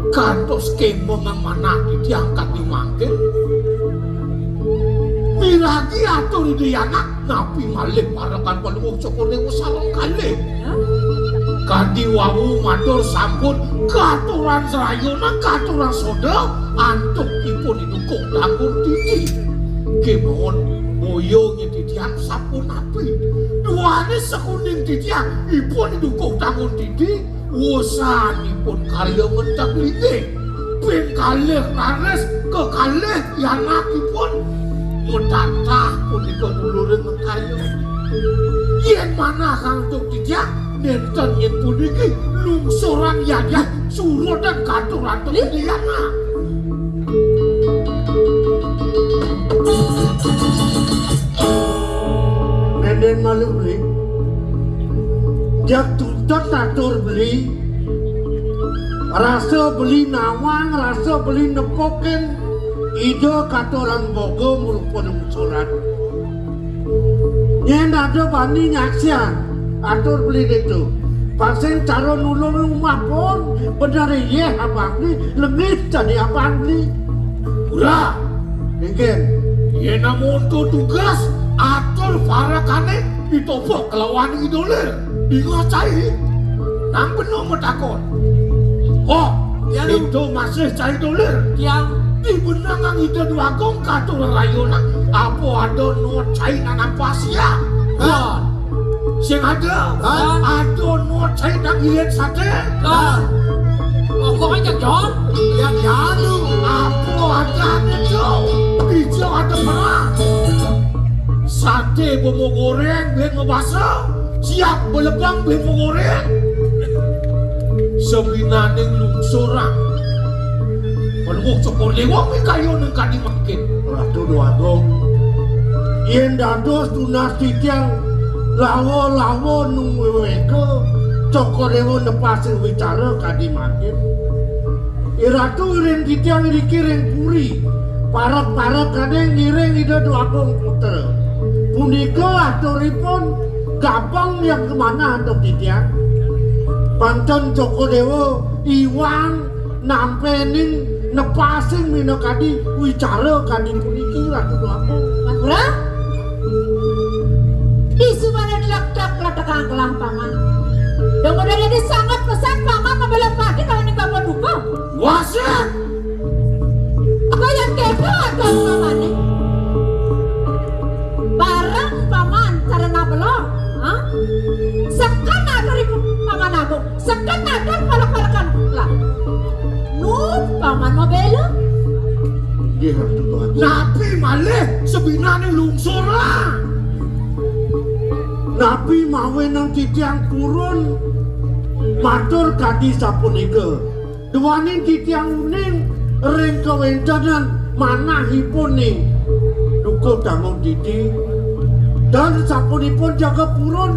Kantos kemo mana diangkat di mangkil. Miragi atur di anak napi malih parakan palung cokone usalang kalih. Kadi wawu matur sampun katuran serayona katuran soda antuk ipun didukung tanggung titi. Kemon boyo nyeditian sampun api. Duane sekuning titian ipun didukung tanggung titi. Usanipun karya mentak lidi. Ben kalih lares ke kalih yanakipun. Mudatah punika duluring karya. Yen mana kang tuk titian nenten yen puniki lungsuran yayah suruh dan katuran tuk titiana. Nenden malu beli. Jak tuntut atur beli. Rasa beli nawang, rasa beli nepoken. Ide katoran bogo merupun surat. Nyen ada bani nyaksian. Atur beli itu. Pasien cara nulung rumah pun. Benar iya abang ni. Lengit tadi abang ni. Udah, Mungkin. ya namun tu tugas atur farakane ditopok kelawan idoler dingocai nang penuh metakon. Oh, Ya, itu masih cai doler. Yang Di benangan ide duagong katur rayona apa ada no cai nang pasia. kan, Sing ada, ada no cai nang ilet sate. kan. Kok aja John? Yang lalu apa ada itu? Hijau ada merah. Sate bomo goreng ben ngebasa. Siap belebang ben goreng. Sebinaning lungsurang. Kalau cokor lewang kayo nang kadi makin. Ratu Duagong. Yen dados dunasti tiang lawo-lawo nung weweke cokorewo nepasin wicara kadi makin. Iratu iring kitiang irikiring puri. Parek-parek kadang ngiring ide Duagong puter. Punika aturipun gampang yang kemana untuk kitiang. Pancen Cokodewo iwang nampening nepasin mino kadi wicara kadi puniki Ratu Duagong. Manura? Isu mana dilak-lak kelang paman. Dan kemudian ini sangat pesan paman membela pagi kalau ini bapak duka. Wasit! Apa yang kepo atau paman nih? Bareng paman cara nabelong, ha? Sekan ada ribu paman aku, sekan ada palak-palakan lah. Paman mau bela? Dia Ratu Duagong. Nabi malih sebinane lungsur lah. Nabi mawe nang titiang turun matur kadi sapunika. Duaning titiang uning ring kewentanan manahipun ning duka dangun titi. Dan sapunipun jaga purun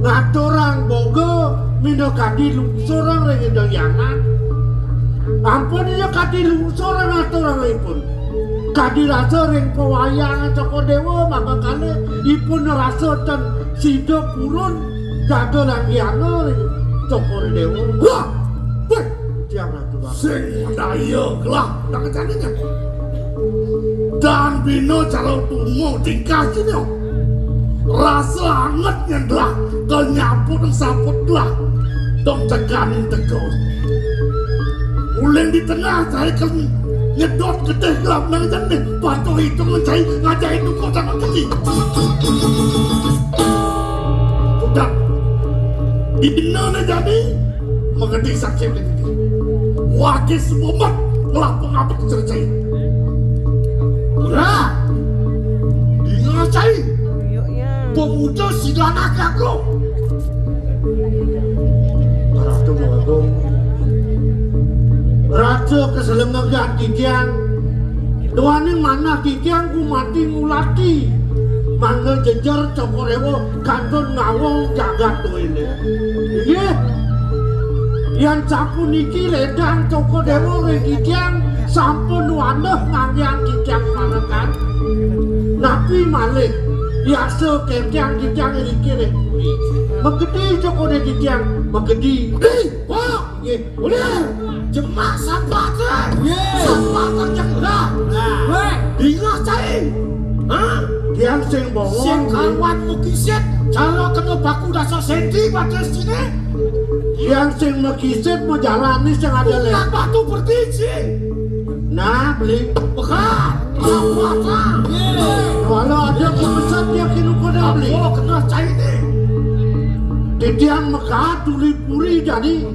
ngaturang boga mina kadi lungsurang ring edang yangan. Ampun iya kadi lungsurang ngaturangipun. Kadi rasa ring pewayang Cokodewo maka kali ipun rasa ten sida purun jaga lagi ana Cokodewo. Wah! Wah! Tiang Ratu Duagong. Sing daya gelah nang jadinya. Dan bino calo tungo tingkah sini. Rasa anget nyendah kenyaput saput lah. Dong teganin tegos. Uleng di tengah saya kan nyedot gede gelap nang jane batu itu mencai ngajai duko sama kecil. Sudah dina jadi mengerti saksi ini. Wakil semua ngelapung apa kecercai. Udah ngajai pemuda sidana gago. Ratu Duagong. selengegan kikian. Doaning mana kikian ku mati ngulati. Mangga jejer cokorewo kantun ngawong jagat tuh ini. Iya. Yang capu niki ledang cokorewo kikian sampun waneh ngangyan kikian manakan. Napi malik. Biasa kikian ini kiri. Megedi cokore kikian. Megedi. Wah. Udah. Jemak sampatan. Sampatan janglah. Ingat cai. Hah? Yang sing bawa sing kawan mukisit kalau kena baku dasar senti pada sini yang sing mukisit menjalani sing ada leh batu berdiji nah beli bukan apa kalau ada kebesar dia kena pada beli kena cai ni titian Mekah tuli puri jadi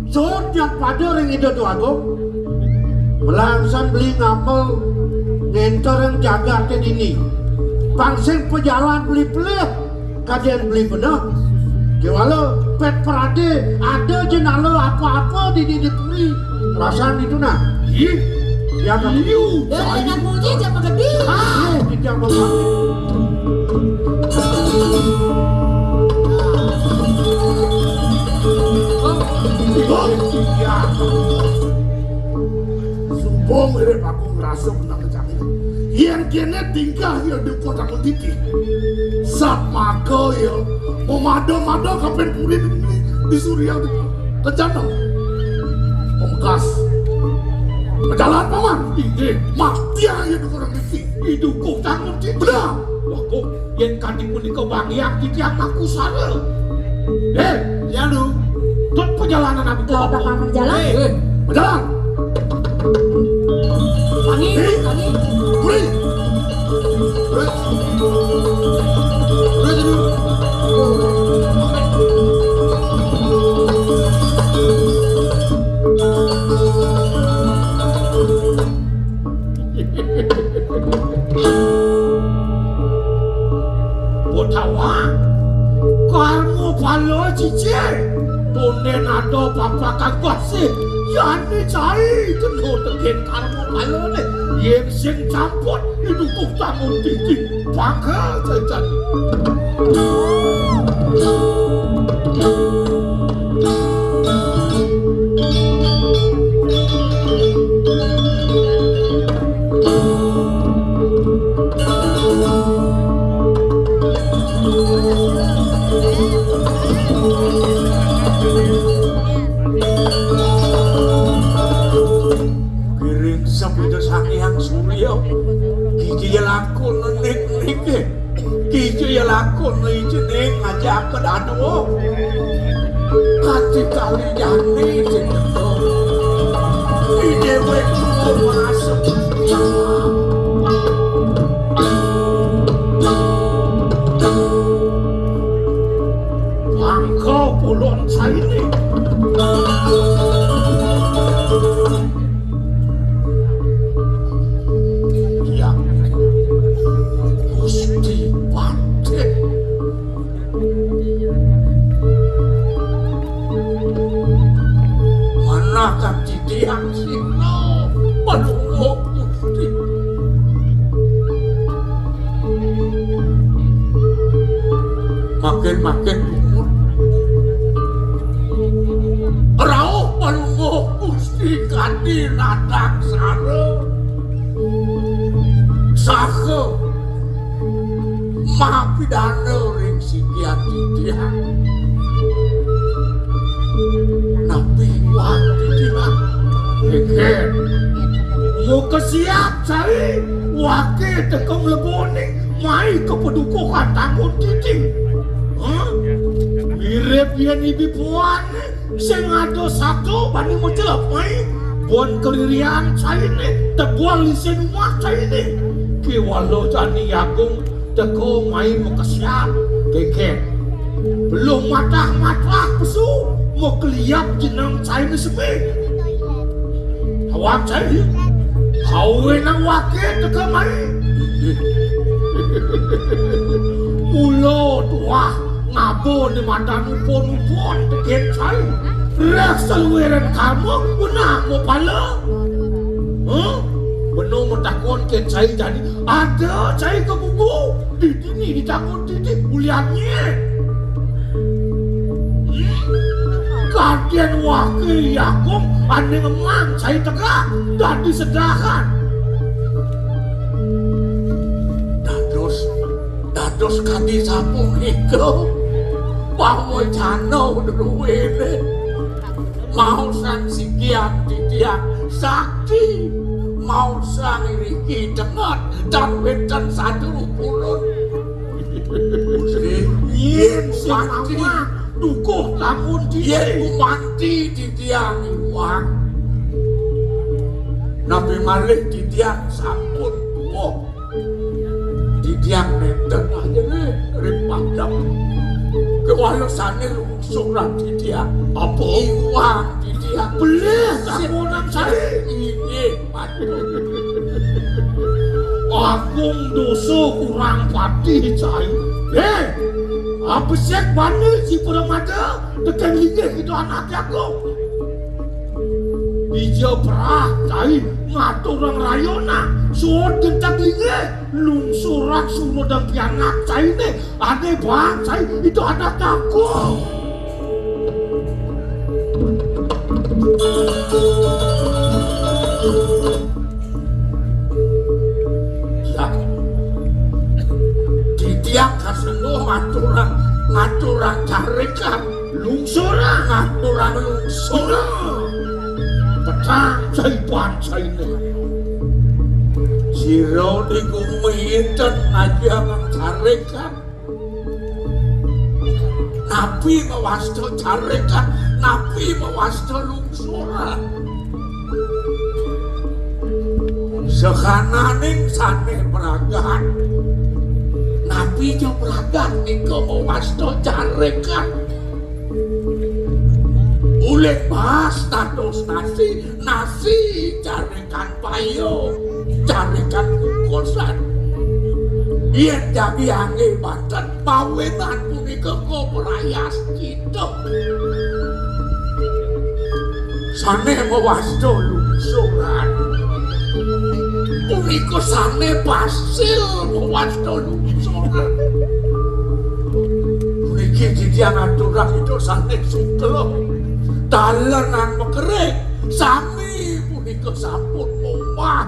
sot yang pada ring itu tu aku melangsan beli ngapel ngentor yang jaga ke dini pangsing pejalan beli-beli kajian beli benar Kewala pet perade ada jenalo apa-apa di puri perasaan itu nah ya kamu dengan muji jangan gede tidak mau sumpong ini aku ngerasa menang kecamin yang kena tingkah ya di kota Mentiti sama kau ya memado-mado kapan puri di Surya kejanang pembekas berjalan paman ini mati aja di kota Mentiti hidup kota Mentiti benar wah kok yang kadi pun kau bangyak di tiang aku sana ya lu tuh perjalanan aku kalau tak pamer jalan berjalan angin Beri. Botawa, kamu palo cici, tunen ada papa kagak sih, yani cai kena tegen kamu palo nih. Yang sing campur itu kok tamun tinggi bakal jajan kiring sabda sang Surya kiji lakon nik kiji lakon jeneng ngajak ke dano kati kali jane jeneng dewe kudu masuk Angkau pulon saini yang sino menunggu Gusti makin umur rauh menunggu Gusti kanthi ladang sare saha mapidana ring sikian titihan napi wan titihan Iker, muka siap cari wakil tekong leboni mai ke pedukuhan tangun titing. Mirip yang ibi puan, sing ada satu bani menjelap mai buan kelirian cai ni, tebuan lisin rumah cai ni. Kiwalo jani agung teko mai muka siap, Iker. Belum matah pesu, mau keliap jenang cai ni sepi. Awak cai, hawe nang wakil teka mai. Mulo tua ngabo ni mandan upon teken cai. Rek salueran kamu menang mo pala. Benar mentakon ke cai jadi ada cai ke bubu di sini ditakon titik buliannya. Kadian wakil Yakum ane ngemang cai tegak dan disedahan. Dados kadi sampung iko bahwa cano dulu ini mau sang sikian titian sakti. Mau sang riki dengar dan wetan 10. Yen mati dukuh lamun yen mati di tiang iwak. Nabi malih di tiang sampun tuwa. Di tiang nenten aja nih ripadam. Kewayosane lungsuran di tiang apa iwak di tiang belis samunang sari. Agung dosa kurang pati cai. Apa sih mana si Puramada tekan hingga itu anak aku. Dia perah cai ngatur orang rayona. Suat gentak hingga lungsuran suruh dan pianak cai ne. Aneh bang cai itu anak aku. Tiang kaseno ngaturan carikan lungsuran ngaturan lungsuran petang caipan caine siro dikumitan aja carikan nabi mawasto carikan nabi mawasto lungsuran sekananing sane peragaan Nabi jo pelagan niko mawasto carekan ulet bahas status nasi carekan payo carekan kukosan yen jadi angin banten pawetan punika ko perayas gitu sane mawasto lungsuran puniko sane pasil mawasto lungsuran puniki didian aturan itu sane sugelo dalenan mekerek sami puniko sampun omah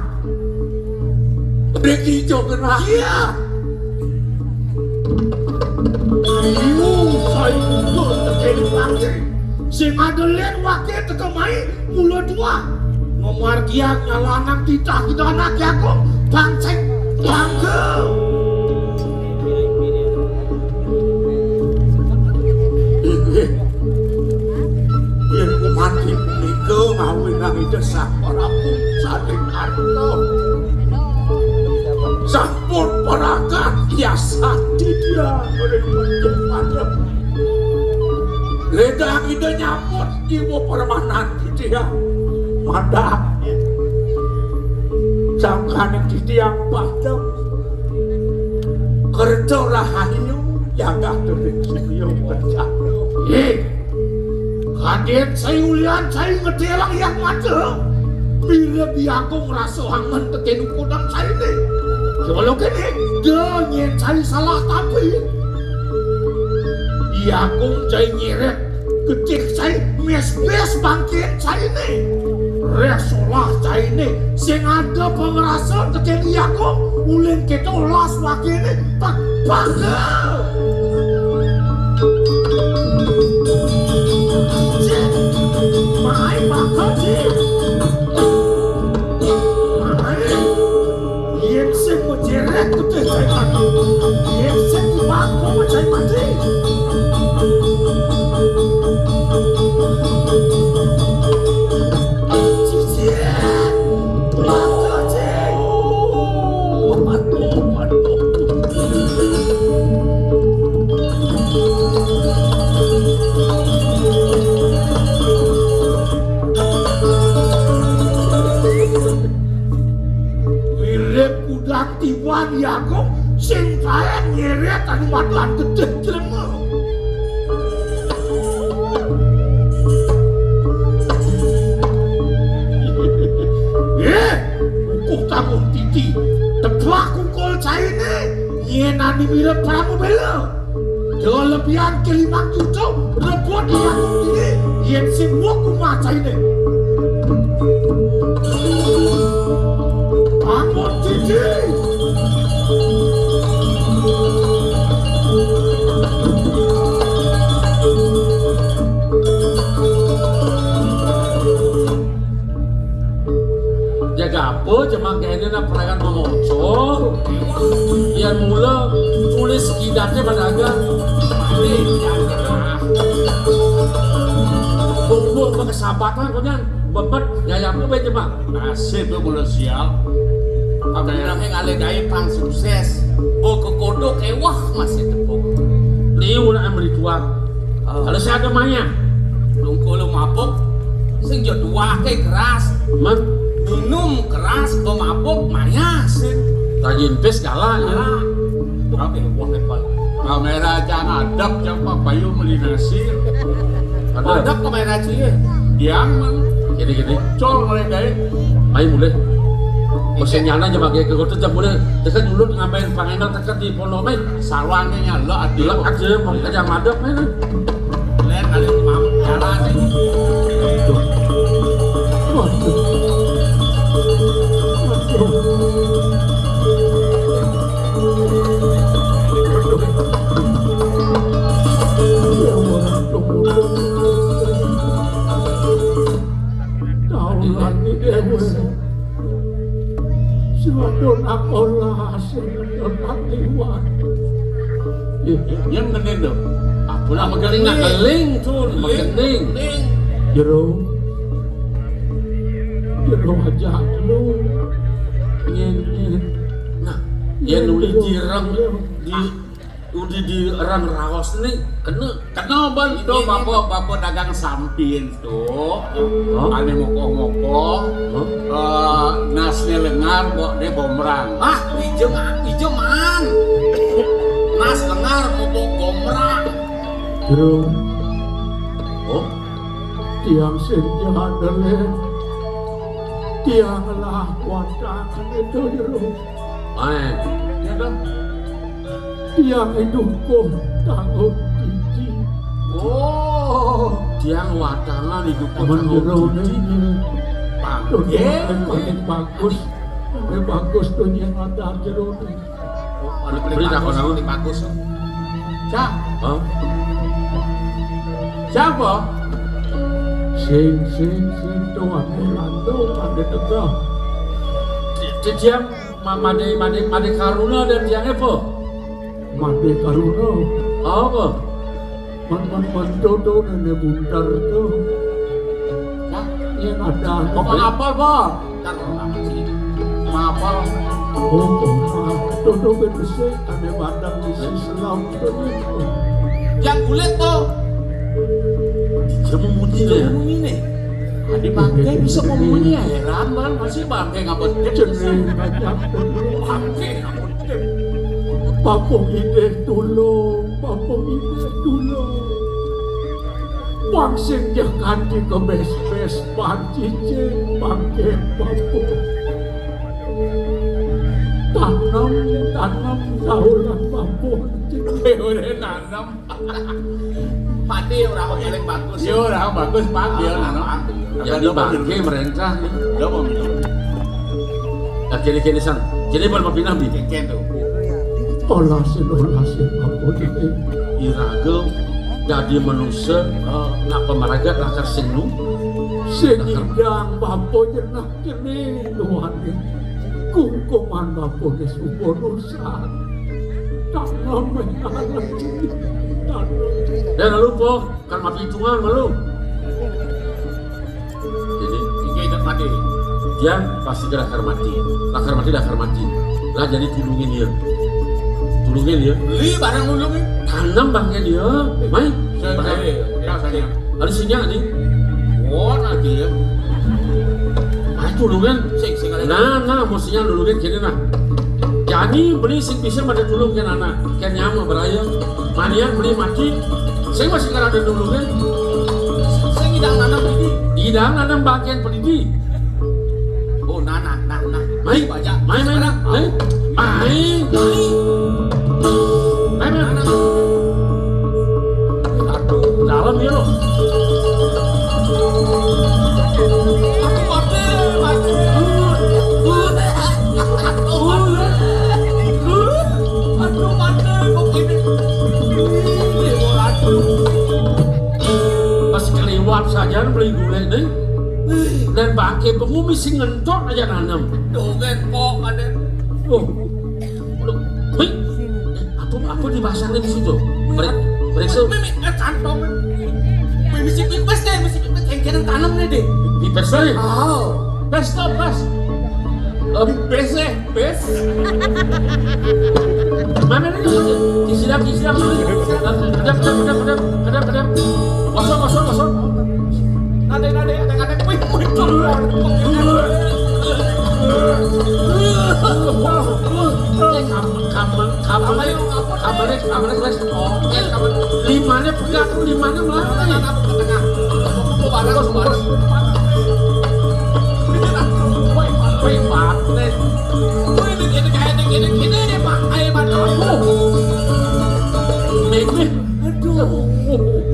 puniki jo genah iya saya itu terkait wakil sing adolen wakil tekemai mula dua nomor kiak nyalanak titah kita anak aku bangsek bangga yen ku mati punika ngawinang desah para pun saling arto sampun perakat biasa tidak berdepan ledang ide nyambut jiwa permanan dia madaknya jangkanan di tiang padam kerja rahayu yang gak terdekiyo kerja kadet saya ulian saya ngedelang yang mata bila biaku merasa hangan teken ukudang saya ini kalau kini dengan saya salah tapi biaku saya nyeret kecil saya mes-mes bangkit saya ini resolah saya ini sing ada pengerasa teken biaku ulin kita ulas wakil ini tak bangga Mai makasih. Mai, yang sih mau jerek betul saya mati. Yang sih dibaku mau saya mati. Cici, makasih. Waduh. Tiwan Yakum sing kaya nyeret anu matan gede jelema. kalian kelima itu rebut yang ini yang semua kumaca ini. Bangun Cici. Jaga apa cuma kayaknya nak peragan mengocor. Yang mula tulis kidatnya pedagang. Ini jangan. Bumbu kesahabatan kalian bebet gaya apa baik cuma. Nasib tuh mula sial. Apa yang ngalih gaya pang sukses. Oh kekodok kewah masih tepuk. Ini udah ambil tuan. Kalau saya ada maya. Lungku lu mabuk. Sing jodua ke keras. Minum keras pemabuk maya sih. Rajin pes kalah ya. Oke, wah lepas. Kamera jangan adab jangan bayu melinasi. Adab kamera cie. Diam man. Gini. Col mereka Ayo mulai. Mesin nyala aja pakai kegotot jam mulai. Tekan dulu ngapain pangenal tekan di pondok main. sarwangnya nyala adil. Dilak aja mau aja madep main. Lihat kali mam jalan nih. Yang gede tuh. Apa nak megeling nak geling tuh, megeling. Jero aja dulu. Nyen. Nah, yang nulis jirang di rang raos nih Kena bang itu bapak dagang samping tuh. Ane moko nasnya lengar kok dia gomrang. Ijo man. Nas lengar mau gomrang. Jero. Oh, tiang senja delen. Tiang lah kuatakan itu jero. Ya dong. Tiang hidupku tanggung gigi. Oh, Tiang watangan hidupku tanggung gigi. Paling bagus. Paling bagus tuh yang ada jero nih. Ada beli bagus. Cak. Hah? Siapa? Sing tuh ade tegah. Tiang made karuna dan tiang apa? Made karuna. Apa? Man dodo nenek buntar tuh. Yang ada. Kok ngapal, Bang? Entar lama sih. Ngapal. Dodo bedese ane badang di Islam tuh. Yang kulit tuh. Dia memuji ya. Ini. Adi bangke bisa memuji ya. Heran bang, masih bangke ngapet dip. Jeneng banyak Bangke ngapet dip. Papong ide tulung. Pangsing jangan di kebes-bes pancice bangke papong. Tanam daulah papong. Udah nanam. Padi orang yang bagus. Iya orang bagus pak. Dia nanam. Jadi bangke mereka. Dia mau minum. Nah kini san. Kini baru mau pindah bi. Kengken tuh. Olasin papong ini. Iragel. Jadi manusia nak pemaragat lakar singnu. Senidang bapo jenah kini luani. Kungkuman bapo ke subonusan. Tanam menalan. Dan lalu po, kan mati hitungan malu. Jadi Kita mati. dia pasti ke lakar mati. Lakar mati. Lah jadi tulungin dia. Beli barang dulu nih. Tanam bangnya dia. Mai. Saya. Ada sinyal nih. Oh nanti ya. Tulungan. Sing kali. Nah, mestinya tulungan kini nah. Jadi beli sing bisa pada tulung kan anak. Kan nyama beraya. Mania beli mati. Saya masih nggak ada tulungan. Saya ngidang nanam ini. Idang nanam bagian pelidi. Oh nah. Mai. Banyak. Mai. malam ya lo. Pas keliwat saja beli gulai nih. Dan pakai pengumis sing ngentot aja nanam. Dogen pok ada. Oh, hei, apa di pasar di situ? Mereka Mimi kantong. Misi pipes deh, misi pipes kengkenen tanam nih deh. di pesta nih. Oh, Pesta pas. Pes. Mana nih? Kisidap. Kedap. Kosong. nade, wih, keluar. Kamarnya kelas. Limanya pegang, limanya melantai. Bagus. Wih, paten. Ini deh Pak, ayo Pak. Meme.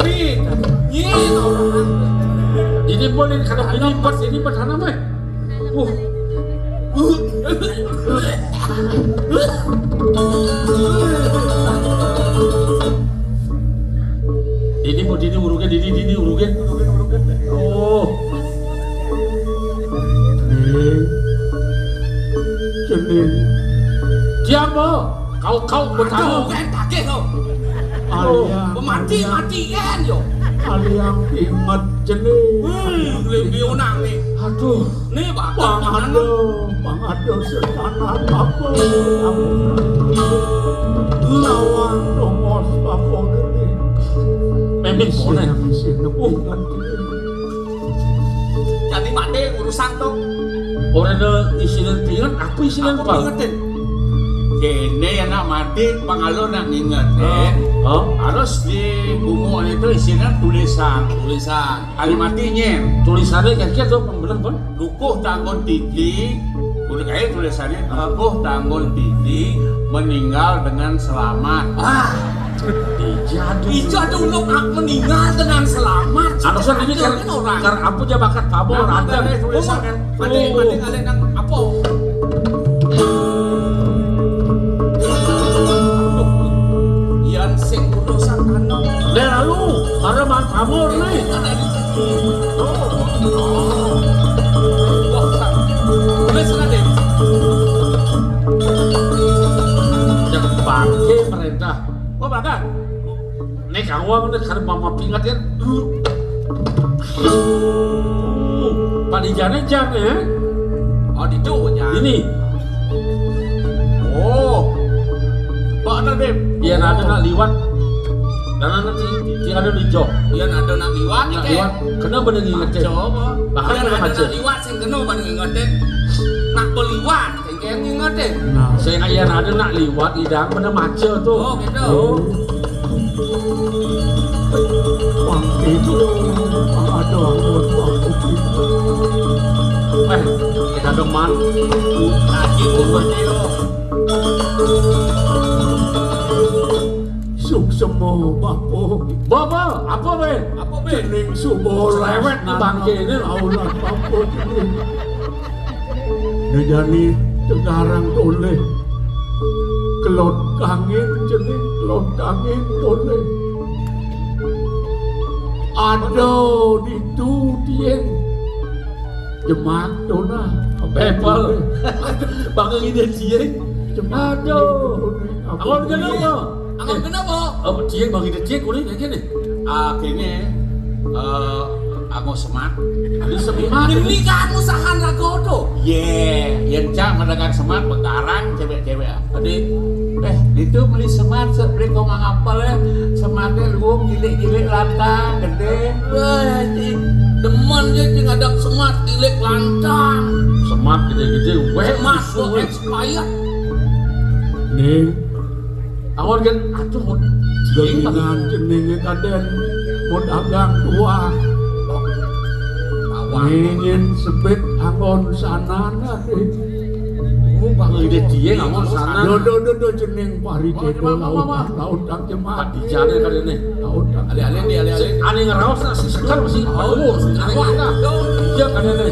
Nih orang. Ini boleh kalau ini pertama mah. Ini mau dini urugen. Oh. Cening Siapa? Kau bertamu. Kan kakek kau. Mati-matian yo. aliang ingat cening Lebih unang nih. Aduh. Nih Pak. pangado setanan apa lawan dongos apa gede Memang boleh. Jadi mati urusan tuh. Orang ada isinan pingat, apa isinan Aku pak? ngingetin. Kene anak mati pengalu nak ngingetin. Harus di bunga itu isinya tulisan. Kali matinya Tulisannya kaki atau bener pak? dukuh tanggung titi. Udah kayak tulisannya dukuh tanggung titi meninggal dengan selamat. Itu ada ulok meninggal dengan selamat. Alasan ini karena apa aja bakat kamu ada tulisannya. Mati kalian yang apa? Yang sing urusan anak. lalu karena mak kamu nih. Jangan pakai perintah. Bahkan nih kamu karena mama pingat kan. Pak Dijane ya. Oh itu ya. Ini. Oh. Pak Nadem. Dia ada nak liwat. Dan nanti dia ada di jok. Dia ada nak liwat Nak ke. liwat. Kena bener ngingetin. Coba. Bahkan Dia kena ada baca. nak liwat sing kena ban ngingetin. Nak beliwat sing ngingetin. Saya ayah ada nak liwat idang bener maca tuh. Oh gitu. itu pangado Kita geman. Lagi umurnya lo. suksemo bapo Baba, apa be? Apa be? cening subo Lewet di bangke ini. aulan bapo cening ngejani tegarang toleh kelot kangin cening kelot kangin toleh aduh itu tien jemak dona Bepel. Bangga ini dia. aduh Anggon kenapa? Anggon kenapa? Oh, dia bagi dia kuning kayak gini. Kini aku semat. Ada semangat. Ini kan usaha ragodo. Yang cak mendengar semat bekarang cewek-cewek. Adik, itu beli semat seperti kau ngapal ya. Sematnya lu gilik-gilik lantang gede. Demen dia tinggal ada semat gilik lantang. Semat gede-gede. Semat kok expired. nih Anggon kan aduh mau gelingan jenenge kaden mau dagang tua ingin sebet anggon sana deh Pangide dia ngomong sana. Do jeneng Paridedo laut dak Pak dijane kali ini. laut dak Ale-ale nih, ale-ale. Ane ngeraos si Sekar masih umur. Ane kita. Iya kan ini.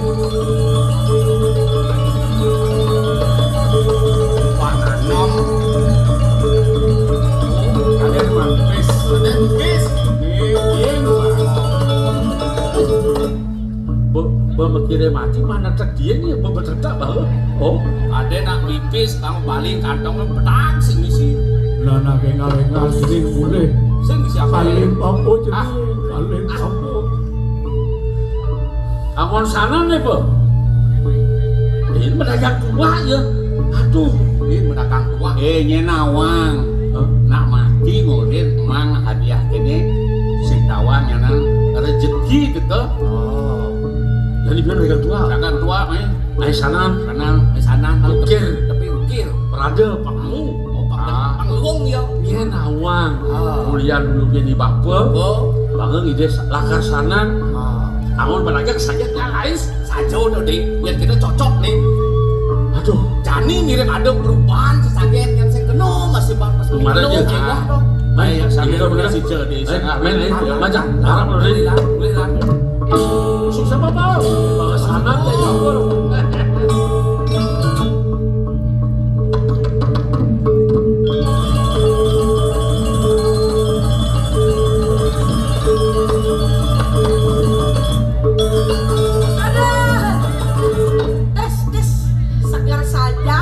Pananom. Kalian mampis. Bis. Memikirnya mati mana cek dia nih bebedak bahwa oh Ada nak pipis, kamu balik kantongnya pedang sing misi. lah nak engal jeneng boleh Sing misi apa? Kalim Pampo jeneng Kalim Pampo Angon sana nih po ini pedagang tua ya aduh Ini mendagang tua. Nyenawang. Nak mati ngulir emang hadiah kene sing tawang yang rezeki gitu. jadi biar pedagang tua Dagang tua main. naik sana Sana Ukir. tapi ukir. perada pakmu Pangluung ya. iya nawang mulia dulu jadi bapak Oh. bangun ide lakar sana angon pedagang saja ya guys Sajo udah deh, biar kita cocok nih. aduh Jani mirip ada perubahan sesaget yang saya kenal masih pas kemarin aja Baik, sambil sambil bener si jadi main macam harap lo dari susah apa bawa sana teh campur Des, segar saja.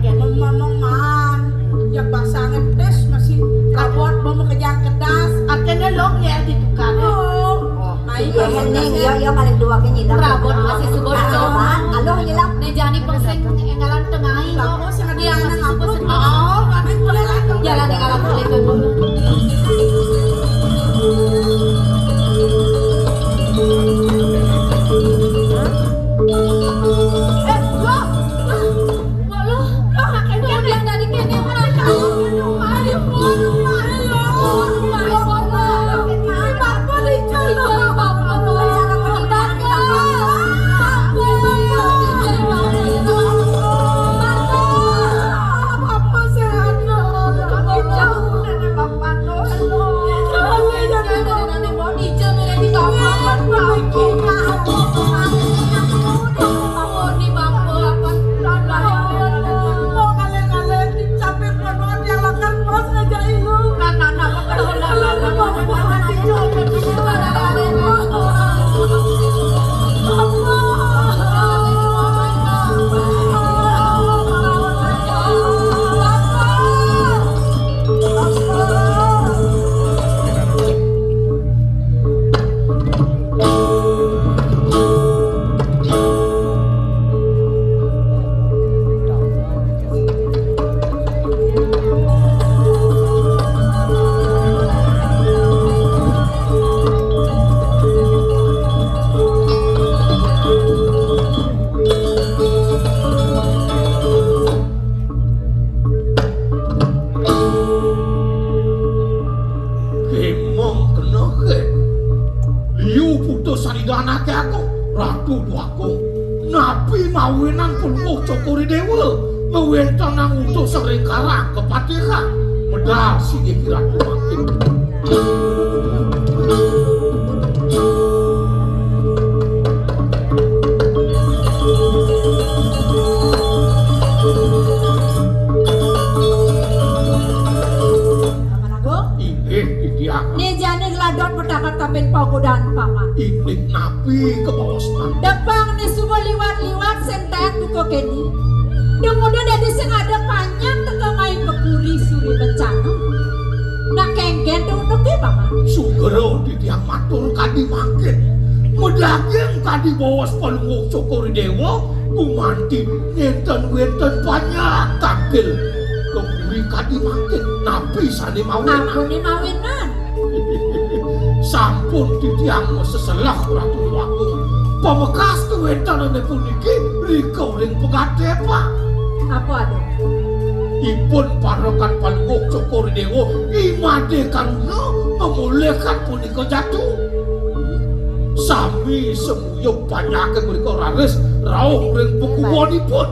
Ngomong-ngomongan. Ya pasangan des masih rabot mau kejar kedas. Artinya lo ya di tukang. Main Hening ya paling dua ke nyidam. Rabot masih subur coban. Alo nyilap nih jani pengseng engalan tengahin. Kamu sangat Dia masih aku subur. oh, kami boleh lah. Jalan engalan boleh dulu. Nabi mawinan pulwo cokori dewa mawentang nang utus sering karang kepatiha medal sige kira makin Nih jani geladon berdapat tapin pagodan paman. Ini nabi ke bawah seman. Depang nih semua liwat-liwat sentet buko keni. Kemudian dari sing ada panjang teka main kepuri suri bencana. Nak kengken tuh untuk dia paman. Sugero di tiang matur kadi makin. Medaging kadi bawah sepalungok cokori dewa. Bumanti ngenten-ngenten banyak takil. Kepuri kadi makin. Nabi sani mawinan. Ampun nih mawinan. Sampun ditiang seselah ratu waktu pemekas kewentanane puniki riko ring pegade pak Apa ada? ipun parokan palungok cokori dewa imade karuna memulihkan punika jatuh sami semuyuk banyak mereka raris rauh ring pekuwonipun.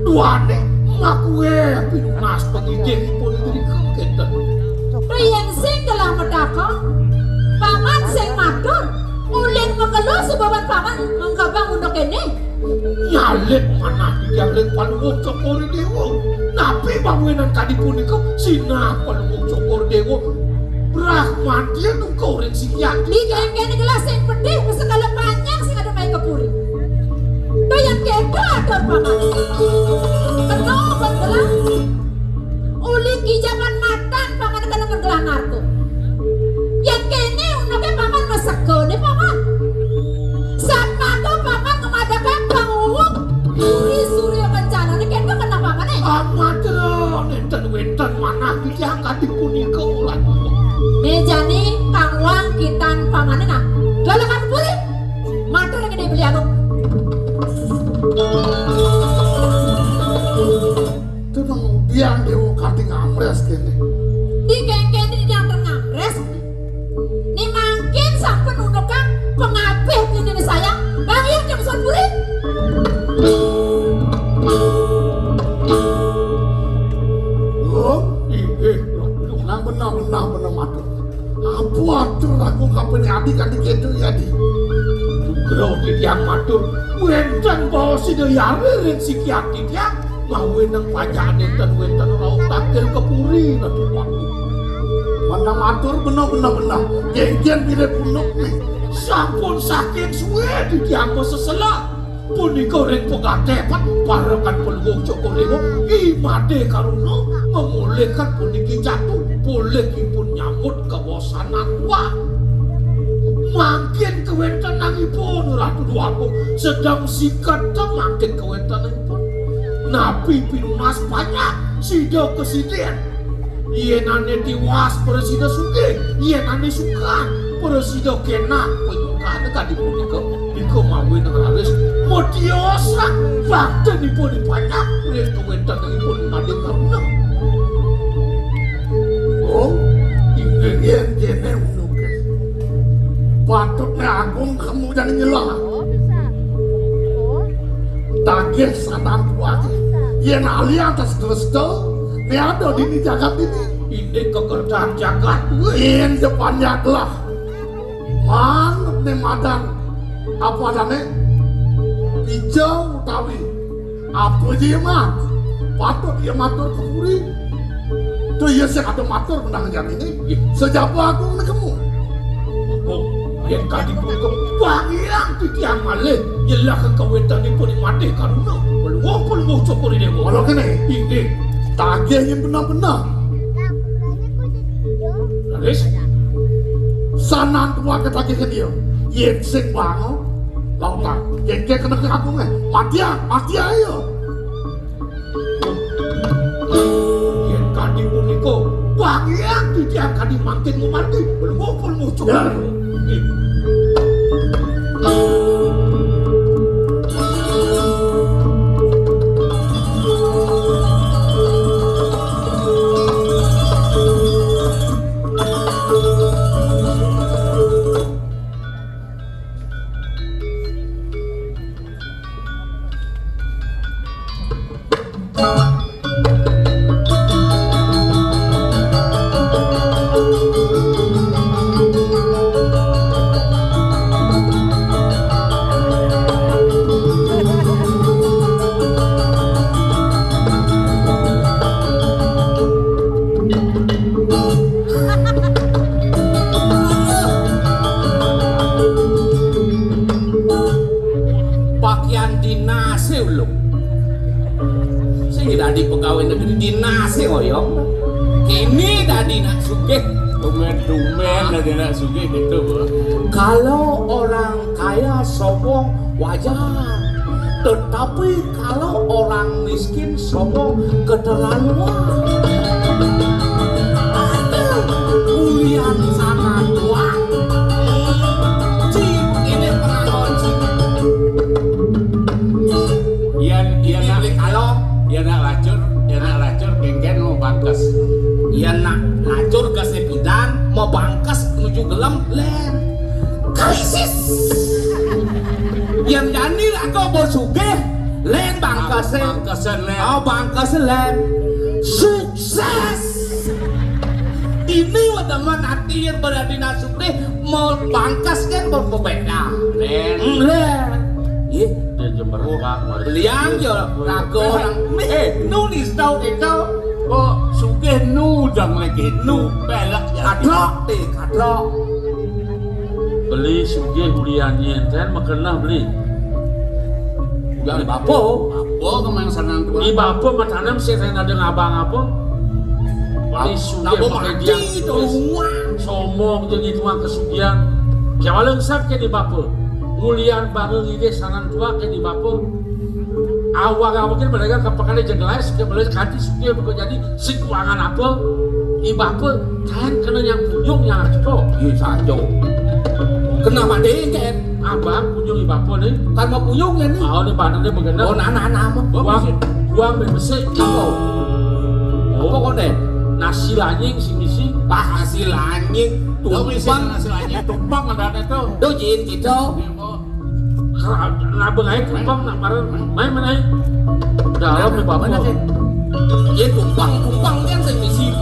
Duane ngakuwe pinunas pengidengipun diri keten. Riyen sing telah medaka, paman sing matur, ulin mengeluh sebawan paman menggabang untuk ini. Nyalet manah yang ring palungguh cokor dewa. Napi bangunan kadi punika sinah palungguh cokor dewa. Brahman dia nungkau ring sikian. Di geng-geng gelas sing pedih segala panjang sing ada main kepuri. Doyan kendo atur paman. Kenapa gelah? Uli kijaman matan paman kena gelah narko. Yang kene unuknya paman masako nih paman. Sama tuh paman ngemadakan Bang Uwuk. Uri Surya Kencana nih kendo kena paman nih. Amadro nenten-wenten manah diangkat di punika ulah. Mejani Kang Wang kitan pamannya nak. Dolakan pulih. Matur lagi dibeli aku. Tenang biang dewa kati ngamres kene. Di geng-geng di diantar ngapres. Ini makin sampai nunukan pengabeh ini saya. Bang yang jam pulih. Benar matur. Apa atur aku kapan adik-adik itu ya di. Tukro yang matur. Wenten bawa si deyare ren sikiati dia. Mawe nang pajak nenten wenten rau takil kepuri na tuwaku. Mana matur benar. Geng-geng bila punuk nih. Sampun saking suwe di dianggo sesela. Punika ring pengatepan parakan pelungguh cokorewo imade karuno memulihkan puniki jatuh bolehipun nyambut kebosanan tua. Makin kewentenanipun Ratu Duaku sedang sikat makin kewentenanipun. Nabi pinunas banyak sida kesiden. Yenane tiwas presida suge, yenane sukan presida kena penyukaan kadi punika. Iko mawe nang raris modiosa baktenipun banyak ring kewentenanipun madhe karuna. Oh, ingin kene unuke. Patutnya agung kamu jangan nyelah. Tagih sanang tuake. Yen ali atas restu, ne ada di jagat ini. Ini kekerjaan jagat. Yen depannya gelah. Man ne madang apa adane? Hijau utawi. Apa dia mah? Patut dia matur kepuri. Tuh iya sih ada matur menang jam ini. Sejak aku nekemu. Oh, yang kadi punika bangiang titiang malih nyelah kewetanipun mati karuna pelungguh cokor dewa. Kalau kene inggih tagih yang benar-benar. Laris sanan tua ketagih ke dia. Yen sing bango lautan geng-geng kena ke aku nih. Mati ayo. Yen kadi punika bangiang titiang kadi makin mati pelungguh cokor. Pakaian dinase lho. Sing dadi pegawai negeri dinase koyo. Kini dadi nak sugih, tumen-tumen dadi nak sugih gitu, Bu. Kalau orang kaya sombong wajar. Tetapi kalau orang miskin sombong keterlaluan. Aduh, kuliah sana tua. Cik, ini pernah cik. Iya nak lacur, geng-geng mau bangkes. Iya nak lacur ke sepidan mau bangkes menuju gelam len. Krisis. Yang jani aku bersugih len bangkasen Kesenlen. oh bangkasen len sukses ini teman hati yang berada di sugih mau bangkas kan berbeda len iya Dia jemerka. liang yo aku orang nulis tau itu kok sugih nu dang lagi nu belak ya kadrok Beli sugih kuliahnya enten makena beli. Jangan bapo kemang senang tua. Di bapo matanam sih ada ngabang apa? Beli sugih Nabo pakai mati dia. itu. Somong jadi tuang kesugihan. Jawaleng sap ke di bapo. Mulian bangun ini sanan tua ke di bapo. Awal mungkin mereka kepakane jengles ke beli kanti sugih bukan jadi si keuangan apa? Di bapo kan kena yang punyung yang itu. Iya sajo. Kenapa deh kan? Abang punyung di bapo nih. Kan mau puyung ya nih. Oh, ini badannya begenang. Oh anak-anak mah. Buang bebesik. Oh. Apa kok deh? Nasi lanying si misi. Pak hasil anjing tumpang Nasi lanying tumpang ada itu. dojin gitu. Labeng aja tumpang nak bareng. Main mana? Dalam di bapo. Ya tumpang kan semisi.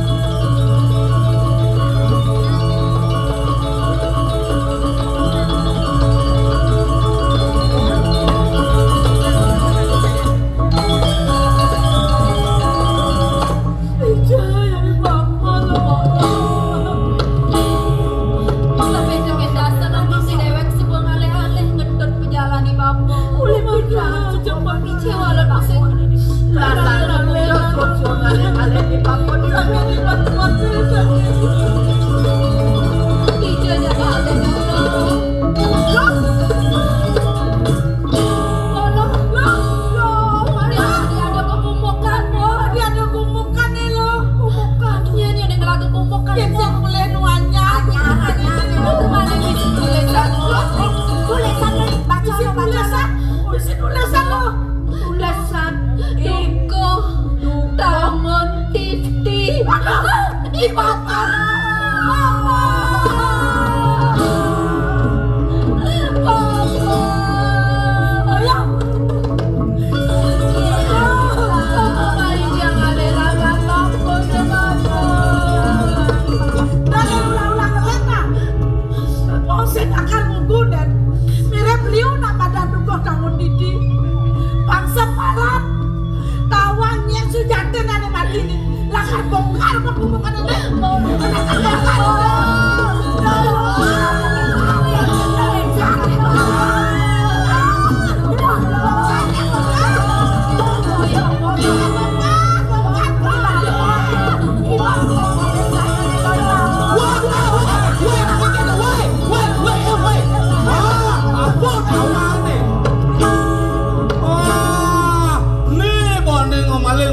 Sampai dengan dasar nanti si dewek sebuah aleh-aleh ngedot menjalani bapo. Boleh mana? Coba kecewa lo nasi. Dasar muda profesional yang ada di Papua di tempat-tempat Ijo jadi aleh ada kemumukan lo. Dia ada gumukan nih lo. Gumukan. Iya nih ada ngelaga kemumukan. Kita boleh nuanya. Mana bisa tulisan lo? Tulisan lo. Baca lo, baca lo. Tulisan lo. Tulisan Duko Tangan Titi Ibata Bangsa parat tawang yang sudah tenan mati ini lakar bongkar pembukaan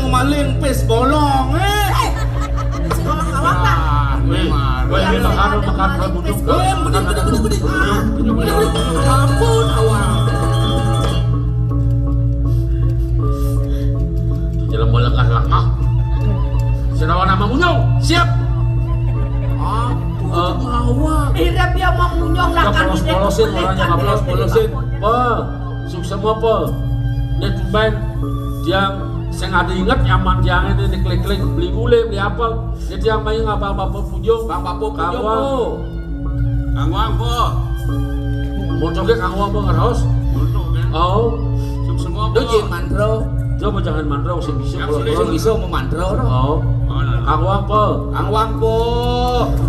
ngomalin pes bolong Ini makan buduk. ampun awal Jalan bola langkah. Senawa nama munyong. Siap. Irep yang mau munyong lah kan Polos-polosin orangnya polos-polosin. Sukses semua Ini tumben yang saya nggak ingat nyaman jangan ini klik-klik beli gulai beli apel. Jadi yang main ngabang bapak pujung, bang papo kawang, Kangwang po. moncongnya kawang mau ngeros. Oh, Sukses semua po. dojin mandro coba jangan mandrong sih bisa kalau bisa mau mandro Oh, kawang po. Angwang po,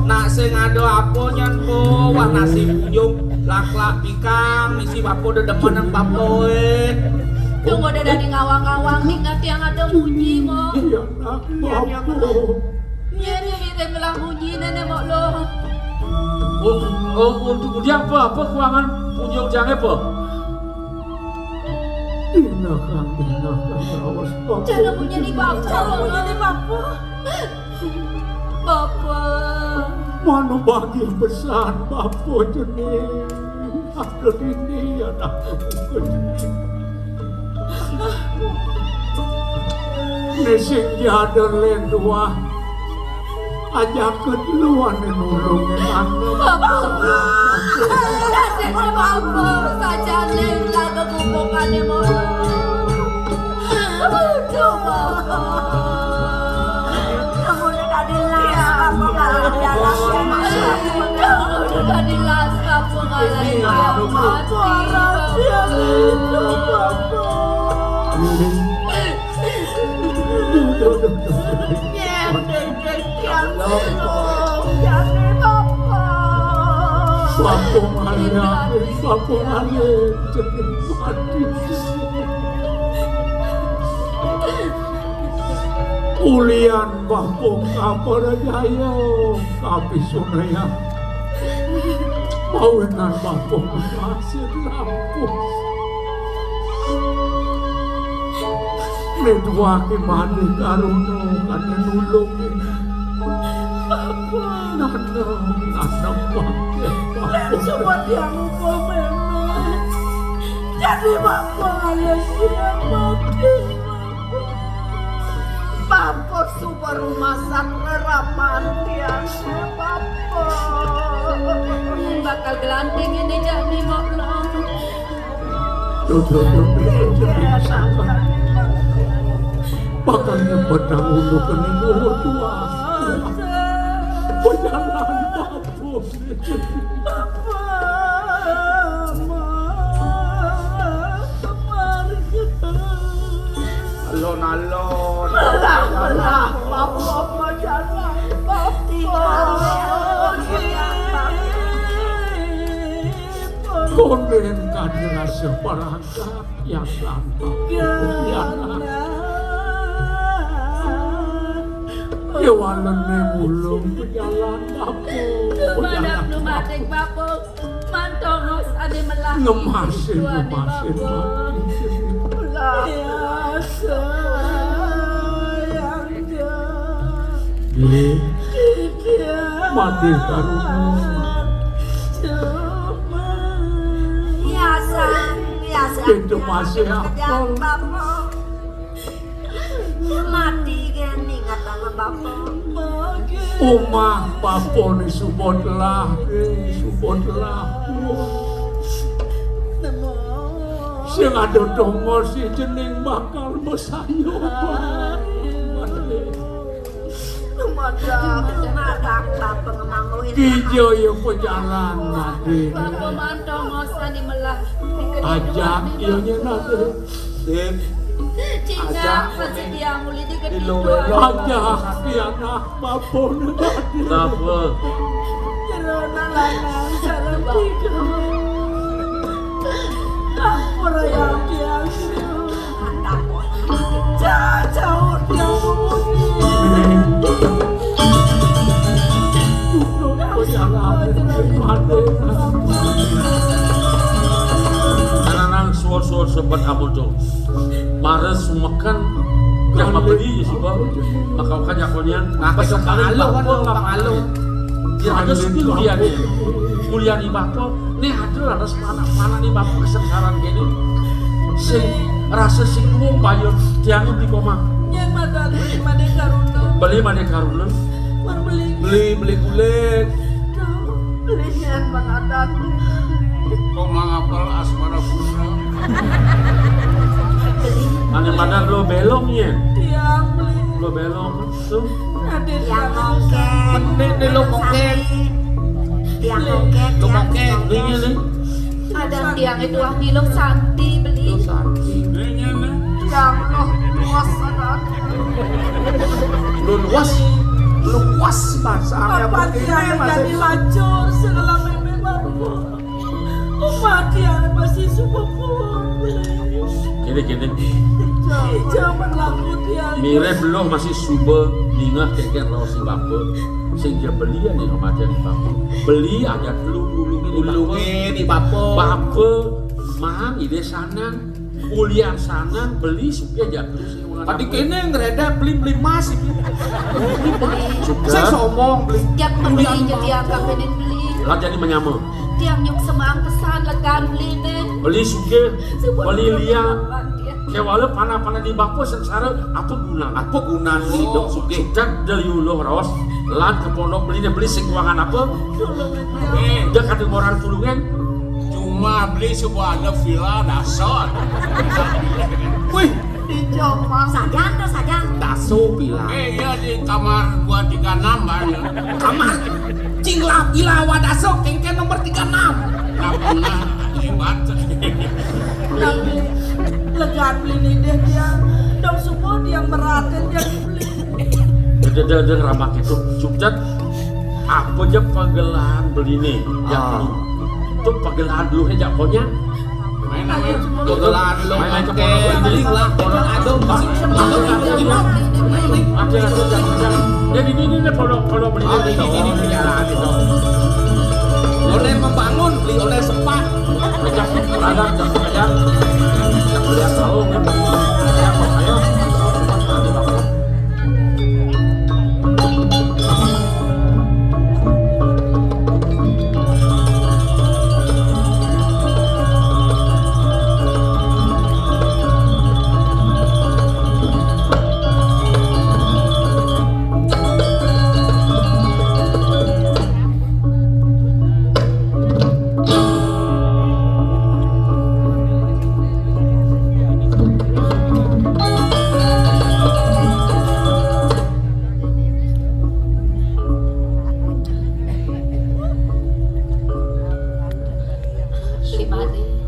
nak sing ado apo nyan po, wah nasi puyung, lak-lak pikang, misi bapo dedemenan bapo Tunggu ada dari ngawang-ngawang ingat yang ada bunyi mo. Iya dia mirip ngelang bunyi nenek mo lo. Untuk dia apa? Apa keuangan punjung jangan apa? Jangan punya di bapak. Bapak. Mana bagi besar Bapak jenis aku ini anakku Nesing jadar lain dua ajak keduluan nulungin anak Bapak. Bapak saja lain lagu bukannya mau. Aduh, Bapak. Kamu udah dilas, udah dilas, kamu ngalahin dia Ulian bapung kapal jaya kapi sunaya pawenan bapung masih lampus nedua kimani karuno kane nulung anak bapung Semua dia lupa memang. Jadi bapak dia mati. Bapak super rumah sakit raman dia bapak. Bakal gelanting ini jadi maklum. Pakalnya pedang ulu kene nulu tua berjalan bapung Alon-alon. Bapak jangan konen kadra seperangkat yang lama kewalan mulung berjalan bapung Madam lumating bapung, mantongos ade melah. ngemasin mati mati karuno Biasa. itu masih apel Mati gini kata bapak. omah bapone subodlah sing ada dongo si jeneng bakal besayo Kijo yang pejalan mati Bapak mantongos ade melah. ajak ianya nade Cina pasti dia muli di kedua. ajak iana bapone mati Kenapa? Jerona lanang salah tidur. Apa yang dia jauh dia Anak-anak suar-suar sobat kamu tuh Mares makan yang beli sih bang makau kan yakonian apa sekali Pangalo. dia ada kuliah nih kuliah di bapak nih ada harus mana nih bapak kesengsaraan gini sing rasa sing umum bayar tiangnya di koma yang mata mana karuna beli mana karuna Beli kulit. belinya pengadat Kok mangapal asmara putra. mana lo belongnya tiang beli lo belong tuh ada Yang tiang mongkeng. Mending di lo mongkeng. Yang mongkeng. Lo mongkeng. ini nih Ada tiang itu ah di lo santi beli. tiang loh luas ada Lo luas bahasa apa tiang jadi hancur segala meme bapak tiang masih sepupu gini jangan laku tiang mire belum masih subuh ningah keke rawas si bapak sing dia beli ya nih kematian di bapak beli aja Ulungi di bapo. bapak mang ide sanan kuliah sanan beli supaya jatuh sih Tadi kene ngereda beli masih. juga Saya sombong beli. Jak membeli jadi yang kapenin beli. lah jadi menyama Tiang nyuk semang pesan lekan beli deh. beli suke beli liang kewala panah-panah di bapak sengsara apa guna Apa guna nih dong suge? kan dari ulo rawas lan ke pondok beli sing ruangan apa dia kata orang tulungan Cuma rumah beli sebuah ada villa dasar. Wih, Saja. daso bilang. Iya di kamar 236 banyak. Kamar cinglah bila wadaso kengken nomor 36. Nggak pernah hebat. Legaan beli nih dia. Dong semua dia meraten dia dibeli. Dede ramak itu Jogja apa aja pagelaan beli nih ya itu pagelaan dulu aja pokoknya Main namanya dogelan lo main ke pakai beli lah orang ado masih ada jadi ini kalau beli ini perjalanan itu. Order membangun beli order sempat. ada aja lihat tahu ya ayo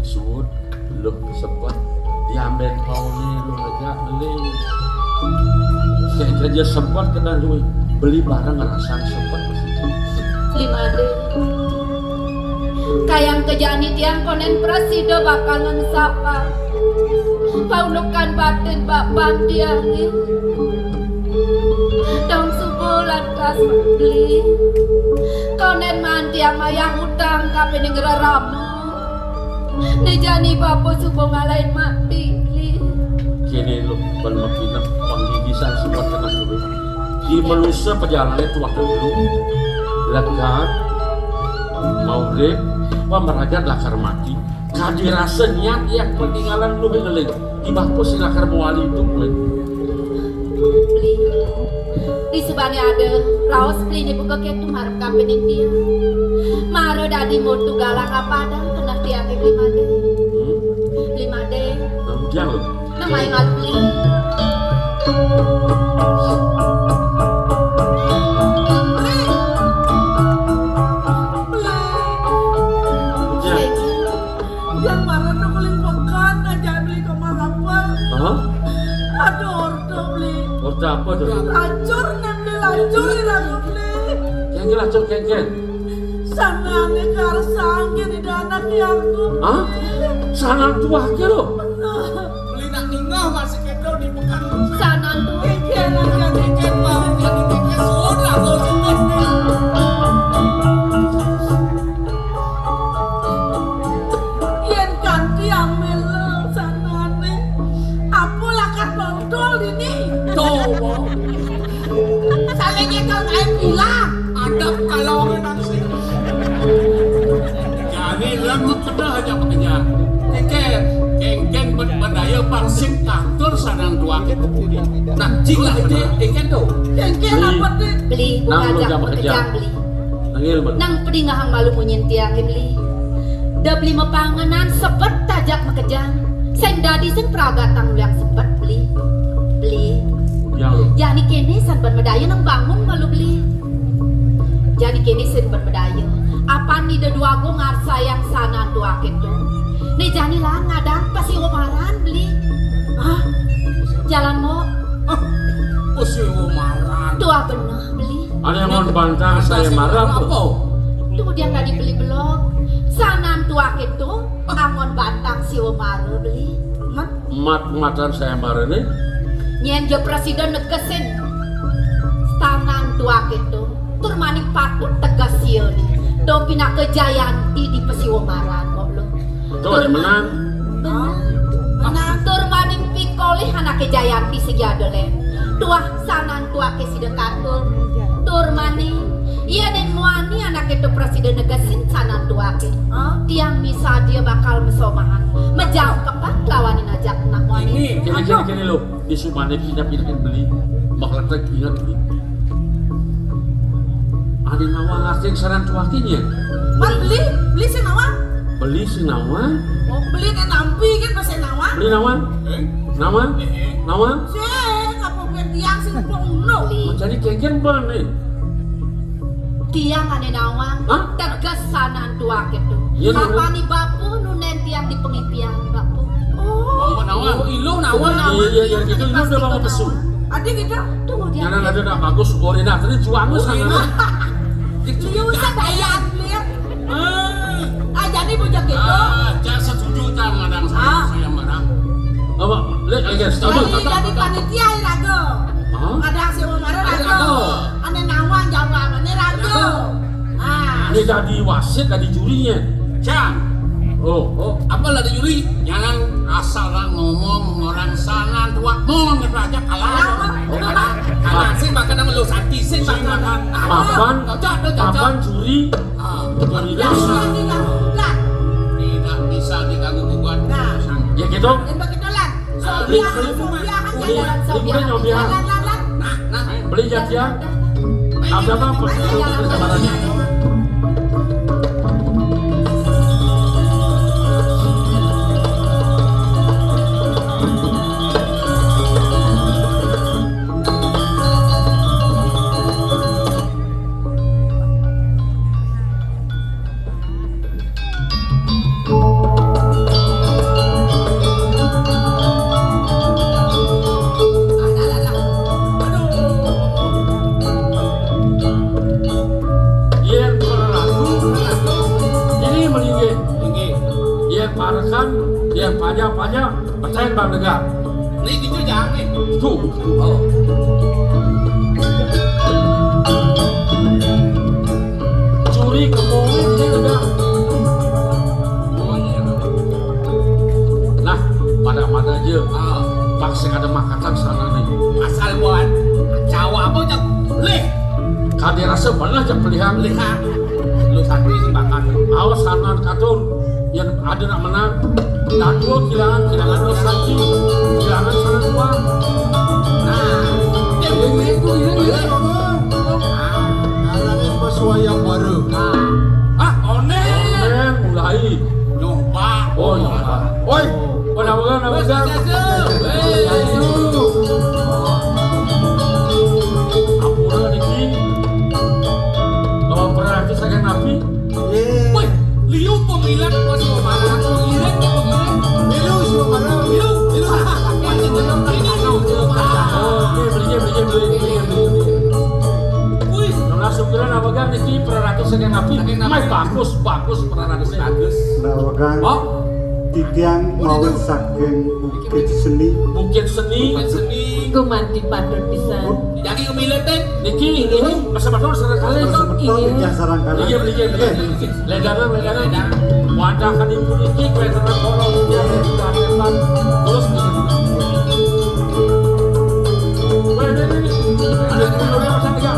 sud belum sempat diambil kau nih lu aja beli kayak aja sempat kena lu beli barang ngerasain sempat 5D kayang kejani tiang konen presido bakal ngensapa paunukan batin bapak tiang daun subulan kas beli konen mantiang mayang utang kapening raramu nejani bapak subuh ngalahin mati beli kini lu bermakinap panggigisan sempat kena lu di manusia perjalanan itu waktu dulu lekat maurib pemerajat lakar mati kadirasa niat yang peninggalan lu ngeling di bapak si lakar muali itu gue beli di sebani ada raos beli di buka ketu harap kapening dia maro dadi mutu galang apa ada kena tiang 5D 5D dia lu nama yang ngal beli Yang marah tuh beli makan aja beli ke apa? Aduh ordo beli. order apa tuh Lancur nih beli lancur ini aku beli. kengkel acok kengkel Sana nih karsangnya di anak yang tuh. hah sana tua ke lo Beli nak ninggal masih kedo di pekan. sanan tuh Kengkel aja nih. Tiket mau jadi tiket sudah kau sempat. Yen ganti ambil sana nih. Apa lakar botol ini? Tuh, Salahnya kau naik bilang. ada kalau nanti. Jadi lagu kena aja makanya. Tiket, kengken berdaya pangsit kantor sanang dua ke kemudian. Nah, jika dia tiket tuh. Kengkel apa nih? beli Nang buka lu ajak jangan bekejang kerja. beli nangil bener nang pedingahang malu munyin tiang beli da beli mepanganan sepet tajak mekejang seng dadi seng pragatang yang sepet beli yang lu jadi kini san bermedaya nang bangun malu beli jadi kini san bermedaya apa nih da dua go ngarsa yang sana dua gitu nih jani lah ngadang pasti omaran beli jalan mau Usia umaran. dua bener beli ada yang mau bantah saya marah kok tuh dia tadi beli blok sanan tua itu angon batang si Omaro beli matan saya marah nih nyen je presiden negesin sanan tua itu tur maning patut tegas sieu nih do pina ke Jayanti di Pesiwomaran kok lo tuh ada menang menang tur maning pikoli anak ke Jayanti segi adelen tuah sanan tua ke sidekatur tur maning iya den muani anak itu presiden negesin sanan tua ke tiang bisa dia bakal mesomahan menjauh kepak lawanin ajak nak muani kini lo di Sumane pindah beli makhluk ingat beli ada nawang asing saran tuakinya Man beli sih nawa. beli si nawa. Mau beli kan nampi kan pas nawa. Beli nawa. Nawa. Nawa. Sih, apa bukan tiang sih ngomongno. Jadi kengken nih. Tiang ane nawang, Hah? tegas sanan tua gitu. Iya, Apa nih bapu nunen tiang di pengipian bapu. Oh, nawang. Ilu nawa. Iya gitu ilu udah bawa pesu. Adik kita. Tunggu dia. Jangan ada nak bagus orina tadi juangnya sana. Liu usah bayar lihat. Jadi bujak gitu. Jangan setuju tak ngadang saya marah. Apa? Lihat guys, tahu. Jadi panitia rago. Ada si Umar rago. Ane nawang jawabannya rago. Ini jadi wasit, jadi jurinya. Cang. Oh. Apalah di juri? Jangan asal ngomong orang sana tua mau ngeraja kalah. Kalah sih makan nama lu santi sih makan. Kapan juri? Tidak bisa diganggu gugat. Ya gitu. Beli ya. Apa kabarnya? Yang panjang percaya bang negara. Ini gitu jangan nih. Tuh. Curi kemungkinan ini negara. Nah, pada aja. Paksa ada makatan sana nih. Asal buat Jawa apa cak leh. Kade rasa mana cak pelihan lihat. Lu santri sih bakal. Awas kanan katur yang ada nak menang. Dan dua kehilangan dua saksi, kehilangan sana dua. Nah, itu karena pesuai yang baru. Onen mulai. Nyoba. Oh nyoba. Oi, nabagan. Ampura niki. Kalau pernah itu saya nabi. Woi, liu pemilihan pas marah. Nawagan ini peraratus sekian nabi, bagus peraratus bagus. Nawagan titiang mau saking bukit seni. Gumanti patut bisa. Jadi kemilet deh. Niki ini masa-masa serangkali. Iya. Ledaran. Wadah kan ibu niki kelihatan korong dia kelihatan terus ada kulurnya macam tiga.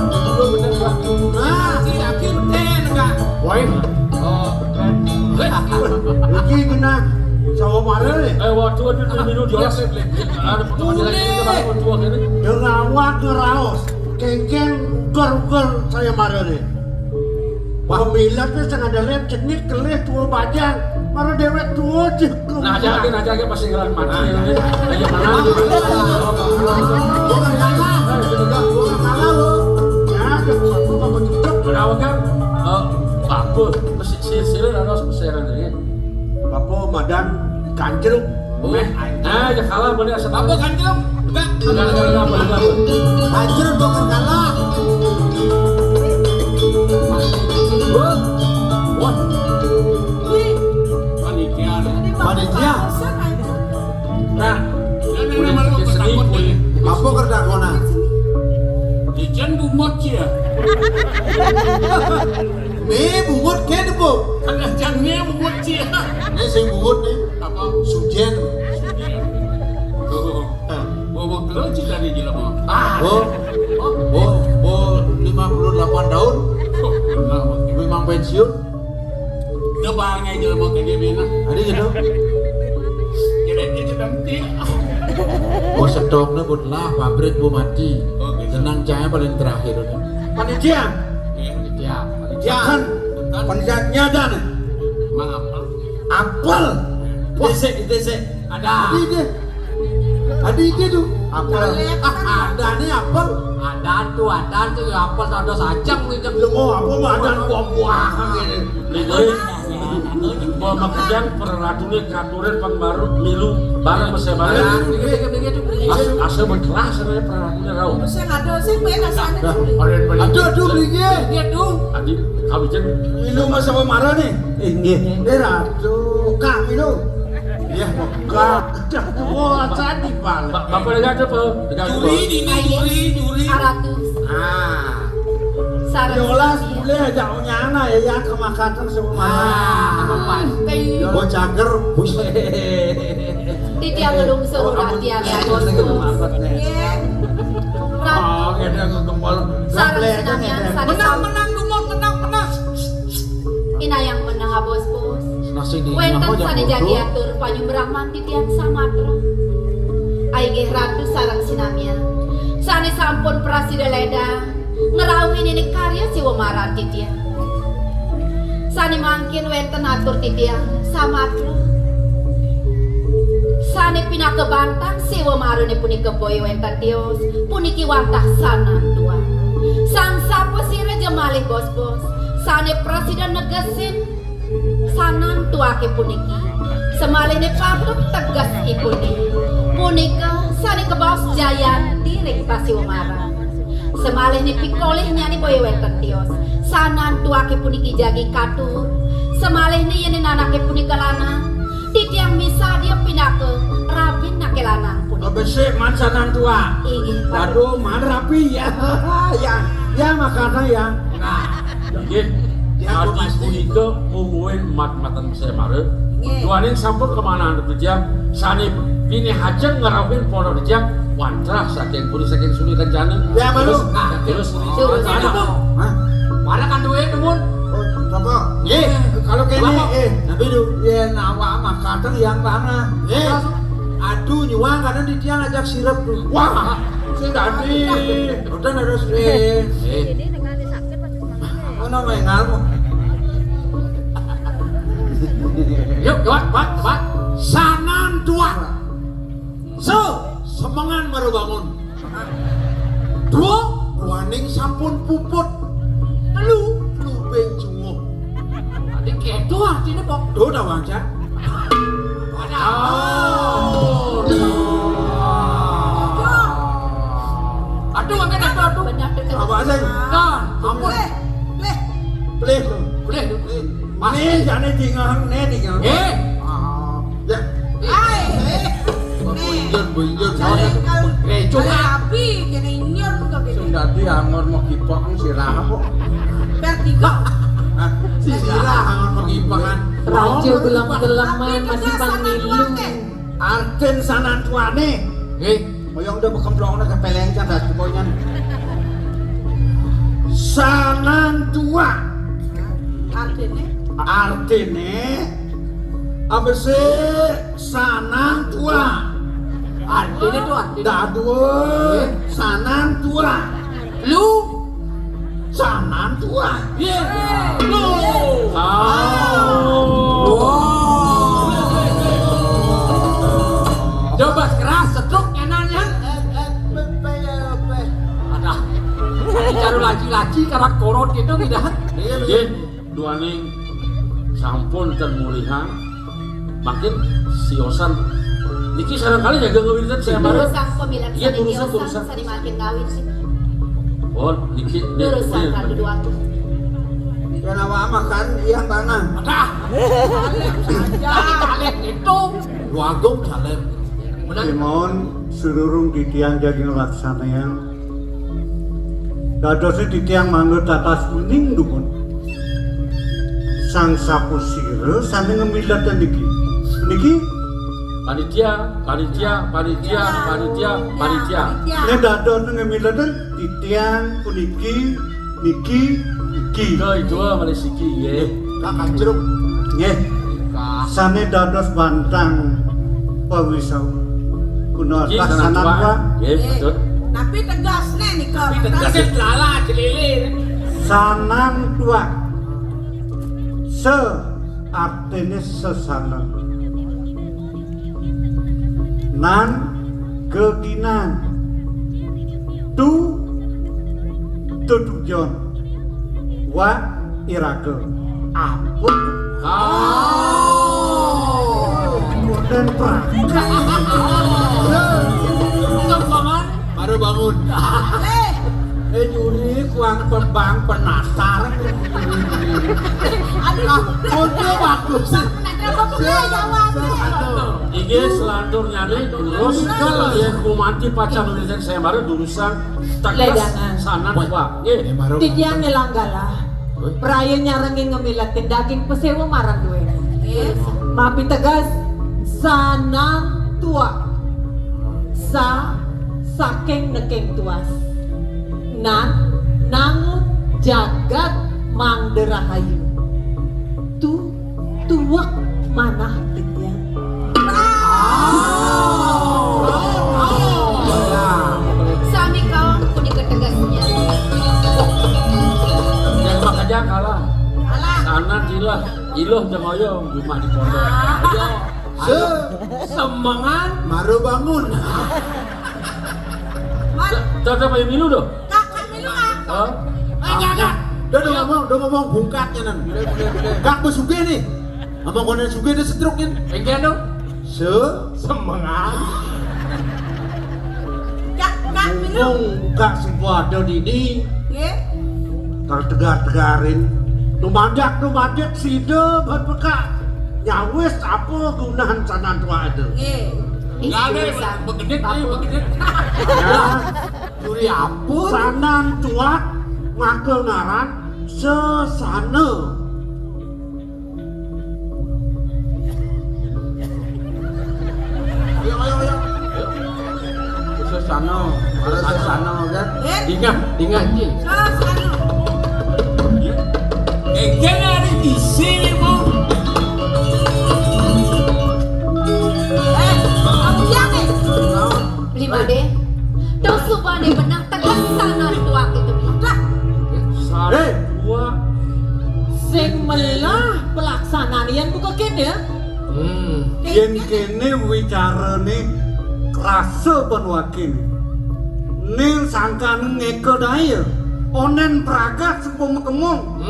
Si akhir ten enggak. Woi. Niki kena sawo mare nih. Waktu itu minum jelas. Ada pertemuan lagi kita bakal tua ini. Derawat raos. Kengkeng ger saya mare nih. Pemilat itu sangat ada lem cenik kelih tua bajang. Mara dewek tua cek. Nah aja pasti ngeran mati. Aja mana? Bukan kalah lo. Ya, aku kamu cocok. Nawagan apa? Silsilah harus peseran ini. Apa madan kanjel. Ya kalah boleh asal Apa kanjeng? Enggak. Kanjel bukan kalah. Wah. Panitia. Nah, Udah malu ketakut nih. Apa kerdakona? Ijen bumot ya. Bungut kan bu? Karena jangnya bumot ya. Ini sing bungut nih. Apa? Sujen. Bawa keloci dari jelema. Oh, 58 tahun. Memang pensiun. Depannya jelema ke dia bina. Ada gitu. Jadi itu nanti. Oh stoknya pun lah pabrik bu mati. Tenang cahaya paling terakhir. Panitia. Ya. Kan panitia nyada nih. Maaf. Apel. Desek. Ada. Ada ide tuh. Apel. Ada nih apel. Ada tuh apel ada sajang gitu. Oh, apa mah ada buah-buahan ini. Lihat, mau makejang peraturan katuran pangbaru milu barang mesem barang. Asal berkelas sebenarnya peraturan rau. Saya nggak ada, saya bayar sana. Aduh, belinya. Lihat tuh. Adi kau bicara Minum sama marah nih. Nggih. Ratu, Kak minum. Ya, Kak. Wah, tadi balik. bapak dekat apa? Dekat apa? Juri. Aratus. Sarang Yolas sinamia. boleh aja nyana ya kemakatan semua mana. Gua cager. Di tiang gelung seluruh tiang ya bosku. Oh, kena kembal. Sarang sinamia. Menang, Dumon, menang. Ina yang menang bos. Wenten sane jagi atur panyumbraman di tiang Samatra. Aigeh ratu sarang sinamia. Sane sampun prasida leda ngerawin ini karya siwa maran di tiang. Sane mangkin wenten atur di tiang Samatra. Sane pindah ke Bantang siwa marane punika boy wenten tios puniki wantah sanan dua. Sang sapa sire jemalih bos. Sane prasida negesin sanan tuake puniki semaline patuk tegas ipuni punika sane kebos jayan direk pasi umara semaline pikolih nyani boyo wenten tios sanan tuake puniki jagi katur semalih ni yen anake punika lanang titiang misa dia pindah ke rabin nake lanang punika Besek mansanan tua. inggih Aduh, man rapi ya. Ya makanan ya. Mungkin Adi punika mungguin mat-matan mesem mare. Duaning sampun kemana anda berjam? Sani bini hajang ngerawin pondok rejang. Wantrah saking puri saking suni kencana. Ya, malu. Terus Mana kan duwe nemun? Oh, coba. Kalau kene tapi ya nawa makanan yang mana? Aduh nyuang kadang di tiang ajak sirap tuh. Wah, saya tadi. Udah harus Ano may ngalmo? Yuk, buat. Sanan tua. Semangan baru bangun. Dua, ruaning sampun puput. Lu benjungo. Adik kedo artinya pok. Do dah waja. Aduh, angkat aduh. Apa aja? Nah, ampun. Please. Ini jangan tinggal, tinggal. Ya. Bunjun. Cuma Tapi kena nyon kok gitu. Sudah dia angor mau kipok sirah apa? Vertigo. Si sirah angor mau kipokan. Raja gelam-gelaman masih pangilung. Arten sanan tuane. Moyong udah bekemplong na kepelengkan ras pokoknya. Sanan tua. Artene abese sanan tua. artinya tuh Dadue sanan tua. lu Sanan tua. lu coba keras setruk enaknya ada cari lagi karena koron gitu tidak Jen, duaning sampun termulihan makin siosan niki sarangkali jaga ngawinkan saya marah Durusang pemilihan Iya, sani durusang, diosan durusang. sani makin kawin sih oh niki Durusang kadu dua aku Ya nama makan yang mana? ada caleg itu wagong caleg benar Simon seluruh di tiang jadi laksana yang dadosnya di tiang manut atas uning dukun sang sapu sire sampai ngemilat niki panitia ini dados ngemilat di tiang puniki niki dua Malaysia ye Kakak jeruk. nggih sane dados bantang pawisau kuno Ki laksanan Pak ye betul Tapi tegas nih kau. kasih lala celilir sanan tua artine sesana. Nan keginan tu tujuan wa iraga apun dan praga baru bangun. Nyuri kuang pembang penasaran. Aduh, bagus. Iki selantur nyari terus yang kumanti pacar militer saya baru durusan Ledangan. sana dua. Tidiang nilanggala. Praya nyarengin ngemilatin daging pesewa marang gue. Mapi tegas sanang tua. Saking nekeng tuas. Nangun jagat mangderahayu. Tuak mana tidiang. Sami kau punya ketegasnya. Yang makanya kalah. Sana dilah, iloh jeung oyong rumah di pondok. Ayo. Semangat baru bangun. Coba pakai milu doh. Jangan. Udah ngomong bungkatnya nan. Kak besuge nih. Ngomong konen suge dia setruknya. Engke dong. Semangat. ngomong gak sebuah ada ini tertegar-tegarin numanjak sida berpeka nyawes apa gunahan sanan tua ada nggak ada begedit curi apa sanan tua ngake ngaran sesana ayo sesana kan Ingat Ji. Kan ada di sini bu. Lima deh. Dong subane benang tekan sana tua itu bilang. Sana dua. Sing melah pelaksanaan yang buka kene ya. yen kene wicarane krasa penwakin ning sangkan ngeke daya onen pragat sepung kemong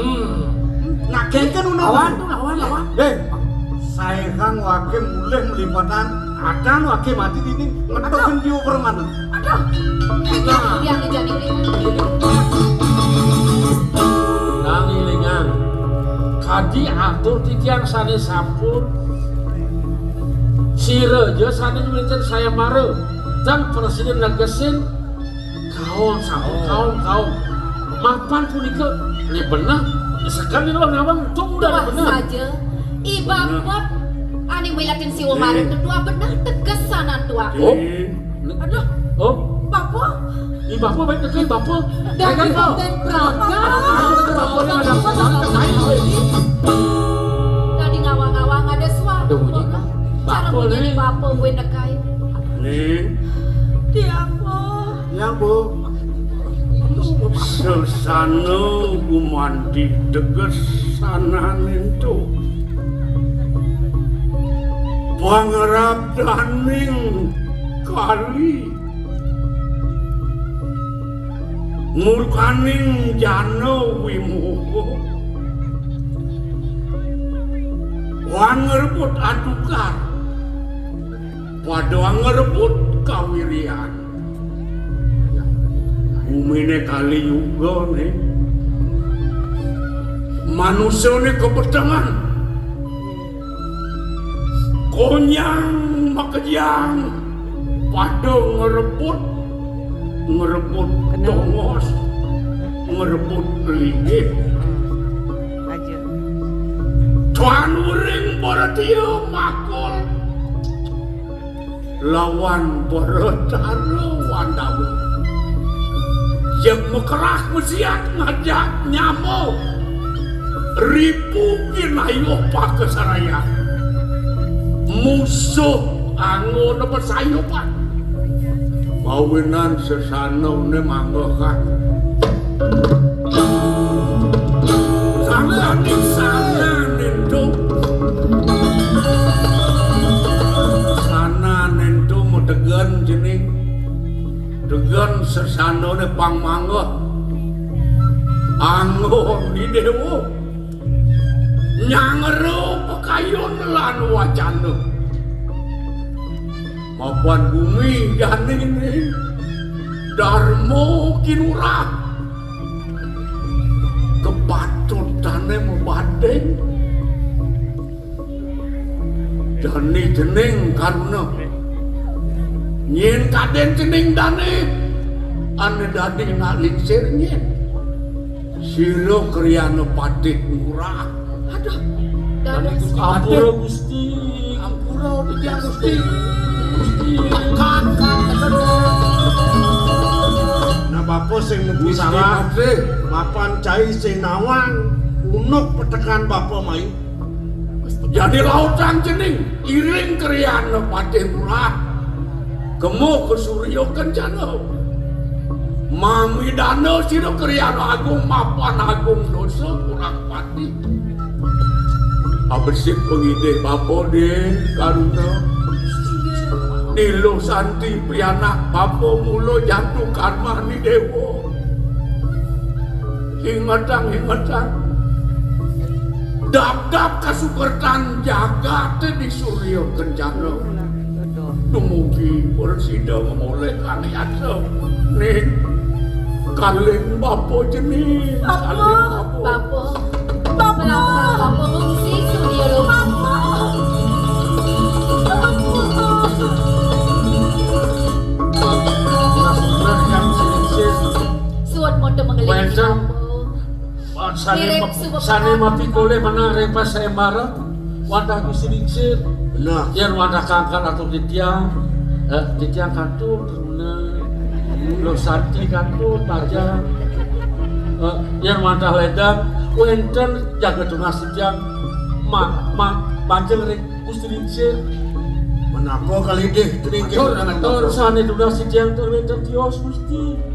ngakenken unawan saya kan wakil mulai melipatan akan wakil mati ini ngetokin jiwa permanen Yang jadi Nang ilingan. Kadi atur titiang sane sampun. Sireja sane militer saya mare. Dan presiden negesin kaum mapan punika ini benar sekali lo ngawang tunggal benar saja ibarat ani milatin si Umarin kedua benar tegas sana tua. aduh oh Bapak bapak baik sekali bapak Dan konten praga tadi ngawang-ngawang ada suara cara menjadi bapak gue nekai yang bu sesana gumandi tegas sana itu pangerap daning kali murkaning jano wimuho wangerebut adukar pada wangerebut kawirian umine kali juga nih manusia nih kepetangan konyang makejang pada ngerebut dongos ngerebut linggih tuan uring baratiu makul lawan barataro wandawu yang mekerah mesiat ngajak nyamuk ribu kinayuh pakesaraya musuh angon persayupan mawinan sesana ne manggokan sangat itu wonten sesanone pangmangga anggon di dewa nyangero pekayon lan wacana mapan bumi janine darmo kinurah kepatutane membanding jani jeneng karuna nyen kaden jeneng dane ane dadi ngalingsir nyen silo kriana patik murah Aduh, ampura Gusti ampura dia Gusti Nah bapak sing mesti salah mapan cai sing nawang unuk petekan bapak mai jadi lautan jening iring kriana patik murah kemo ke suryo kencana mami dana sino kriana agung mapan agung dosa kurang pati abesik pengide bapak deh karuna Nilo Santi pianak bapo mulo jatuh karma ni dewo ingatang dap kasukertan jagat di suryo kencana dumugi bersida memulai kami asa nih kaleng bapo jenis kaleng bapo Bapak mengungsi surya loma. Suat moto mengelilingi Sane mati kole mana repas sayembara wadah kisilingsir nah yang wadah kangkal atau titiang kantor teruna lo santi kantor baja yang wadah ledang wenten jaga tunas titiang panjang rek kisilingsir menapa kali deh kantor sane tunas titiang terweten tios Gusti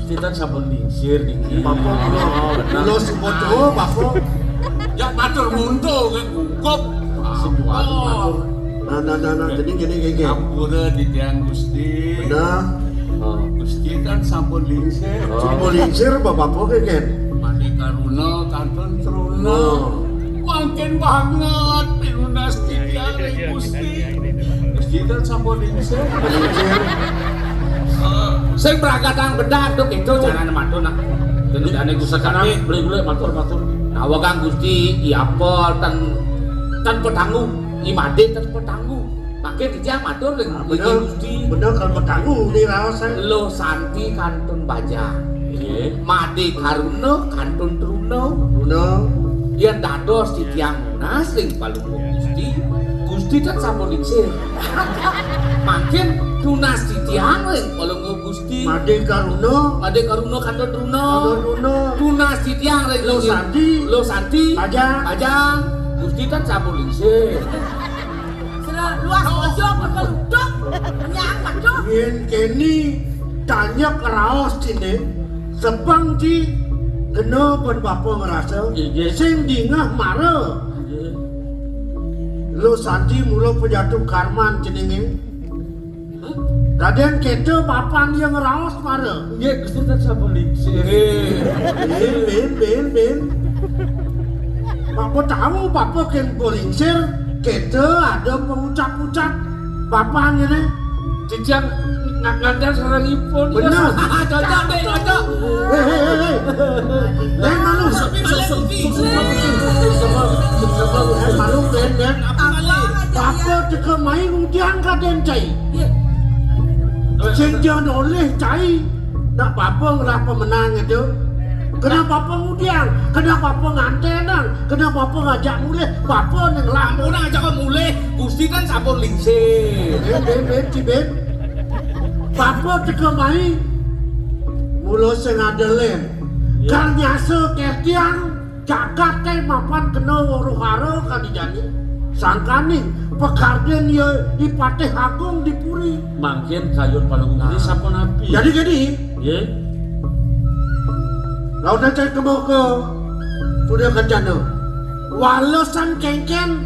kita sabun lingsir dingin bapak lo sepodo bapak yang matur muntul ke gugup nah gini ampura di tiang Gusti nah Gusti kan sampun lingsir sampun lingsir bapak keken mani karuna kantun truna makin banget pinunas di tiang Gusti Gusti kan sampun lingsir Sing prakatang bedak tuh itu jangan matur nak. Tentu ane Gusti sekarang beli matur. Nawa Kang Gusti iapol tan petanggu, imade tan petanggu. Make dia matur dengan Gusti. Bener kan petanggu di raos Lo Santi kantun baja. Made karuna kantun truna. Yen dados di tiang munas ing palungguh Gusti. Gusti kan sampun lingsir. Makin tunas di tiang ing palungguh Gusti. Made karuna kantun truna. Tunas di tiang ing Lo Santi. Bajang. Gusti kan sampun lingsir. Luas ojo berkeluduk nyang maco yen keni tanya keraos cine sebang di kena pun bapak ngerasa sing dingah mara lo santi mula penjatuh karman jenenge Raden keto papan yang ngeraos mara Iya Gusti kan sampun lingsir ben bapak tahu bapak ken polingsir keto ada pengucap-ucap bapak ini Cicang ngandar sarang ipun bener Cocok deh, cocok. hei malu malu ben bapak teka main udian kaden cai sing dia oleh cai nak bapak ngerah pemenang itu kenapa bapak udian kenapa bapak ngantenan kenapa bapak ngajak mulai bapak yang Ampun aja kok mulai. Gusti kan sampun lingsir. ben bapak teka main mula sing adelen kang nyase ketiang jagat teh mapan kena waruhara kadijani sangkani pekarden ya dipatih agung dipuri mangkin kayun palung ini sampun api jadi iya lautan cai kemo ke sudah kencana walasan kengken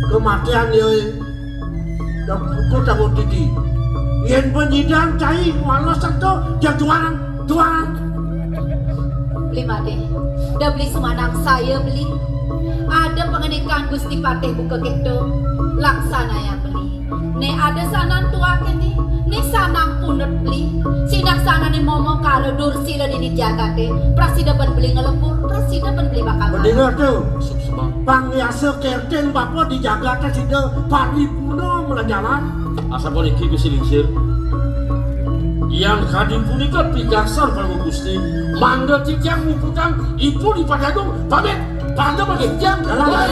kematian ya dan pukul tamu tidi Yen penyidang cai walos itu jualan. Beli made, udah beli sumanang saya beli. Ada pengenikan Gusti Patih buka gitu, laksana yang beli. Ne ada sanan tua kini, ne sanang punut beli. Sinak sana ne momo kalau dursi dan ini jaga deh. Prasida ben beli ngelepur, prasida ben beli bakal. Mendengar tuh, pangyasa kerten bapak dijaga teh sida paripurna melajalan. Asa poliki kesilingsir. Yang kadi punika pigasar pada Gusti. Mangga tijang muputang ibu di Padadung pamit. Panda bagi jam jalan.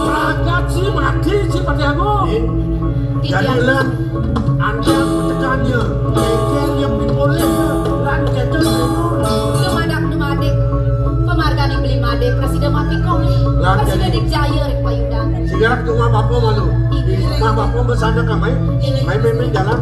Ragat si mati si Padadung. Jadilah anda tekannya. Kekel yang dibolehnya. Lan kecil Dumadak pemargani beli made presiden mati koli. Presiden dijaya rek payudang. Sigaret ke rumah bapak malu. Rumah bapak bersana kamai. Main jalan.